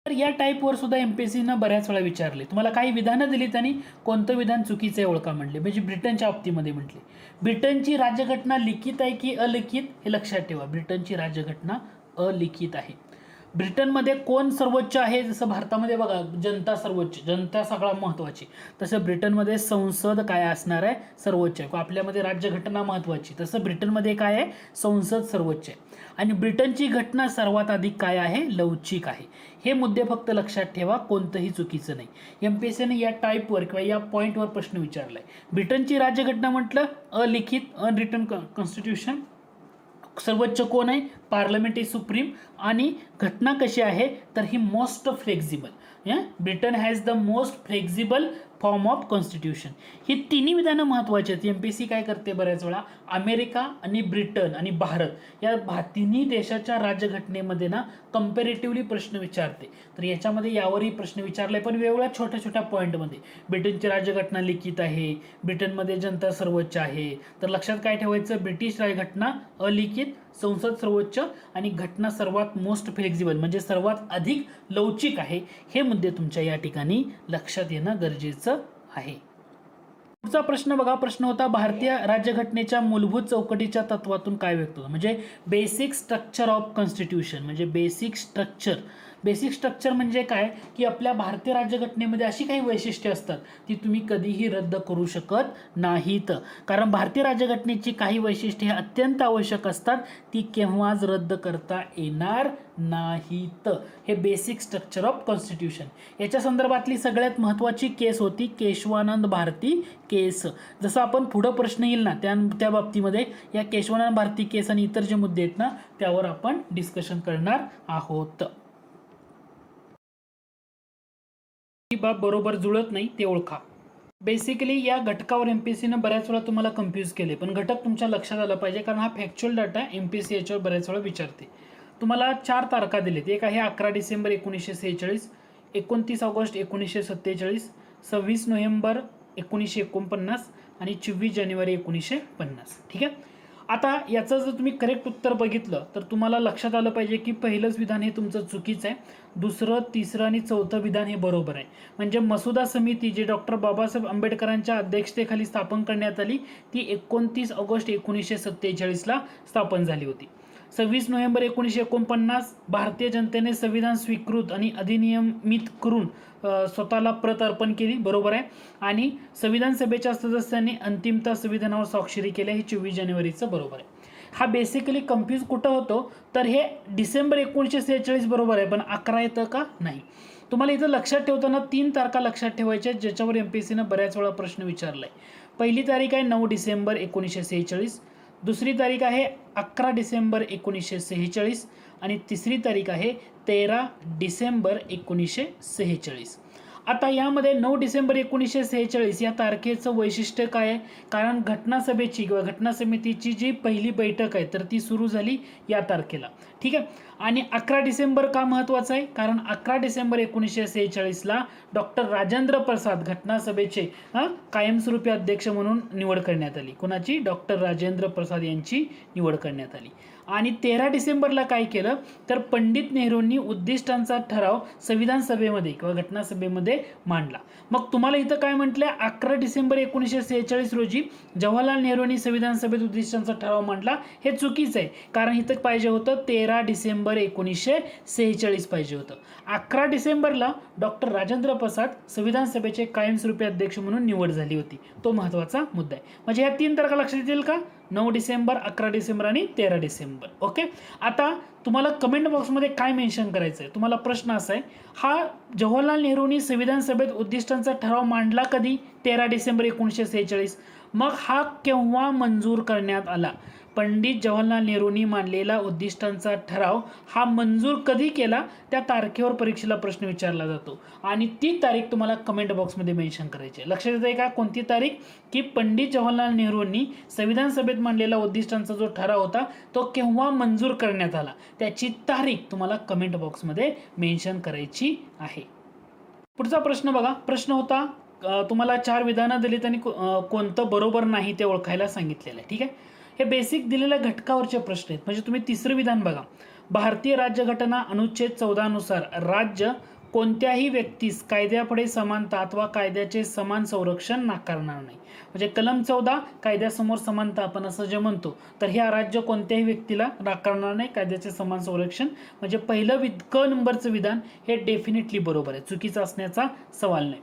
तर या टाईपवर सुद्धा एमपीएससीनं बऱ्याच वेळा विचारले तुम्हाला काही विधानं दिली त्यांनी कोणतं विधान चुकीचं आहे ओळखा म्हणले. म्हणजे ब्रिटनच्या बाबतीमध्ये म्हटले ब्रिटनची राज्यघटना लिखित आहे की अलिखित हे लक्षात ठेवा. ब्रिटनची राज्यघटना अलिखित आहे. ब्रिटनमध्ये कोण सर्वोच्च आहे जसं भारतामध्ये बघा जनता सर्वोच्च जनता सगळ्यात महत्त्वाची तसं ब्रिटनमध्ये संसद काय असणार आहे सर्वोच्च आहे. आपल्यामध्ये राज्यघटना महत्त्वाची तसं ब्रिटनमध्ये काय आहे संसद सर्वोच्च आहे. आणि ब्रिटनची घटना सर्वात अधिक काय आहे लवचिक आहे. हे मुद्दे फक्त लक्षात ठेवा कोणतंही चुकीचं नाही. एमपीएससीने या टाईपवर किंवा या पॉईंटवर प्रश्न विचारलाय. ब्रिटनची राज्यघटना म्हटलं अलिखित अनरिटन कॉन्स्टिट्यूशन सर्वोच्च कोण आहे पार्लमेंट इज सुप्रीम आणि घटना कशी आहे तर ही most flexible Britain has the most flexible form of constitution. ही तिन्ही विधानं महत्त्वाची आहेत. एमपीएससी काय करते बऱ्याच वेळा अमेरिका आणि ब्रिटन आणि भारत या तिन्ही देशाच्या राज्यघटनेमध्ये ना कंपॅरेटिव्हली प्रश्न विचारते. तर याच्यामध्ये यावरही प्रश्न विचारलाय पण वेगवेगळ्या छोट्या छोट्या पॉईंटमध्ये. ब्रिटनची राज्यघटना लिखित आहे ब्रिटनमध्ये जनता सर्वोच्च आहे तर लक्षात काय ठेवायचं ब्रिटिश राज्यघटना अलिखित संसद सर्वोच्च आणि घटना सर्वात मोस्ट फ्लेक्झिबल म्हणजे सर्वात अधिक लवचिक आहे. हे मुद्दे तुमच्या या ठिकाणी लक्षात येणं गरजेचं आहे. पुढचा प्रश्न बघा प्रश्न होता भारतीय राज्यघटनेच्या मूलभूत चौकटीच्या तत्वातून काय व्यक्त होतं. म्हणजे बेसिक स्ट्रक्चर ऑफ कॉन्स्टिट्यूशन म्हणजे बेसिक स्ट्रक्चर म्हणजे काय की आपल्या भारतीय राज्यघटनेमध्ये अशी काही वैशिष्ट्ये असतात ती तुम्ही कधीही रद्द करू शकत नाहीत. कारण भारतीय राज्यघटनेची काही वैशिष्ट्ये अत्यंत आवश्यक असतात ती केव्हाच रद्द करता येणार नाहीत. हे बेसिक स्ट्रक्चर ऑफ कॉन्स्टिट्यूशन. याच्या संदर्भातली सगळ्यात महत्त्वाची केस होती केशवानंद भारती केस. जसं आपण पुढं प्रश्न येईल ना त्या बाबतीमध्ये या केशवानंद भारती केस आणि इतर जे मुद्दे आहेत ना त्यावर आपण डिस्कशन करणार आहोत. ही बाब बरोबर जुळत नाही ते ओळखा. बेसिकली या घटकावर एमपीएससीनं बऱ्याच वेळा तुम्हाला कन्फ्यूज केले पण घटक तुमच्या लक्षात आला पाहिजे कारण हा फॅक्च्युअल डाटा एमपीएससी याच्यावर बऱ्याच वेळा विचारते. तुम्हाला 4 तारखा दिलेत. एक आहे 11 डिसेंबर 1946 29 ऑगस्ट 1947, 26 नोव्हेंबर 1949 आणि 24 जानेवारी 1950. ठीक आहे. आता याचं जर तुम्ही करेक्ट उत्तर बघितलं तर तुम्हाला लक्षात आलं पाहिजे की पहिलंच विधान हे तुमचं चुकीचं आहे, दुसरं, तिसरं आणि चौथं विधान हे बरोबर आहे. म्हणजे मसुदा समिती जी डॉक्टर बाबासाहेब आंबेडकरांच्या अध्यक्षतेखाली स्थापन करण्यात आली ती 29 ऑगस्ट 1947ला स्थापन झाली होती. 26 नोव्हेंबर 1949 भारतीय जनतेने संविधान स्वीकृत आणि अधिनियमित करून स्वतःला प्रत अर्पण केली, बरोबर आहे. आणि संविधान सभेच्या सदस्यांनी अंतिमतः संविधानावर स्वाक्षरी केल्या, हे 24 जानेवारीचं बरोबर आहे. हा बेसिकली कन्फ्यूज कुठं होतो तर हे डिसेंबर 1946 बरोबर आहे, पण 11 येतं का नाही. तुम्हाला इथं लक्षात ठेवताना 3 तारखा लक्षात ठेवायच्या ज्याच्यावर MPSCनं बऱ्याच वेळा प्रश्न विचारलाय. पहिली तारीख आहे 9 डिसेंबर 1946, दुसरी तारीख आहे 11 डिसेंबर 1946 आणि तिसरी तारीख आहे 13 डिसेंबर 1946. आता यामध्ये 9 डिसेंबर 1946 या तारखेचं वैशिष्ट्य काय आहे, कारण घटनासभेची किंवा घटना समितीची जी पहिली बैठक आहे तर ती सुरू झाली या तारखेला. ठीक आहे. आणि 11 डिसेंबर का महत्त्वाचं आहे, कारण 11 डिसेंबर 1946ला डॉक्टर राजेंद्र प्रसाद घटनासभेचे कायमस्वरूपी अध्यक्ष म्हणून निवड करण्यात आली. कोणाची? डॉक्टर राजेंद्र प्रसाद यांची निवड करण्यात आली. आणि 13 डिसेंबरला काय केलं तर पंडित नेहरूंनी उद्दिष्टांचा ठराव संविधान सभेमध्ये किंवा घटनासभेमध्ये मांडला. मग तुम्हाला इथं काय म्हटलंय, 11 डिसेंबर 1946 रोजी जवाहरलाल नेहरूंनी संविधान सभेत उद्दिष्टांचा ठराव मांडला, हे चुकीचं आहे. कारण इथं पाहिजे होतं 13 डिसेंबर 1946 पाहिजे होतं. 11 डिसेंबरला डॉक्टर राजेंद्र प्रसाद संविधान सभेचे कायमस्वरूपी अध्यक्ष म्हणून निवड झाली होती. तो महत्त्वाचा मुद्दा आहे. म्हणजे या 3 तारखा लक्षात येतील का? 9 डिसेंबर, 11 डिसेंबर आणि 13 डिसेंबर. ओके. आता तुम्हाला कमेंट बॉक्समध्ये काय मेन्शन करायचं आहे, तुम्हाला प्रश्न असा आहे, हा जवाहरलाल नेहरूंनी संविधान सभेत उद्दिष्टांचा ठराव मांडला कधी? 13 डिसेंबर 1946. मग हा केव्हा मंजूर करण्यात आला? पंडित जवाहरलाल नेहरूंनी मांडलेला उद्दिष्टांचा ठराव हा मंजूर कधी केला त्या तारखेवर परीक्षेला प्रश्न विचारला जातो आणि ती तारीख तुम्हाला कमेंट बॉक्समध्ये मेन्शन करायची आहे. लक्षात येते का कोणती तारीख? की पंडित जवाहरलाल नेहरूंनी संविधान सभेत मांडलेला उद्दिष्टांचा जो ठराव होता तो केव्हा मंजूर करण्यात आला त्याची तारीख तुम्हाला कमेंट बॉक्समध्ये मेन्शन करायची आहे. पुढचा प्रश्न बघा. प्रश्न होता तुम्हाला 4 विधानं दिलीत आणि कोणतं बरोबर नाही ते ओळखायला सांगितलेलं आहे. ठीक आहे. हे बेसिक दिलेल्या घटकावरचे प्रश्न आहेत. म्हणजे तुम्ही तिसरं विधान बघा. भारतीय राज्यघटना अनुच्छेद 14 नुसार राज्य कोणत्याही व्यक्तीस कायद्यापुढे समानता अथवा कायद्याचे समान संरक्षण नाकारणार नाही. म्हणजे कलम 14 कायद्यासमोर समानता आपण असं जे म्हणतो तर हे राज्य कोणत्याही व्यक्तीला नाकारणार नाही कायद्याचे समान संरक्षण. म्हणजे पहिलं क नंबरचं विधान हे डेफिनेटली बरोबर आहे, चुकीचं असण्याचा सवाल नाही.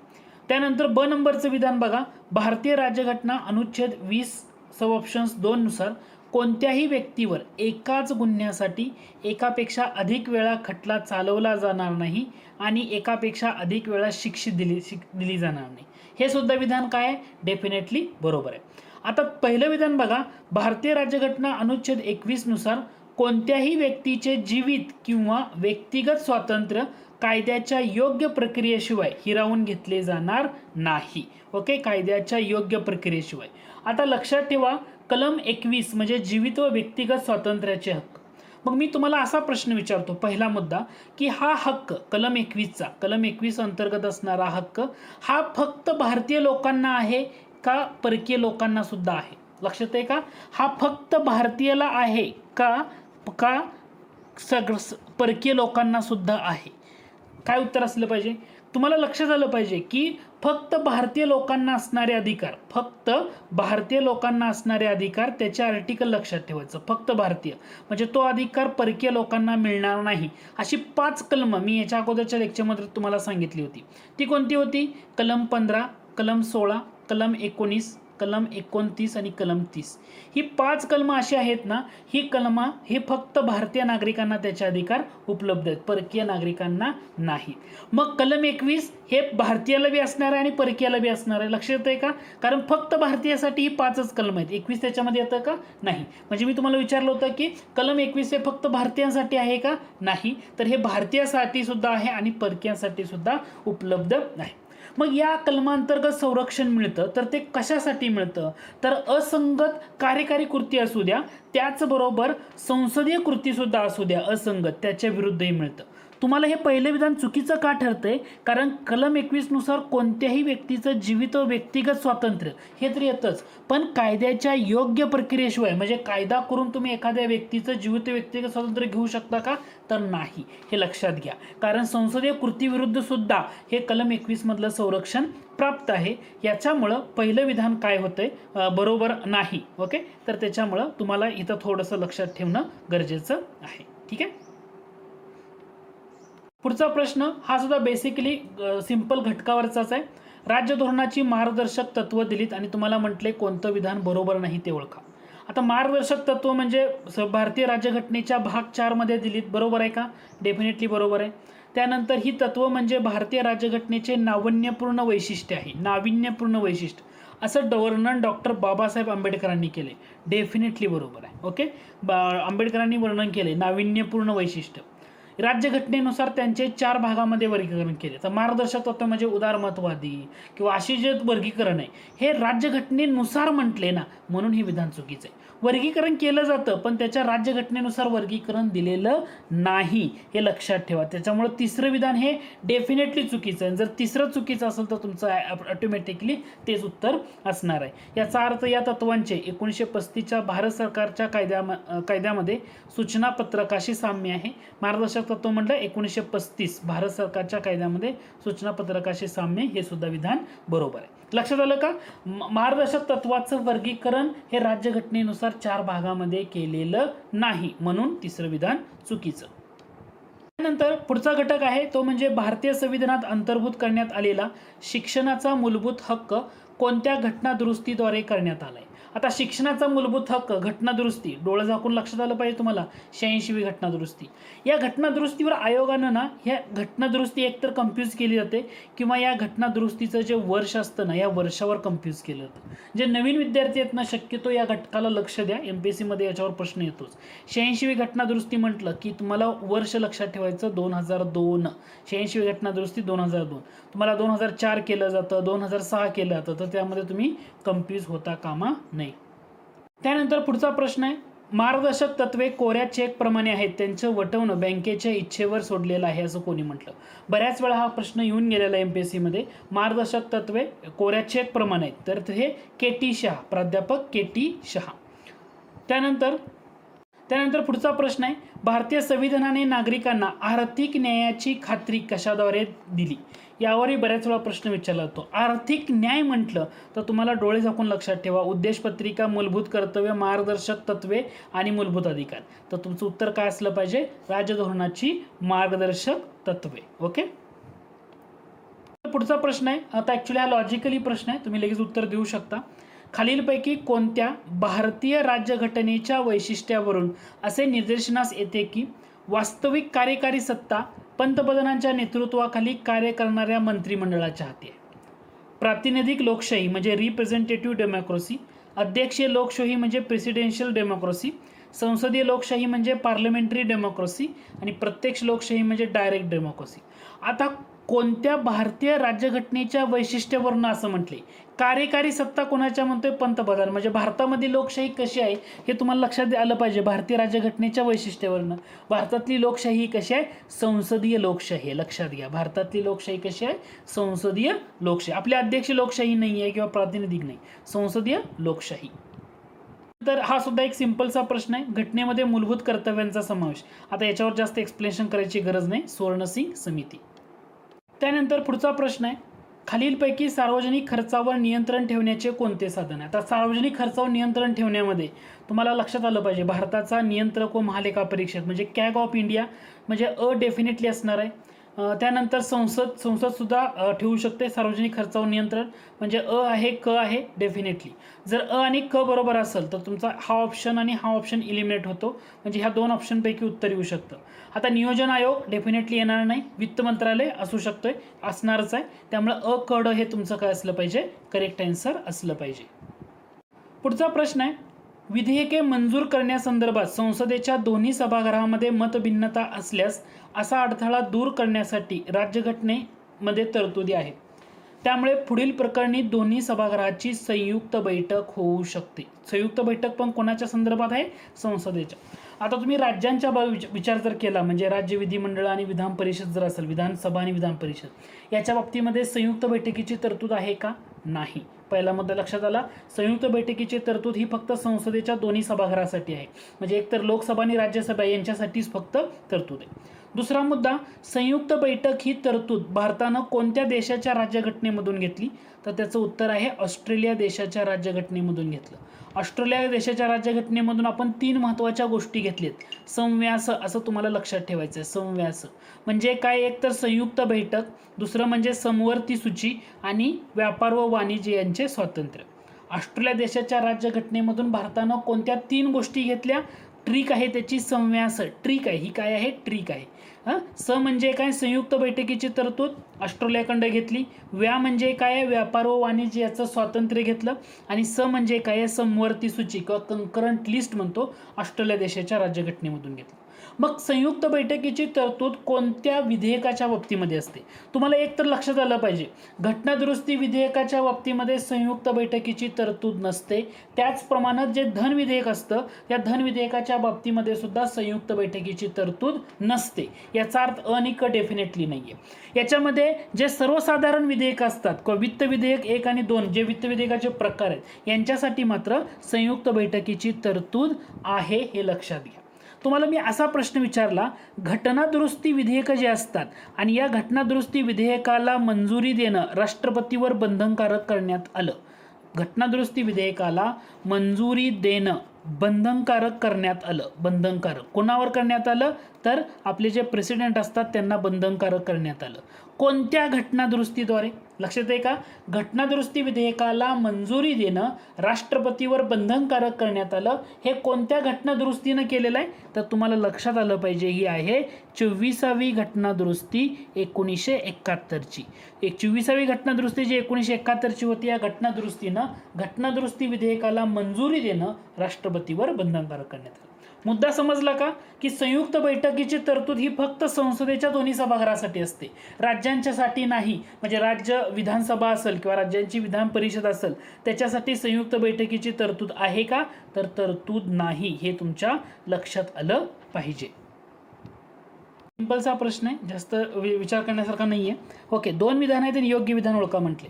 त्यानंतर ब नंबरचं विधान बघा. भारतीय राज्यघटना अनुच्छेद 20 सब ऑप्शन्स 2 नुसार कोणत्याही व्यक्तीवर एकाच गुन्ह्यासाठी एकापेक्षा अधिक वेळा खटला चालवला जाणार नाही आणि एकापेक्षा अधिक वेळा शिक्षा दिली जाणार नाही. हे सुद्धा विधान काय आहे? डेफिनेटली बरोबर आहे. आता पहिलं विधान बघा. भारतीय राज्यघटना अनुच्छेद 21 नुसार कोणत्याही व्यक्तीचे जीवित किंवा व्यक्तिगत स्वातंत्र्य कायद्याच्या योग्य प्रक्रियेशिवाय हिरावून घेतले जाणार नाही. ओके. कायद्याच्या योग्य प्रक्रियेशिवाय. आता लक्षात ठेवा कलम 21 म्हणजे जीवित व व्यक्तिगत स्वातंत्र्याचे हक्क. मग मी तुम्हाला असा प्रश्न विचारतो पहिला मुद्दा की हा हक्क कलम 21 अंतर्गत असणारा हक्क हा फक्त भारतीय लोकांना आहे का परकीय लोकांना सुद्धा आहे? लक्षात आहे का? हा फक्त भारतीयाला आहे का परकीय लोकांना सुद्धा आहे? काय उत्तर असलं पाहिजे? तुम्हाला लक्षात आलं पाहिजे की फक्त भारतीय लोकांना असणारे अधिकार त्याचे आर्टिकल लक्षात ठेवायचं. फक्त भारतीय म्हणजे तो अधिकार परकीय लोकांना मिळणार नाही. अशी 5 कलम मी याच्या अगोदरच्या लेक्चरमध्ये तुम्हाला सांगितली होती. ती कोणती होती? कलम 15, कलम 16, कलम 19, कलम 29 आणि कलम 30. ही 5 कलम अशी आहेत ना, ही कलम हे फक्त भारतीय नागरिकांना त्याचे अधिकार उपलब्ध आहेत, परकीय नागरिकांना नाही. मग कलम 21 हे भारतीयाला बी असणार आहे आणि परकीयाला बी असणार आहे. लक्षात येतंय का? कारण फक्त भारतीयासाठी ही 5च कलम आहेत. 21 त्याच्यामध्ये येतं का? नाही. म्हणजे मी तुम्हाला विचारलं होतं की कलम 21 हे फक्त भारतीयांसाठी आहे का? नाही. तर हे भारतीयासाठी सुद्धा आहे आणि परकीयांसाठी सुद्धा उपलब्ध आहे. मग या कलमांतर्गत संरक्षण मिळतं तर ते कशासाठी मिळतं? तर असंगत कार्यकारी कृती असू द्या त्याचबरोबर संसदीय कृती सुद्धा असू द्या असंगत त्याच्या विरुद्धही मिळतं. तुम्हाला हे पहिलं विधान चुकीचं का ठरतंय? कारण कलम 21 नुसार कोणत्याही व्यक्तीचं जीवित व व्यक्तिगत स्वातंत्र्य हे तर येतच, पण कायद्याच्या योग्य प्रक्रियेशिवाय म्हणजे कायदा करून तुम्ही एखाद्या व्यक्तीचं जीवित व्यक्तिगत स्वातंत्र्य घेऊ शकता का? तर नाही, हे लक्षात घ्या. कारण संसदीय कृतीविरुद्ध सुद्धा हे कलम 21 मधलं संरक्षण प्राप्त आहे. याच्यामुळं पहिलं विधान काय होतंय? बरोबर नाही. ओके, तर त्याच्यामुळं तुम्हाला इथं थोडंसं लक्षात ठेवणं गरजेचं आहे. ठीक आहे. पुढचा प्रश्न हा सुद्धा बेसिकली सिंपल घटकावरचाच आहे. राज्य धोरणाची मार्गदर्शक तत्व दिलीत आणि तुम्हाला म्हटले कोणतं विधान बरोबर नाही ते ओळखा. आता मार्गदर्शक तत्व म्हणजे भारतीय राज्यघटनेच्या भाग 4 मध्ये दिलीत, बरोबर आहे का? डेफिनेटली बरोबर आहे. त्यानंतर ही तत्व म्हणजे भारतीय राज्यघटनेचे नाविन्यपूर्ण वैशिष्ट्य आहे, नाविन्यपूर्ण वैशिष्ट्य असं वर्णन डॉक्टर बाबासाहेब आंबेडकरांनी केले. डेफिनेटली बरोबर आहे. ओके, आंबेडकरांनी वर्णन केले नाविन्यपूर्ण वैशिष्ट्य. राज्यघटनेनुसार त्यांचे 4 भागामध्ये वर्गीकरण केले. तर मार्गदर्शक तत्व म्हणजे उदारमतवादी किंवा अशी जे वर्गीकरण आहे हे राज्यघटनेनुसार म्हटले ना, म्हणून हे विधान चुकीचं आहे. वर्गीकरण केलं जातं पण त्याच्या राज्यघटनेनुसार वर्गीकरण दिलेलं नाही, हे लक्षात ठेवा. त्याच्यामुळे तिसरं विधान हे डेफिनेटली चुकीचं आहे. जर तिसरं चुकीचं असेल तर तुमचं ऑटोमॅटिकली तेच उत्तर असणार आहे. याचा अर्थ या तत्वांचे 1935च्या भारत सरकारच्या कायद्यामध्ये सूचना पत्रकाशी साम्य आहे. मार्गदर्शक तत्व म्हटलं 1935 भारत सरकारच्या कायद्यामध्ये सूचना पत्रकाशी साम्य, हे सुद्धा विधान बरोबर आहे. लक्षात आलं का? मार्गदर्शक तत्वाचं वर्गीकरण हे राज्यघटनेनुसार 4 भागामध्ये केलेलं नाही, म्हणून तिसरं विधान चुकीचं. त्यानंतर पुढचा घटक आहे तो म्हणजे भारतीय संविधानात अंतर्भूत करण्यात आलेला शिक्षणाचा मूलभूत हक्क कोणत्या घटनादुरुस्तीद्वारे करण्यात आलाय? आता शिक्षणाचा मूलभूत हक्क घटनादुरुस्ती, डोळं झाकून लक्षात आलं पाहिजे तुम्हाला, 86वी घटनादुरुस्ती. या घटनादुरुस्तीवर आयोगानं ना ह्या घटनादुरुस्ती एकतर कन्फ्यूज केली जाते किंवा या घटनादुरुस्तीचं जे वर्ष असतं ना या वर्षावर कन्फ्यूज केलं जातं. जे नवीन विद्यार्थी आहेत ना शक्यतो या घटकाला लक्ष द्या, MPSC मध्ये याच्यावर प्रश्न येतोच. 86वी घटनादुरुस्ती म्हटलं की तुम्हाला वर्ष लक्षात ठेवायचं 2002. 86वी घटनादुरुस्ती 2002. तुम्हाला 2004 केलं जातं, 2006 केलं जातं, तर त्यामध्ये तुम्ही कन्फ्यूज होता कामा नये. त्यानंतर पुढचा प्रश्न आहे, मार्गदर्शक तत्वे कोऱ्या चेक प्रमाणे आहेत, त्यांचं वटवणं बँकेच्या इच्छेवर सोडलेलं आहे असं कोणी म्हटलं? बऱ्याच वेळा हा प्रश्न येऊन गेलेला MPSC मध्ये. मार्गदर्शक तत्वे कोऱ्या चेक प्रमाणे आहेत, तर हे KT शहा, प्राध्यापक KT शहा. त्यानंतर पुढचा प्रश्न आहे, भारतीय संविधानाने नागरिकांना आर्थिक न्यायाची खात्री कशाद्वारे दिली? यावरही बऱ्याच वेळा प्रश्न विचारला जातो. आर्थिक न्याय म्हटलं तर तुम्हाला डोळे झाकून लक्षात ठेवा, उद्देशपत्रिका, मूलभूत कर्तव्य, मार्गदर्शक तत्वे आणि मूलभूत अधिकार. तर तुमचं उत्तर काय असलं पाहिजे? राज्यधोरणाची मार्गदर्शक तत्वे. ओके. पुढचा प्रश्न आहे, आता ऍक्च्युली हा लॉजिकली प्रश्न आहे, तुम्ही लगेच उत्तर देऊ शकता. खालीलपैकी कोणत्या भारतीय राज्यघटनेच्या वैशिष्ट्यावरून असे निदर्शनास येते की वास्तविक कार्यकारी सत्ता पंतप्रधानांच्या नेतृत्वाखाली कार्य करणाऱ्या मंत्रिमंडळाच्या हाती आहे? प्रातिनिधिक लोकशाही म्हणजे रिप्रेझेंटेटिव्ह डेमोक्रेसी, अध्यक्षीय लोकशाही म्हणजे प्रेसिडेन्शियल डेमोक्रेसी, संसदीय लोकशाही म्हणजे पार्लमेंटरी डेमोक्रेसी आणि प्रत्यक्ष लोकशाही म्हणजे डायरेक्ट डेमोक्रेसी. आता कोणत्या भारतीय राज्यघटनेच्या वैशिष्ट्यावरून असं म्हटले? कार्यकारी सत्ता कोणाच्या म्हणतोय? पंतप्रधान. म्हणजे भारतामध्ये लोकशाही कशी आहे हे तुम्हाला लक्षात आलं पाहिजे भारतीय राज्यघटनेच्या वैशिष्ट्यावरून. भारतातली लोकशाही ही कशी आहे? संसदीय लोकशाही. लक्षात घ्या, भारतातली लोकशाही कशी आहे? संसदीय लोकशाही. आपली अध्यक्ष लोकशाही नाही आहे किंवा प्रातिनिधिक नाही, संसदीय लोकशाही. तर हा सुद्धा एक सिंपलचा प्रश्न आहे. घटनेमध्ये मूलभूत कर्तव्यांचा समावेश. आता याच्यावर जास्त एक्सप्लेनेशन करायची गरज नाही, सुवर्णसिंग समिती. त्यानंतर पुढचा प्रश्न आहे, खालीलपैकी सार्वजनिक खर्चावर नियंत्रण ठेवण्याचे कोणते साधन आहे? आता सार्वजनिक खर्चावर नियंत्रण ठेवण्यामध्ये तुम्हाला लक्षात आलं पाहिजे भारताचा नियंत्रक व महालेखा परीक्षक म्हणजे कॅग ऑफ इंडिया म्हणजे डेफिनेटली असणार आहे. त्यानंतर संसद सुद्धा ठेवू शकते सार्वजनिक खर्चावर नियंत्रण, म्हणजे आहे, क आहे डेफिनेटली. जर आणि क बरोबर असेल तर तुमचा हा ऑप्शन आणि हा ऑप्शन इलिमिनेट होतो, म्हणजे ह्या 2 ऑप्शनपैकी उत्तर येऊ शकतं. आता नियोजन आयोग डेफिनेटली येणार नाही, वित्त मंत्रालय असू शकतोय, असणारच आहे. त्यामुळे क ड हे तुमचं काय असलं पाहिजे? करेक्ट आन्सर असलं पाहिजे. पुढचा प्रश्न आहे, विधेयके मंजूर करण्यासंदर्भात संसदेच्या दोन्ही सभागृहामध्ये मतभिन्नता असल्यास असा अडथळा दूर करण्यासाठी राज्यघटनेमध्ये तरतुदी आहेत. त्यामुळे पुढील प्रकरणी दोन्ही सभागृहाची संयुक्त बैठक होऊ शकते. संयुक्त बैठक पण कोणाच्या संदर्भात आहे? संसदेच्या. आता तुम्ही राज्यांच्या विचार जर केला, म्हणजे राज्य विधिमंडळ आणि विधान परिषद जर असेल, विधानसभा आणि विधान परिषद याच्या बाबतीमध्ये संयुक्त बैठकीची तरतूद आहे का? नाही. पहिला मुद्दा लक्षात आला. संयुक्त बैठकीची तरतूद ही फक्त संसदेच्या दोन्ही सभागृहासाठी आहे, म्हणजे एकतर लोकसभा आणि राज्यसभा यांच्यासाठीच फक्त तरतूद आहे. दुसरा मुद्दा, संयुक्त बैठक ही तरतूद भारतानं कोणत्या देशाच्या राज्यघटनेमधून घेतली? तर त्याचं उत्तर आहे ऑस्ट्रेलिया देशाच्या राज्यघटनेमधून घेतलं. ऑस्ट्रेलिया देशाच्या राज्यघटनेमधून आपण 3 महत्त्वाच्या गोष्टी घेतल्यात. संव्यास असं तुम्हाला लक्षात ठेवायचं आहे. संव्यास म्हणजे काय? एक तर संयुक्त बैठक, दुसरं म्हणजे समवर्ती सूची आणि व्यापार व वाणिज्य यांचे स्वातंत्र्य. ऑस्ट्रेलिया देशाच्या राज्यघटनेमधून भारतानं कोणत्या 3 गोष्टी घेतल्या? ट्रिक आहे त्याची संव्यास. ट्रिक आहे ही, काय आहे? ट्रिक आहे. स म्हणजे काय? संयुक्त बैठकीची तरतूद ऑस्ट्रेलियाकडे घेतली. व्या म्हणजे काय? व्यापार व वाणिज्य याचं स्वातंत्र्य घेतलं. आणि स म्हणजे काय? समवर्ती सूची किंवा कंकरंट लिस्ट म्हणतो, ऑस्ट्रेलिया देशाच्या राज्यघटनेमधून घेतलं. मग संयुक्त बैठकीची तरतूद कोणत्या विधेयकाच्या बाबतीमध्ये असते? तुम्हाला एक तर लक्षात आलं पाहिजे, घटनादुरुस्ती विधेयकाच्या बाबतीमध्ये संयुक्त बैठकीची तरतूद नसते. त्याचप्रमाणे जे धन विधेयक असतं, त्या धन विधेयकाच्या बाबतीमध्ये सुद्धा संयुक्त बैठकीची तरतूद नसते. याचा अर्थ अ आणि क डेफिनेटली नाहीये. याच्यामध्ये जे सर्वसाधारण विधेयक असतात किंवा वित्त विधेयक 1 आणि 2 जे वित्त विधेयकाचे प्रकार आहेत, यांच्यासाठी मात्र संयुक्त बैठकीची तरतूद आहे, हे लक्षात घ्या. तुम्हाला मी असा प्रश्न विचारला, घटनादुरुस्ती विधेयक जे असतात आणि या घटनादुरुस्ती विधेयकाला मंजुरी देणं राष्ट्रपतीवर बंधनकारक करण्यात आलं. घटनादुरुस्ती विधेयकाला मंजुरी देणं बंधनकारक करण्यात आलं. बंधनकारक कोणावर करण्यात आलं? तर आपले जे प्रेसिडेंट असतात त्यांना बंधनकारक करण्यात आलं. कोणत्या घटनादुरुस्तीद्वारे? लक्षात आहे का? घटनादुरुस्ती विधेयकाला मंजुरी देणं राष्ट्रपतीवर बंधनकारक करण्यात आलं. हे कोणत्या घटनादुरुस्तीनं केलेलं आहे? तर तुम्हाला लक्षात आलं पाहिजे, ही आहे 24वी घटनादुरुस्ती 1971ची. 24वी घटनादुरुस्ती जी 1971ची होती, या घटनादुरुस्तीनं घटनादुरुस्ती विधेयकाला मंजुरी देणं राष्ट्रपतीवर बंधनकारक करण्यात आलं. मुद्दा समजला का? की संयुक्त बैठकीची तरतूद ही फक्त संसदेच्या दोन्ही सभागृहासाठी असते, राज्यांच्यासाठी नाही. म्हणजे राज्य विधानसभा असेल किंवा राज्यांची विधान परिषद असेल, त्याच्यासाठी संयुक्त बैठकीची तरतूद आहे का? तर तरतूद नाही. हे तुमच्या लक्षात आलं पाहिजे. सिंपलचा प्रश्न आहे, जास्त विचार करण्यासारखा नाहीये. ओके, 2 विधान आहेत आणि योग्य विधान ओळखा म्हटले.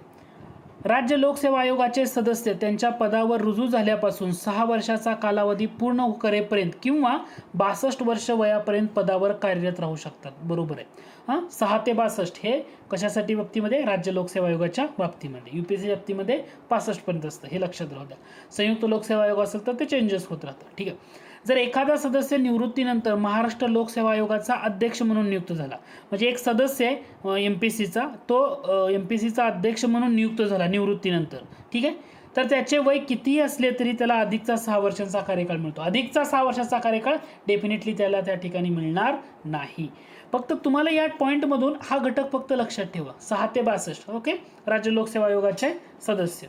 राज्य लोकसेवा आयोगाचे सदस्य त्यांच्या पदावर रुजू झाल्यापासून 6 वर्षाचा कालावधी पूर्ण करेपर्यंत किंवा 62 वर्ष वयापर्यंत पदावर कार्यरत राहू शकतात. बरोबर आहे. 6 ते 62 हे कशासाठी बाबतीमध्ये? राज्य लोकसेवा आयोगाच्या बाबतीमध्ये. UPSC बाबतीमध्ये 65 पर्यंत असतं, हे लक्षात राहू द्या. संयुक्त लोकसेवा आयोग असेल तर ते चेंजेस होत राहतात. ठीक आहे. जर एखादा सदस्य निवृत्तीनंतर महाराष्ट्र लोकसेवा आयोगाचा अध्यक्ष म्हणून नियुक्त झाला, म्हणजे एक सदस्य आहे MPSCचा, तो MPSCचा अध्यक्ष म्हणून नियुक्त झाला निवृत्तीनंतर, ठीक आहे, तर त्याचे वय कितीही असले तरी त्याला अधिकचा 6 वर्षांचा कार्यकाळ मिळतो. अधिकचा 6 वर्षाचा कार्यकाळ डेफिनेटली त्याला त्या ठिकाणी मिळणार नाही. फक्त तुम्हाला या पॉईंटमधून हा घटक फक्त लक्षात ठेवा, 6 ते 62. ओके, राज्य लोकसेवा आयोगाचे सदस्य.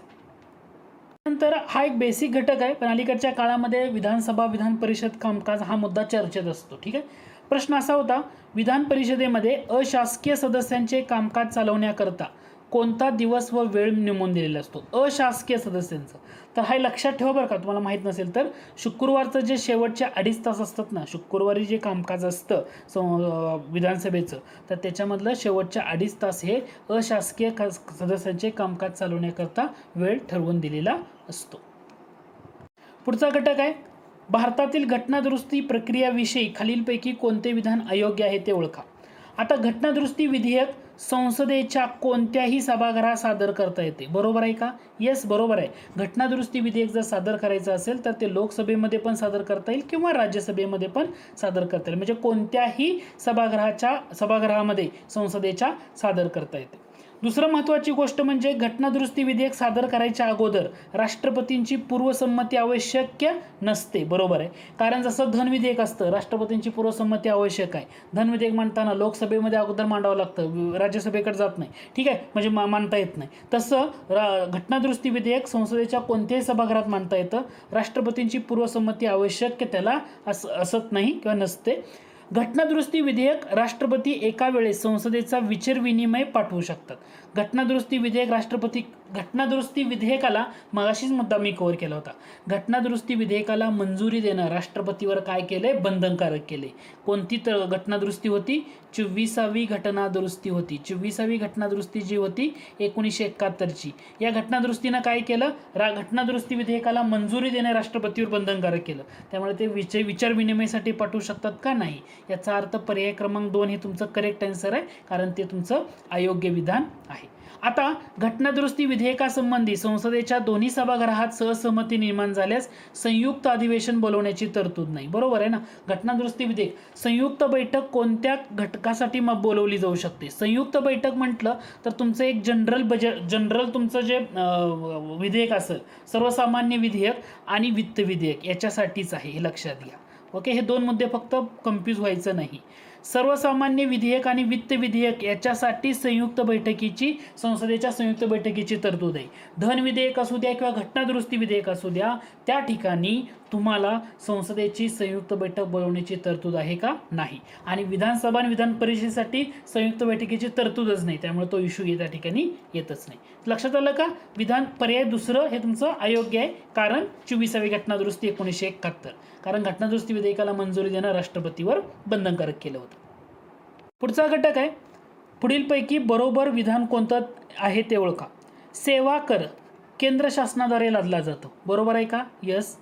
नंतर हा एक बेसिक घटक आहे, पण अलीकडच्या काळामध्ये विधानसभा विधान परिषद कामकाज हा मुद्दा चर्चेत असतो. ठीक आहे. प्रश्न असा होता, विधान परिषदेमध्ये अशासकीय सदस्यांचे कामकाज चालवण्याकरता कोणता दिवस व वेळ नेमून दिलेला असतो? अशासकीय सदस्यांचं. तर हा लक्षात ठेवा बरं का, तुम्हाला माहीत नसेल तर. शुक्रवारचं जे शेवटचे 2.5 तास असतात ना, शुक्रवारी जे कामकाज असतं विधानसभेचं, तर त्याच्यामधलं शेवटच्या 2.5 तास हे अशासकीय सदस्यांचे कामकाज चालवण्याकरता वेळ ठरवून दिलेला असतो. पुढचा घटक आहे, भारतातील घटनादुरुस्ती प्रक्रियाविषयी खालीलपैकी कोणते विधान अयोग्य आहे ते ओळखा. आता घटनादुरुस्ती विधेयक संसदेच्या कोणत्याही सभागृहात सादर करता येते. बरोबर आहे का? येस, बरोबर आहे. घटनादुरुस्ती विधेयक जर सादर करायचं असेल तर ते लोकसभेमध्ये पण सादर करता येईल किंवा राज्यसभेमध्ये पण सादर करता येईल. म्हणजे कोणत्याही सभागृहामध्ये संसदेच्या सादर करता येते. दुसरं महत्त्वाची गोष्ट म्हणजे घटनादुरुस्ती विधेयक सादर करायच्या अगोदर राष्ट्रपतींची पूर्वसंमती आवश्यक नसते. बरोबर आहे. कारण जसं धन विधेयक असतं, राष्ट्रपतींची पूर्वसंमती आवश्यक आहे. धन विधेयक मांडताना लोकसभेमध्ये अगोदर मांडावं लागतं, राज्यसभेकडे जात नाही. ठीक आहे, म्हणजे मांडता येत नाही. तसं घटनादुरुस्ती विधेयक संसदेच्या कोणत्याही सभागृहात मांडता येतं. राष्ट्रपतींची पूर्वसंमती आवश्यक त्याला असत नाही किंवा नसते. घटनादुरुस्ती विधेयक राष्ट्रपती एका वेळेस संसदेचा विचारविनिमय पाठवू शकतात. घटनादुरुस्ती विधेयक घटनादुरुस्ती विधेयकाला मगाशीच मुद्दा मी कव्हर केला होता. घटनादुरुस्ती विधेयकाला मंजुरी देणं राष्ट्रपतीवर काय केलंय? बंधनकारक केले. कोणती घटनादुरुस्ती होती? 24वी घटनादुरुस्ती होती. 24वी घटनादुरुस्ती जी होती 1971ची. या घटनादुरुस्तीनं काय केलं? घटनादुरुस्ती विधेयकाला मंजुरी देणे राष्ट्रपतीवर बंधनकारक केलं. त्यामुळे ते विचारविनिमयासाठी पाठवू शकतात का? नाही. याचा अर्थ पर्याय क्रमांक 2 हे तुमचं करेक्ट आन्सर आहे, कारण ते तुमचं अयोग्य विधान आहे. आता घटनादुरुस्ती विधेयकासंबंधी संसदेच्या दोन्ही सभागृहात सहसंमती निर्माण झाल्यास संयुक्त अधिवेशन बोलवण्याची तरतूद नाही. बरोबर आहे ना? घटनादुरुस्ती विधेयक संयुक्त बैठक कोणत्या घटकासाठी मग बोलवली जाऊ शकते? संयुक्त बैठक म्हटलं तर तुमचं एक जनरल तुमचं जे विधेयक असेल, सर्वसामान्य विधेयक आणि वित्त विधेयक याच्यासाठीच आहे, हे लक्षात घ्या. ओके, हे दोन मुद्दे फक्त कन्फ्यूज व्हायचं नाही. सर्वसामान्य विधेयक आणि वित्त विधेयक याच्यासाठी संसदेच्या संयुक्त बैठकीची तरतूद आहे. धन विधेयक असू द्या किंवा घटनादुरुस्ती विधेयक असू द्या, त्या ठिकाणी तुम्हाला संसदेची संयुक्त बैठक बोलवण्याची तरतूद आहे का? नाही. आणि विधानसभा आणि विधान परिषदेसाठी संयुक्त बैठकीची तरतूदच नाही, त्यामुळे तो इश्यू त्या ठिकाणी येतच नाही. लक्षात आलं का? विधान पर्याय दुसरं हे तुमचं अयोग्य आहे, कारण 24वी घटनादुरुस्ती 1971, कारण घटनादुरुस्ती विधेयकाला मंजुरी देणं राष्ट्रपतीवर बंधनकारक केलं होतं. पुढचा घटक आहे, पुढीलपैकी बरोबर विधान कोणतं आहे ते ओळखा. सेवा कर केंद्र शासनाद्वारे लादला जातो. बरोबर आहे का? यस.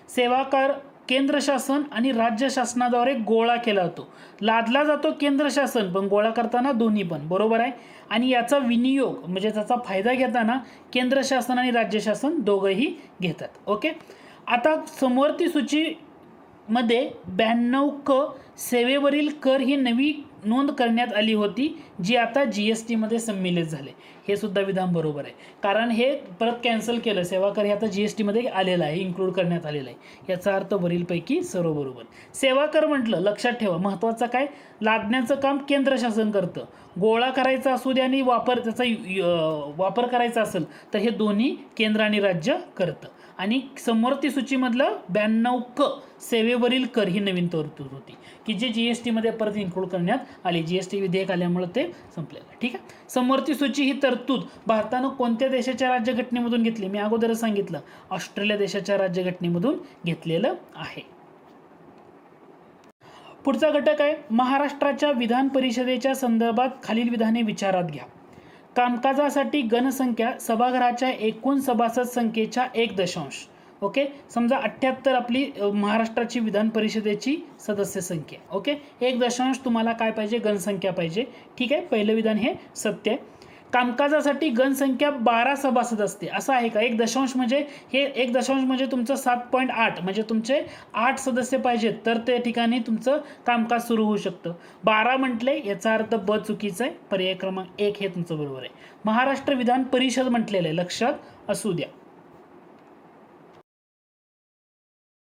सेवा कर केंद्र शासन आणि राज्य शासनाद्वारे गोळा केला जातो. लादला जातो केंद्र शासन, पण गोळा करताना दोन्ही पण. बरोबर आहे. आणि याचा विनियोग म्हणजे त्याचा फायदा घेताना केंद्र शासन आणि राज्य शासन दोघंही घेतात. ओके. आता समवर्ती सूचीमध्ये 92 सेवेवरील कर ही नवी नोंद करण्यात आली होती, जी आता GST मध्ये सम्मिलित झाले. हे सुद्धा विधान बरोबर आहे, कारण हे परत कॅन्सल केलं. सेवा कर हे आता GST मध्ये आलेलं आहे, इन्क्लूड करण्यात आलेलं आहे. याचा अर्थ वरीलपैकी सर्व बरोबर. सेवा कर म्हटलं, लक्षात ठेवा, महत्त्वाचं काय? लादण्याचं काम केंद्र शासन करतं. गोळा करायचा असू द्या आणि त्याचा वापर करायचा असेल तर हे दोन्ही केंद्र आणि राज्य करतं. आणि समवर्ती सूचीमधलं 92 सेवेवरील कर ही नवीन तरतूद होती, की जे GST मध्ये परत इन्क्लूड करण्यात आली. GST विधेयक आल्यामुळे ते संपलेलं. ठीक आहे. समवर्ती सूची ही तरतूद भारतानं कोणत्या देशाच्या राज्यघटनेमधून घेतली? मी अगोदरच सांगितलं, ऑस्ट्रेलिया देशाच्या राज्यघटनेमधून घेतलेलं आहे. पुढचा घटक आहे, महाराष्ट्राच्या विधान परिषदेच्या संदर्भात खालील विधाने विचारात घ्या. कामकाजासाठी गणसंख्या सभागृहाच्या एकूण सभासद संख्येच्या 1. ओके. समजा 78 आपली महाराष्ट्राची विधान परिषदेची सदस्य संख्या. ओके. 1. तुम्हाला काय पाहिजे? गणसंख्या पाहिजे. ठीक आहे. पहिलं विधान हे सत्य आहे. कामकाजासाठी गणसंख्या 12 सभासद असते, असं आहे का? 1. म्हणजे हे 1. म्हणजे तुमचं 7.8 म्हणजे तुमचे 8 सदस्य पाहिजेत तर त्या ठिकाणी तुमचं कामकाज सुरू होऊ शकतं. 12 म्हटले, याचा अर्थ ब चुकीचा आहे. पर्याय क्रमांक 1 हे तुमचं बरोबर आहे. महाराष्ट्र विधान परिषद म्हटलेलं आहे, लक्षात असू द्या.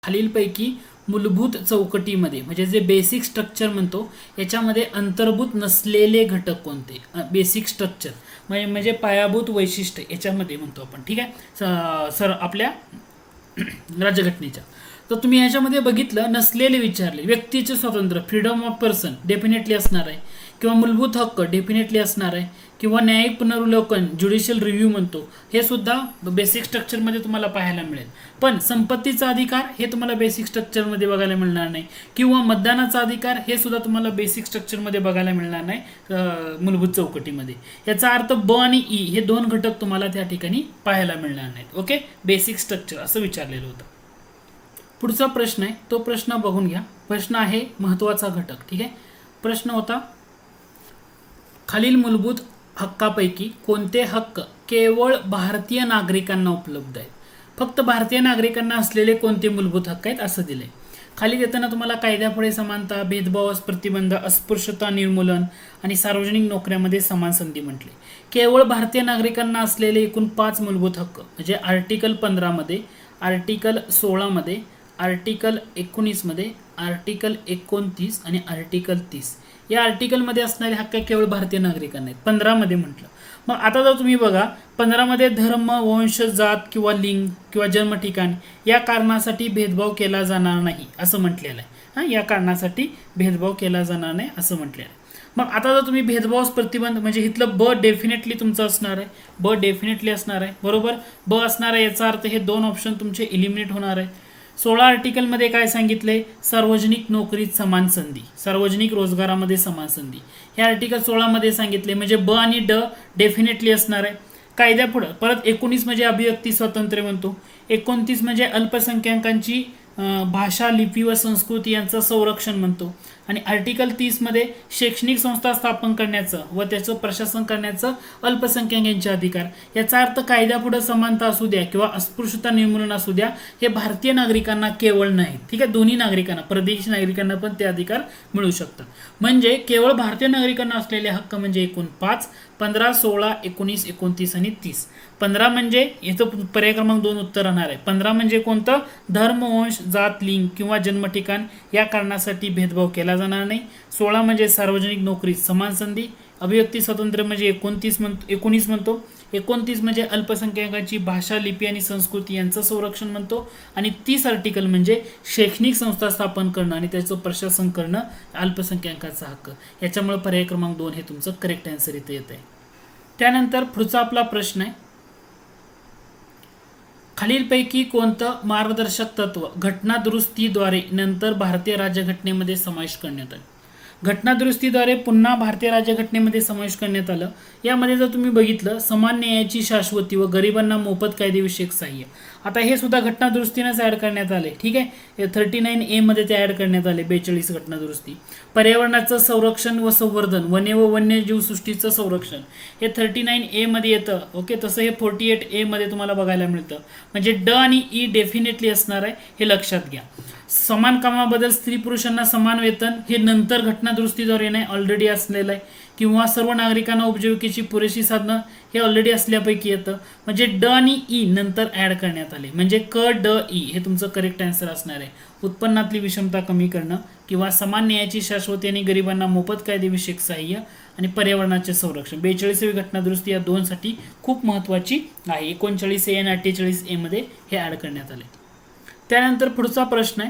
खालीलपैकी मूलभूत चौकटीमध्ये म्हणजे जे बेसिक स्ट्रक्चर म्हणतो याच्यामध्ये अंतर्भूत नसलेले घटक कोणते? बेसिक स्ट्रक्चर म्हणजे पायाभूत वैशिष्ट्य याच्यामध्ये म्हणतो आपण. ठीक आहे. सर आपल्या राज्यघटनेच्या. तर तुम्ही ह्याच्यामध्ये बघितलं, नसलेले विचारले. व्यक्तीचे स्वातंत्र्य, फ्रीडम ऑफ पर्सन डेफिनेटली असणार आहे, किंवा मूलभूत हक्क डेफिनेटली असणार आहे, किंवा न्यायिक पुनर्वलोकन ज्युडिशियल रिव्ह्यू म्हणतो, हे सुद्धा बेसिक स्ट्रक्चरमध्ये तुम्हाला पाहायला मिळेल. पण संपत्तीचा अधिकार हे तुम्हाला बेसिक स्ट्रक्चरमध्ये बघायला मिळणार नाही, किंवा मतदानाचा अधिकार हे सुद्धा तुम्हाला बेसिक स्ट्रक्चरमध्ये बघायला मिळणार नाही मूलभूत चौकटीमध्ये. याचा अर्थ ब आणि ई हे 2 घटक तुम्हाला त्या ठिकाणी पाहायला मिळणार नाहीत. ओके. बेसिक स्ट्रक्चर असं विचारलेलं होतं. पुढचा प्रश्न आहे, तो प्रश्न बघून घ्या. प्रश्न आहे महत्त्वाचा घटक. ठीक आहे. प्रश्न होता, खालील मूलभूत हक्कापैकी कोणते हक्क केवळ भारतीय नागरिकांना उपलब्ध आहेत? फक्त भारतीय नागरिकांना असलेले कोणते मूलभूत हक्क आहेत असं दिलंय. खाली देताना तुम्हाला कायद्यापुढे समानता, भेदभाव प्रतिबंध, अस्पृश्यता निर्मूलन आणि सार्वजनिक नोकऱ्यामध्ये समान संधी म्हटले. केवळ भारतीय नागरिकांना असलेले एकूण 5 मूलभूत हक्क म्हणजे आर्टिकल 15 मध्ये, आर्टिकल 16 मध्ये, आर्टिकल 19 मध्ये, आर्टिकल 29 आणि आर्टिकल 30 या आर्टिकलमध्ये असणारे हक्क केवळ भारतीय नागरिकांना आहेत. 15 मध्ये म्हटलं. मग आता जर तुम्ही बघा 15 मध्ये धर्म, वंश, जात किंवा लिंग किंवा जन्म ठिकाण या कारणासाठी भेदभाव केला जाणार नाही असं म्हटलेलं आहे. या कारणासाठी भेदभाव केला जाणार नाही असं म्हटलेलं आहे. मग आता जर तुम्ही भेदभाव प्रतिबंध म्हणजे इथलं ब डेफिनेटली तुमचं असणार आहे, ब डेफिनेटली असणार आहे बरोबर. ब असणार आहे याचा अर्थ हे दोन ऑप्शन तुमचे इलिमिनेट होणार आहे. 16 आर्टिकलमध्ये काय सांगितले, सार्वजनिक नोकरीत समान संधी, सार्वजनिक रोजगारामध्ये समान संधी हे आर्टिकल 16 मध्ये सांगितले, म्हणजे ब आणि ड डेफिनेटली असणार आहे. कायद्यापुढं परत 19 म्हणजे अभिव्यक्ती स्वातंत्र्य म्हणतो, 29 म्हणजे अल्पसंख्याकांची भाषा लिपी व संस्कृती यांचं संरक्षण म्हणतो, आणि आर्टिकल 30 मध्ये शैक्षणिक संस्था स्थापन करण्याचं व त्याचं प्रशासन करण्याचं अल्पसंख्याकांचे अधिकार. याचा अर्थ कायद्यापुढे समानता असू द्या किंवा अस्पृश्यता निर्मूलन असू द्या, हे भारतीय नागरिकांना केवळ नाही, ठीक आहे, दोन्ही नागरिकांना, परदेशी नागरिकांना पण ते अधिकार मिळू शकतात. म्हणजे केवळ भारतीय नागरिकांना असलेले हक्क म्हणजे एकूण 5, 15, 16, 19, 29 आणि 30. 15 म्हणजे इथं पर्याय क्रमांक 2 उत्तर राहणार आहे. 15 म्हणजे कोणतं, धर्म, वंश, जात, लिंग किंवा जन्मठिकाण या कारणासाठी भेदभाव केला जाणार नाही. 16 म्हणजे सार्वजनिक नोकरीत समान संधी, अभिव्यक्ती स्वातंत्र्य म्हणजे 19 म्हणतो, 29 म्हणजे अल्पसंख्याकांची भाषा लिपी आणि संस्कृती यांचं संरक्षण म्हणतो, आणि 30 आर्टिकल म्हणजे शैक्षणिक संस्था स्थापन करणं आणि त्याचं प्रशासन करणं अल्पसंख्याकांचा हक्क. याच्यामुळे पर्याय क्रमांक 2 हे तुमचं करेक्ट आन्सर इथे येत आहे. त्यानंतर पुढचा आपला प्रश्न आहे, खालीलपैकी कोणतं मार्गदर्शक तत्व घटना दुरुस्तीद्वारे नंतर भारतीय राज्यघटनेमध्ये समावेश करण्यात आले. घटना दुरुस्तीद्वारे पुन्हा भारतीय राज्यघटनेमध्ये समावेश करण्यात आलं. यामध्ये जर तुम्ही बघितलं, समान न्यायाची शाश्वती व गरिबांना मोफत कायदेविषयक सहाय्य, आता हे सुद्धा घटना दुरुस्तीनेच ऍड करण्यात आले, ठीक आहे. 39A मध्ये ते ऍड करण्यात आले, 42 घटना दुरुस्ती. पर्यावरणाचं संरक्षण व संवर्धन, वने व वन्यजीव सृष्टीचं संरक्षण हे 39A मध्ये येतं, ओके. तसं हे 48A मध्ये तुम्हाला बघायला मिळतं. म्हणजे ड आणि ई डेफिनेटली असणार आहे, हे लक्षात घ्या. समान कामाबद्दल स्त्री पुरुषांना समान वेतन हे नंतर घटना दुरुस्तीद्वारे नाही, ऑलरेडी असलेलं आहे. किंवा सर्व नागरिकांना उपजीविकेची पुरेशी साधनं हे ऑलरेडी असल्यापैकी येतं. म्हणजे ड आणि ई नंतर ऍड करण्यात आले, म्हणजे क ड ई हे तुमचं करेक्ट आन्सर असणार आहे. उत्पन्नातली विषमता कमी करणं किंवा समान न्यायाची शाश्वती आणि गरिबांना मोफत कायदेविषयक सहाय्य आणि पर्यावरणाचे संरक्षण, 42वी घटना दुरुस्ती या दोनसाठी खूप महत्त्वाची आहे. 39A आणि 48A मध्ये हे ऍड करण्यात आले. त्यानंतर पुढचा प्रश्न आहे,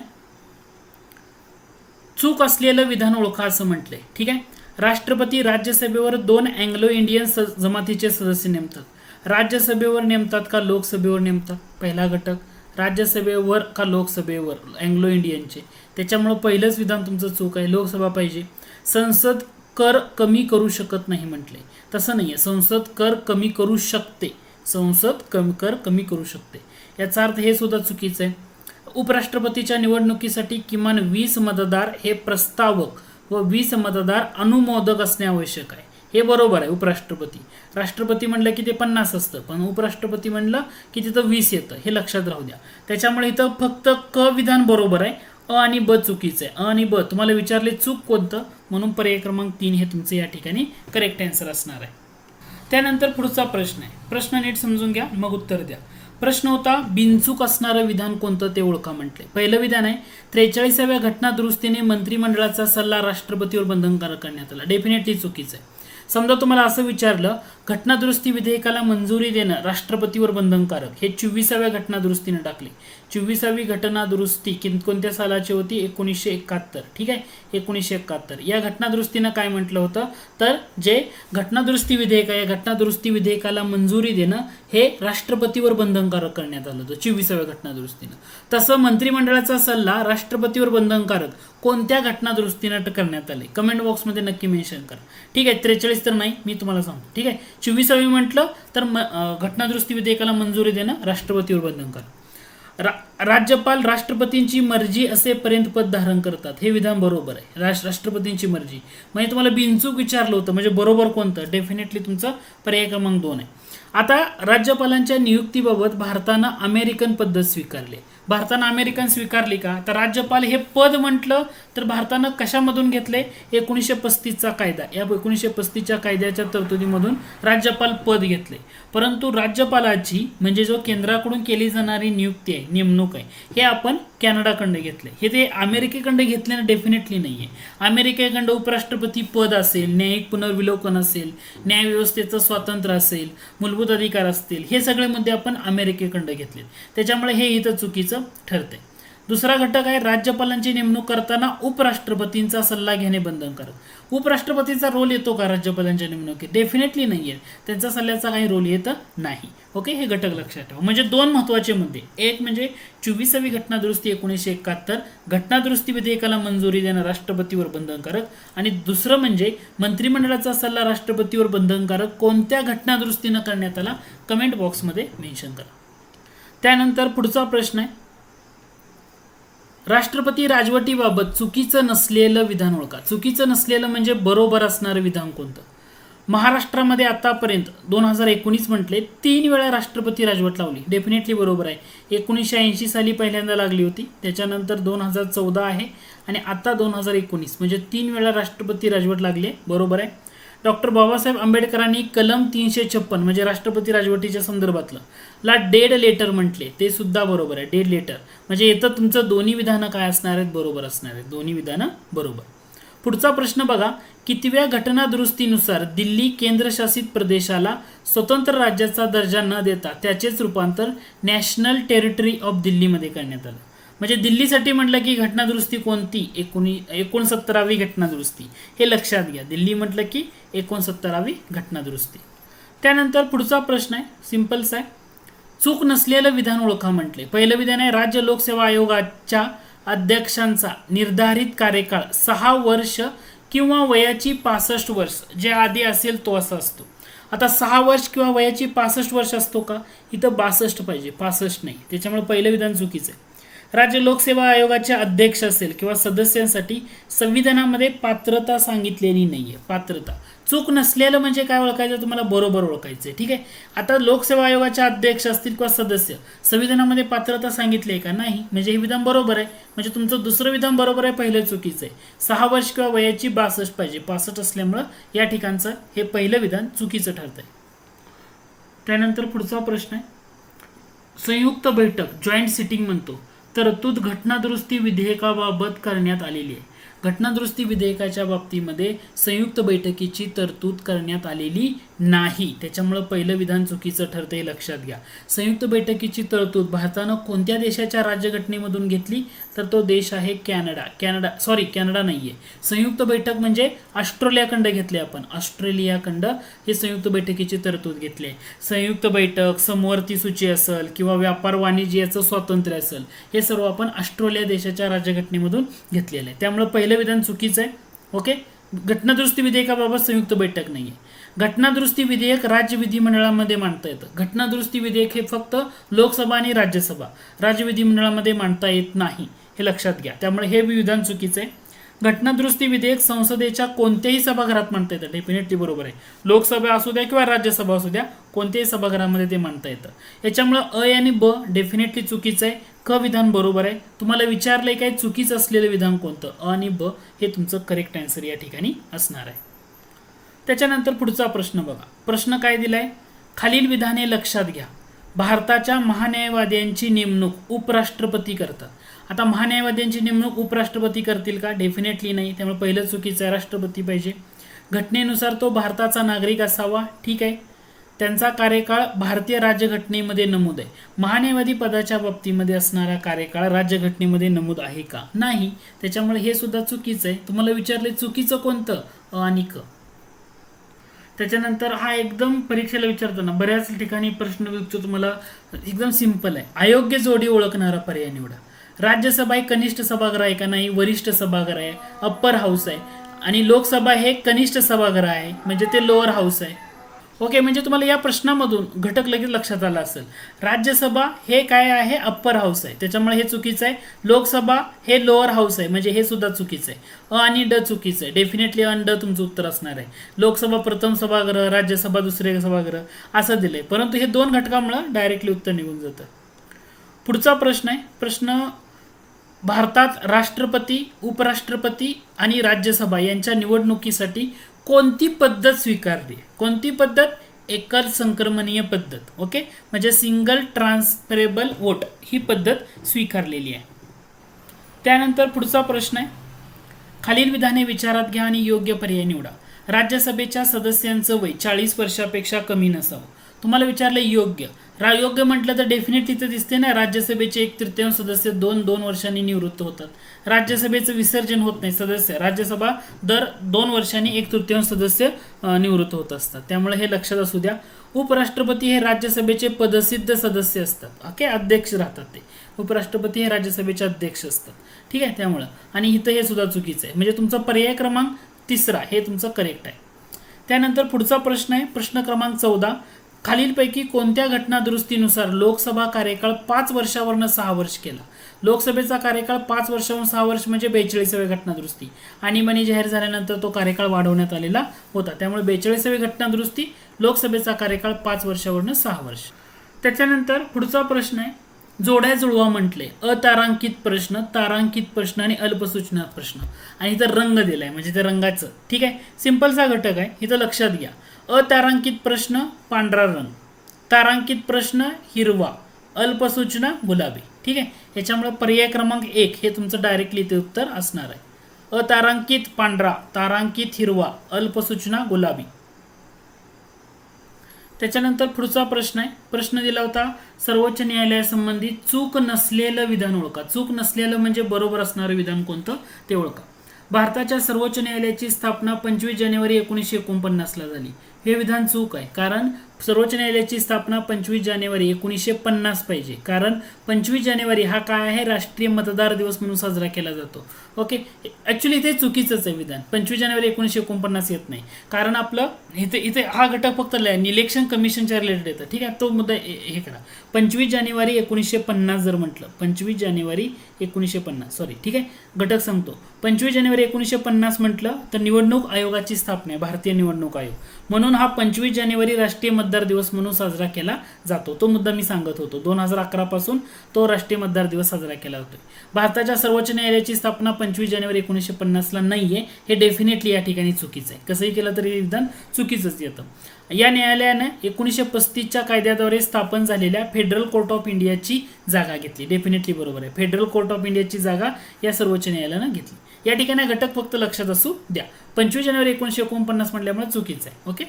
चूक असलेलं विधान ओळखा असं म्हटलंय, ठीक आहे. राष्ट्रपती राज्यसभेवर 2 अँग्लो इंडियन जमातीचे सदस्य नेमतात. राज्यसभेवर नेमतात का लोकसभेवर नेमतात? पहिला घटक, राज्यसभेवर का लोकसभेवर, अँग्लो इंडियनचे. त्याच्यामुळे पहिलंच विधान तुमचं चूक आहे, लोकसभा पाहिजे. संसद कर कमी करू शकत नाही म्हटले, तसं नाहीये, संसद कर कमी करू शकते, संसद कर कमी करू शकते. याचा अर्थ हे सुद्धा चुकीचं आहे. उपराष्ट्रपतीच्या निवडणुकीसाठी किमान 20 मतदार हे प्रस्तावक व 20 मतदार अनुमोदक असणे आवश्यक आहे, हे बरोबर आहे. उपराष्ट्रपती, राष्ट्रपती म्हणलं की ते 50 असतं, पण उपराष्ट्रपती म्हणलं की तिथं 20 येतं, हे लक्षात राहू द्या. त्याच्यामुळे इथं फक्त क विधान बरोबर आहे, अ आणि ब चुकीचं आहे. अ आणि ब तुम्हाला विचारले चूक कोणतं, म्हणून पर्याय क्रमांक 3 हे तुमचं या ठिकाणी करेक्ट आन्सर असणार आहे. त्यानंतर पुढचा प्रश्न आहे, प्रश्न नीट समजून घ्या मग उत्तर द्या. प्रश्न होता, बिनचूक असणारं विधान कोणतं ते ओळखा म्हटले. पहिलं विधान आहे, 43व्या घटना दुरुस्तीने मंत्रिमंडळाचा सल्ला राष्ट्रपतीवर बंधनकारक करण्यात आला. डेफिनेटली चुकीचं आहे. समजा तुम्हाला असं विचारलं, घटना दुरुस्ती विधेयकाला मंजुरी देणं राष्ट्रपतीवर बंधनकारक, हे 24व्या घटना दुरुस्तीने टाकले. 24वी घटना दुरुस्ती कोणत्या सालाची होती? 1971, ठीक आहे, 1971. या घटना दुरुस्तीनं काय म्हटलं होतं, तर जे घटना दुरुस्ती विधेयक आहे, या घटना दुरुस्ती विधेयकाला मंजुरी देणं हे राष्ट्रपतीवर बंधनकारक करण्यात आलं होतं 24व्या घटना दुरुस्तीनं. तसं मंत्रिमंडळाचा सल्ला राष्ट्रपतीवर बंधनकारक कोणत्या घटना दुरुस्तीनं करण्यात आले? कमेंट बॉक्समध्ये नक्की मेन्शन करा, ठीक आहे. 43 तर नाही, मी तुम्हाला सांगतो, ठीक आहे. 24वी म्हटलं तर घटना दुरुस्ती विधेयकाला मंजुरी देणं राष्ट्रपतीवर बंधनकारक. राज्यपाल राष्ट्रपतींची मर्जी असेपर्यंत पद धारण करतात, हे विधान बरोबर आहे. राष्ट्रपतींची मर्जी म्हणजे तुम्हाला बिनचूक विचारलं होतं, म्हणजे बरोबर कोणतं? डेफिनेटली तुमचं पर्याय क्रमांक 2 आहे. आता राज्यपालांच्या नियुक्तीबाबत भारतानं अमेरिकन पद्धत स्वीकारली. भारतानं अमेरिकन स्वीकारली का? तर राज्यपाल हे पद म्हटलं तर भारतानं कशामधून घेतले? 1935चा कायदा, या 1935च्या कायद्याच्या तरतुदीमधून राज्यपाल पद घेतले. परंतु राज्यपालाची म्हणजे जो केंद्राकडून केली जाणारी नियुक्ती आहे, नेमणूक आहे, हे आपण कॅनडाकडे घेतले. हे ते अमेरिकेकडे घेतल्यानं डेफिनेटली नाहीये. अमेरिकेकडे उपराष्ट्रपती पद असेल, न्यायिक पुनर्विलोकन असेल, न्यायव्यवस्थेचं स्वातंत्र्य असेल, मूलभूत अधिकार असतील, हे सगळे मुद्दे आपण अमेरिकेकडे घेतले. त्याच्यामुळे हे इथं चुकीचं ठरतंय. दुसरा घटक आहे राज्यपालांची नेमणूक करताना उपराष्ट्रपतींचा सल्ला घेणे बंधनकारक। उपराष्ट्रपतीचा रोल येतो का राज्यपालांच्या नेमणुकीत? डेफिनेटली नाहीये, त्यांचा सल्ल्याचा काही रोल येत नाही। ओके, हे घटक लक्षात ठेवा। म्हणजे दोन महत्त्वाचे मुद्दे, एक म्हणजे 24वी घटना दुरुस्ती 1971 घटना दुरुस्ती विधेयकाला मंजुरी देणं राष्ट्रपतीवर बंधनकारक, आणि दुसरं म्हणजे मंत्रिमंडळाचा सल्ला राष्ट्रपतीवर बंधनकारक कोणत्या घटना दुरुस्तीनं करण्यात आला, कमेंट बॉक्समध्ये मेन्शन करा। त्यानंतर पुढचा प्रश्न आहे, राष्ट्रपती राजवटीबाबत चुकीचं नसलेलं विधान ओळखा। चुकीचं नसलेलं म्हणजे बरोबर असणारं विधान कोणतं? महाराष्ट्रामध्ये आतापर्यंत 2019 म्हटले 3 वेळा राष्ट्रपती राजवट लावली, डेफिनेटली बरोबर आहे। 1980 साली पहिल्यांदा लागली होती, त्याच्यानंतर 2014 आहे, आणि आता 2019 म्हणजे 3 वेळा राष्ट्रपती राजवट लागली आहे, बरोबर आहे। डॉक्टर बाबासाहेब आंबेडकरांनी कलम 356 म्हणजे राष्ट्रपती राजवटीच्या संदर्भातलं ला डेड लेटर म्हटले, ते सुद्धा बरोबर आहे। डेड लेटर म्हणजे येतं तुमचं दोन्ही विधानं काय असणार आहेत, बरोबर असणार आहेत, दोन्ही विधानं बरोबर। पुढचा प्रश्न बघा, कितव्या घटना दुरुस्तीनुसार दिल्ली केंद्रशासित प्रदेशाला स्वतंत्र राज्याचा दर्जा न देता त्याचेच रूपांतर नॅशनल टेरिटरी ऑफ दिल्लीमध्ये करण्यात आलं? म्हणजे दिल्लीसाठी म्हटलं की घटना दुरुस्ती कोणती? 69वी घटना दुरुस्ती, हे लक्षात घ्या। दिल्ली म्हटलं की 69वी घटना दुरुस्ती। त्यानंतर पुढचा प्रश्न आहे, सिंपलच आहे, चूक नसलेलं विधान ओळखा म्हटले। पहिलं विधान आहे, राज्य लोकसेवा आयोगाच्या अध्यक्षांचा निर्धारित कार्यकाळ 6 वर्ष किंवा वयाची 65 वर्ष, जे आधी असेल तो असा असतो। आता 6 वर्ष किंवा वयाची 65 वर्ष असतो का? इथं 62 पाहिजे, 65 नाही, त्याच्यामुळे पहिलं विधान चुकीचं आहे। राज्य लोकसेवा आयोगाचे अध्यक्ष असेल किंवा सदस्यांसाठी संविधानामध्ये पात्रता सांगितलेली नाहीये, पात्रता। चूक नसलेलं म्हणजे काय ओळखायचं तुम्हाला? बरोबर ओळखायचं, ठीक आहे। आता लोकसेवा आयोगाचे अध्यक्ष असतील किंवा सदस्य, संविधानामध्ये पात्रता सांगितली आहे का? नाही, म्हणजे हे विधान बरोबर आहे। म्हणजे तुमचं दुसरं विधान बरोबर आहे, पहिलं चुकीचं आहे। 6 वर्ष किंवा वयाची 62 पाहिजे, 65 असल्यामुळं या ठिकाणचं हे पहिलं विधान चुकीचं ठरतंय। त्यानंतर पुढचा प्रश्न आहे, संयुक्त बैठक जॉईंट सिटिंग म्हणतो तरतूद घटना दुरुस्ती विधेयकाबाबत करण्यात आलेली आहे। घटना दुरुस्ती विधेयकाच्या बाबतीमध्ये संयुक्त बैठकीची तरतूद करण्यात आलेली नाही, त्याच्यामुळे पहिलं विधान चुकीचं ठरतं, हे लक्षात घ्या। संयुक्त बैठकीची तरतूद भारतानं कोणत्या देशाच्या राज्यघटनेमधून घेतली? तर तो देश आहे कॅनडा। कॅनडा नाहीये। संयुक्त बैठक म्हणजे ऑस्ट्रेलिया खंड घेतले आपण, ऑस्ट्रेलिया खंड हे संयुक्त बैठकीची तरतूद घेतली। संयुक्त बैठक, समवर्ती सूची असेल किंवा व्यापार वाणिज्य याचं स्वातंत्र्य असेल, हे सर्व आपण ऑस्ट्रेलिया देशाच्या राज्यघटनेमधून घेतलेलं आहे, त्यामुळे पहिलं विधान चुकीचं आहे। ओके, घटना दुरुस्ती विधेयकाबाबत संयुक्त बैठक नाहीये। घटना दुरुस्ती विधेयक राज्य विधिमंडळामध्ये मांडता येतं। घटना दुरुस्ती विधेयक हे फक्त लोकसभा आणि राज्यसभा, राज्य विधिमंडळामध्ये मांडता येत नाही, हे लक्षात घ्या, त्यामुळे हे विधान चुकीचं आहे। घटना दुरुस्ती विधेयक संसदेच्या कोणत्याही सभागृहात मांडता येतं, डेफिनेटली बरोबर आहे। लोकसभा असू द्या किंवा राज्यसभा असू द्या, कोणत्याही सभागृहामध्ये ते मांडता येतं। याच्यामुळे अ आणि ब डेफिनेटली चुकीचं आहे, क विधान बरोबर आहे। तुम्हाला विचारलंय काय चुकीचं असलेलं विधान कोणतं? अ आणि ब हे तुमचं करेक्ट आन्सर या ठिकाणी असणार आहे। त्याच्यानंतर पुढचा प्रश्न बघा, प्रश्न काय दिलाय, खालील विधाने लक्षात घ्या। भारताच्या महान्यायवाद्यांची नेमणूक उपराष्ट्रपती करतात। आता महान्यायवाद्यांची नेमणूक उपराष्ट्रपती करतील का? डेफिनेटली नाही, त्यामुळे पहिलं चुकीचं आहे, राष्ट्रपती पाहिजे। घटनेनुसार तो भारताचा नागरिक असावा, ठीक आहे। त्यांचा कार्यकाळ भारतीय राज्यघटनेमध्ये नमूद आहे। महान्यायवादी पदाच्या बाबतीमध्ये असणारा कार्यकाळ राज्यघटनेमध्ये नमूद आहे का? नाही, त्याच्यामुळे हे सुद्धा चुकीचं आहे। तुम्हाला विचारले चुकीचं कोणतं? अ आणि क। त्याच्यानंतर हा एकदम परीक्षेला विचारताना बऱ्याच ठिकाणी प्रश्न विचारतो, तुम्हाला एकदम सिंपल आहे, अयोग्य जोडी ओळखणारा पर्याय निवडा। राज्यसभा ही कनिष्ठ सभागृह आहे का? नाही, वरिष्ठ सभागृह आहे, अप्पर हाऊस आहे, आणि लोकसभा हे कनिष्ठ सभागृह आहे, म्हणजे ते लोअर हाऊस आहे। ओके, म्हणजे तुम्हाला या प्रश्नामधून घटक लगेच लक्षात आला असेल। राज्यसभा हे काय आहे? अप्पर हाऊस आहे, त्याच्यामुळे हे चुकीचं आहे। लोकसभा हे लोअर हाऊस आहे, म्हणजे हे सुद्धा चुकीचं आहे। अ आणि ड चुकीचं आहे, डेफिनेटली अ ड तुमचं उत्तर असणार आहे। लोकसभा प्रथम सभागृह, राज्यसभा दुसरे सभागृह असं दिलंय, परंतु हे दोन घटकामुळे डायरेक्टली उत्तर निघून जातं। पुढचा प्रश्न आहे, प्रश्न भारतात राष्ट्रपती, उपराष्ट्रपती आणि राज्यसभा यांच्या निवडणुकीसाठी कोणती पद्धत स्वीकारली? कोणती पद्धत? एकल संक्रमणीय पद्धत। ओके, म्हणजे सिंगल ट्रान्सफरेबल वोट ही पद्धत स्वीकारलेली आहे। त्यानंतर पुढचा प्रश्न आहे, खालील विधाने विचारात घ्या आणि योग्य पर्याय निवडा। राज्यसभेच्या सदस्यांचं वय 40 वर्षापेक्षा कमी नसावं। तुम्हाला विचारलं योग्य. योग्य म्हटलं तर डेफिनेटली तर दिसते ना, राज्यसभेचे 1/3 सदस्य 2 वर्षांनी निवृत्त होतात. राज्यसभेचं विसर्जन होत नाही सदस्य, राज्यसभा दर 2 वर्षांनी 1/3 सदस्य निवृत्त होत असतात. त्यामुळे हे लक्षात असू द्या. उपराष्ट्रपती हे राज्यसभेचे पदसिद्ध सदस्य असतात. ओके, अध्यक्ष राहतात ते. उपराष्ट्रपती हे राज्यसभेचे अध्यक्ष असतात. ठीक आहे, त्यामुळं आणि इथं हे सुद्धा चुकीचं आहे. म्हणजे तुमचा पर्याय क्रमांक 3 हे तुमचं करेक्ट आहे. त्यानंतर पुढचा प्रश्न आहे, प्रश्न क्रमांक 14. खालीलपैकी कोणत्या घटना दुरुस्तीनुसार लोकसभा कार्यकाळ 5 वर्षावरून 6 वर्ष केला? लोकसभेचा कार्यकाळ 5 वर्षावरून 6 वर्ष म्हणजे 42वी घटना दुरुस्ती. आणीबाणी जाहीर झाल्यानंतर तो कार्यकाळ वाढवण्यात आलेला होता. त्यामुळे 42वी घटना दुरुस्ती, लोकसभेचा कार्यकाळ 5 वर्षावरून 6 वर्ष. त्याच्यानंतर पुढचा प्रश्न आहे, जोड्या जुळवा म्हटले. अतारांकित प्रश्न, तारांकित प्रश्न आणि अल्पसूचना प्रश्न. आणि इथं रंग दिलाय म्हणजे ते रंगाचं. ठीक आहे, सिंपलचा घटक आहे, इथं लक्षात घ्या. अतारांकित प्रश्न पांढरा रंग, तारांकित प्रश्न हिरवा, अल्पसूचना गुलाबी. ठीक आहे, याच्यामुळे पर्याय क्रमांक 1 हे तुमचं डायरेक्टली ते उत्तर असणार आहे. अतारांकित पांढरा, तारांकित हिरवा, अल्पसूचना गुलाबी. त्याच्यानंतर पुढचा प्रश्न आहे, प्रश्न दिला होता सर्वोच्च न्यायालयासंबंधी चूक नसलेलं विधान ओळखा. चूक नसलेलं म्हणजे बरोबर असणारं विधान कोणतं ते ओळखा. भारताच्या सर्वोच्च न्यायालयाची स्थापना 25 जानेवारी 1949 झाली. हे विधान चूक आहे, कारण सर्वोच्च न्यायालयाची स्थापना 25 जानेवारी 1950 पाहिजे. कारण 25 जानेवारी हा काय आहे, राष्ट्रीय मतदार दिवस म्हणून साजरा केला जातो. ओके, ऍक्च्युली ते चुकीचंच आहे विधान. 25 जानेवारी 1949 येत नाही, कारण आपलं इथे इथे हा घटक फक्त इलेक्शन कमिशनच्या रिलेटेड येतं. ठीक आहे, तो मुद्दा हे करा. 25 जानेवारी 1950 जर म्हटलं, 25 जानेवारी 1950 सॉरी, ठीक आहे, घटक सांगतो. 25 जानेवारी 1950 म्हटलं तर निवडणूक आयोगाची स्थापना आहे, भारतीय निवडणूक आयोग. म्हणून हा 25 जानेवारी राष्ट्रीय मतदार दिवस म्हणून साजरा केला जातो. तो मुद्दा मी सांगत होतो. 2011 पासून तो राष्ट्रीय मतदार दिवस साजरा केला जातोय. भारताच्या सर्वोच्च न्यायालयाची स्थापना 25 जानेवारी 1950 नाहीये. हे डेफिनेटली या ठिकाणी चुकीचं आहे. कसंही केलं तरी विधान चुकीचंच येतं. या न्यायालयाने 1935च्या कायद्याद्वारे स्थापन झालेल्या फेडरल कोर्ट ऑफ इंडियाची जागा घेतली. डेफिनेटली बरोबर आहे. फेडरल कोर्ट ऑफ इंडियाची जागा या सर्वोच्च न्यायालयानं घेतली. या ठिकाणी घटक फक्त लक्षात असू द्या. 25 जानेवारी 1949 म्हटल्यामुळे चुकीचं आहे. ओके,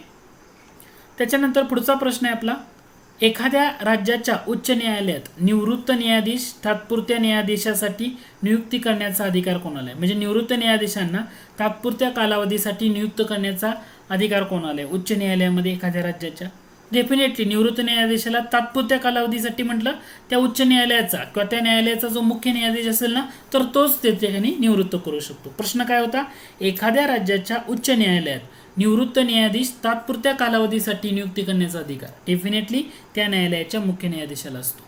त्याच्यानंतर पुढचा प्रश्न आहे आपला, एखाद्या राज्याच्या उच्च न्यायालयात निवृत्त न्यायाधीश तात्पुरत्या न्यायाधीशासाठी नियुक्ती करण्याचा अधिकार कोणाला आहे? म्हणजे निवृत्त न्यायाधीशांना तात्पुरत्या कालावधीसाठी नियुक्त करण्याचा अधिकार कोणाला आहे उच्च न्यायालयामध्ये एखाद्या राज्याच्या? डेफिनेटली निवृत्त न्यायाधीशाला तात्पुरत्या कालावधीसाठी म्हटलं त्या उच्च न्यायालयाचा किंवा त्या न्यायालयाचा जो मुख्य न्यायाधीश असेल ना, तर तोच त्या ठिकाणी निवृत्त करू शकतो. प्रश्न काय होता, एखाद्या राज्याच्या उच्च न्यायालयात निवृत्त न्यायाधीश तात्पुरत्या कालावधीसाठी नियुक्ती करण्याचा अधिकार डेफिनेटली त्या न्यायालयाच्या मुख्य न्यायाधीशाला असतो.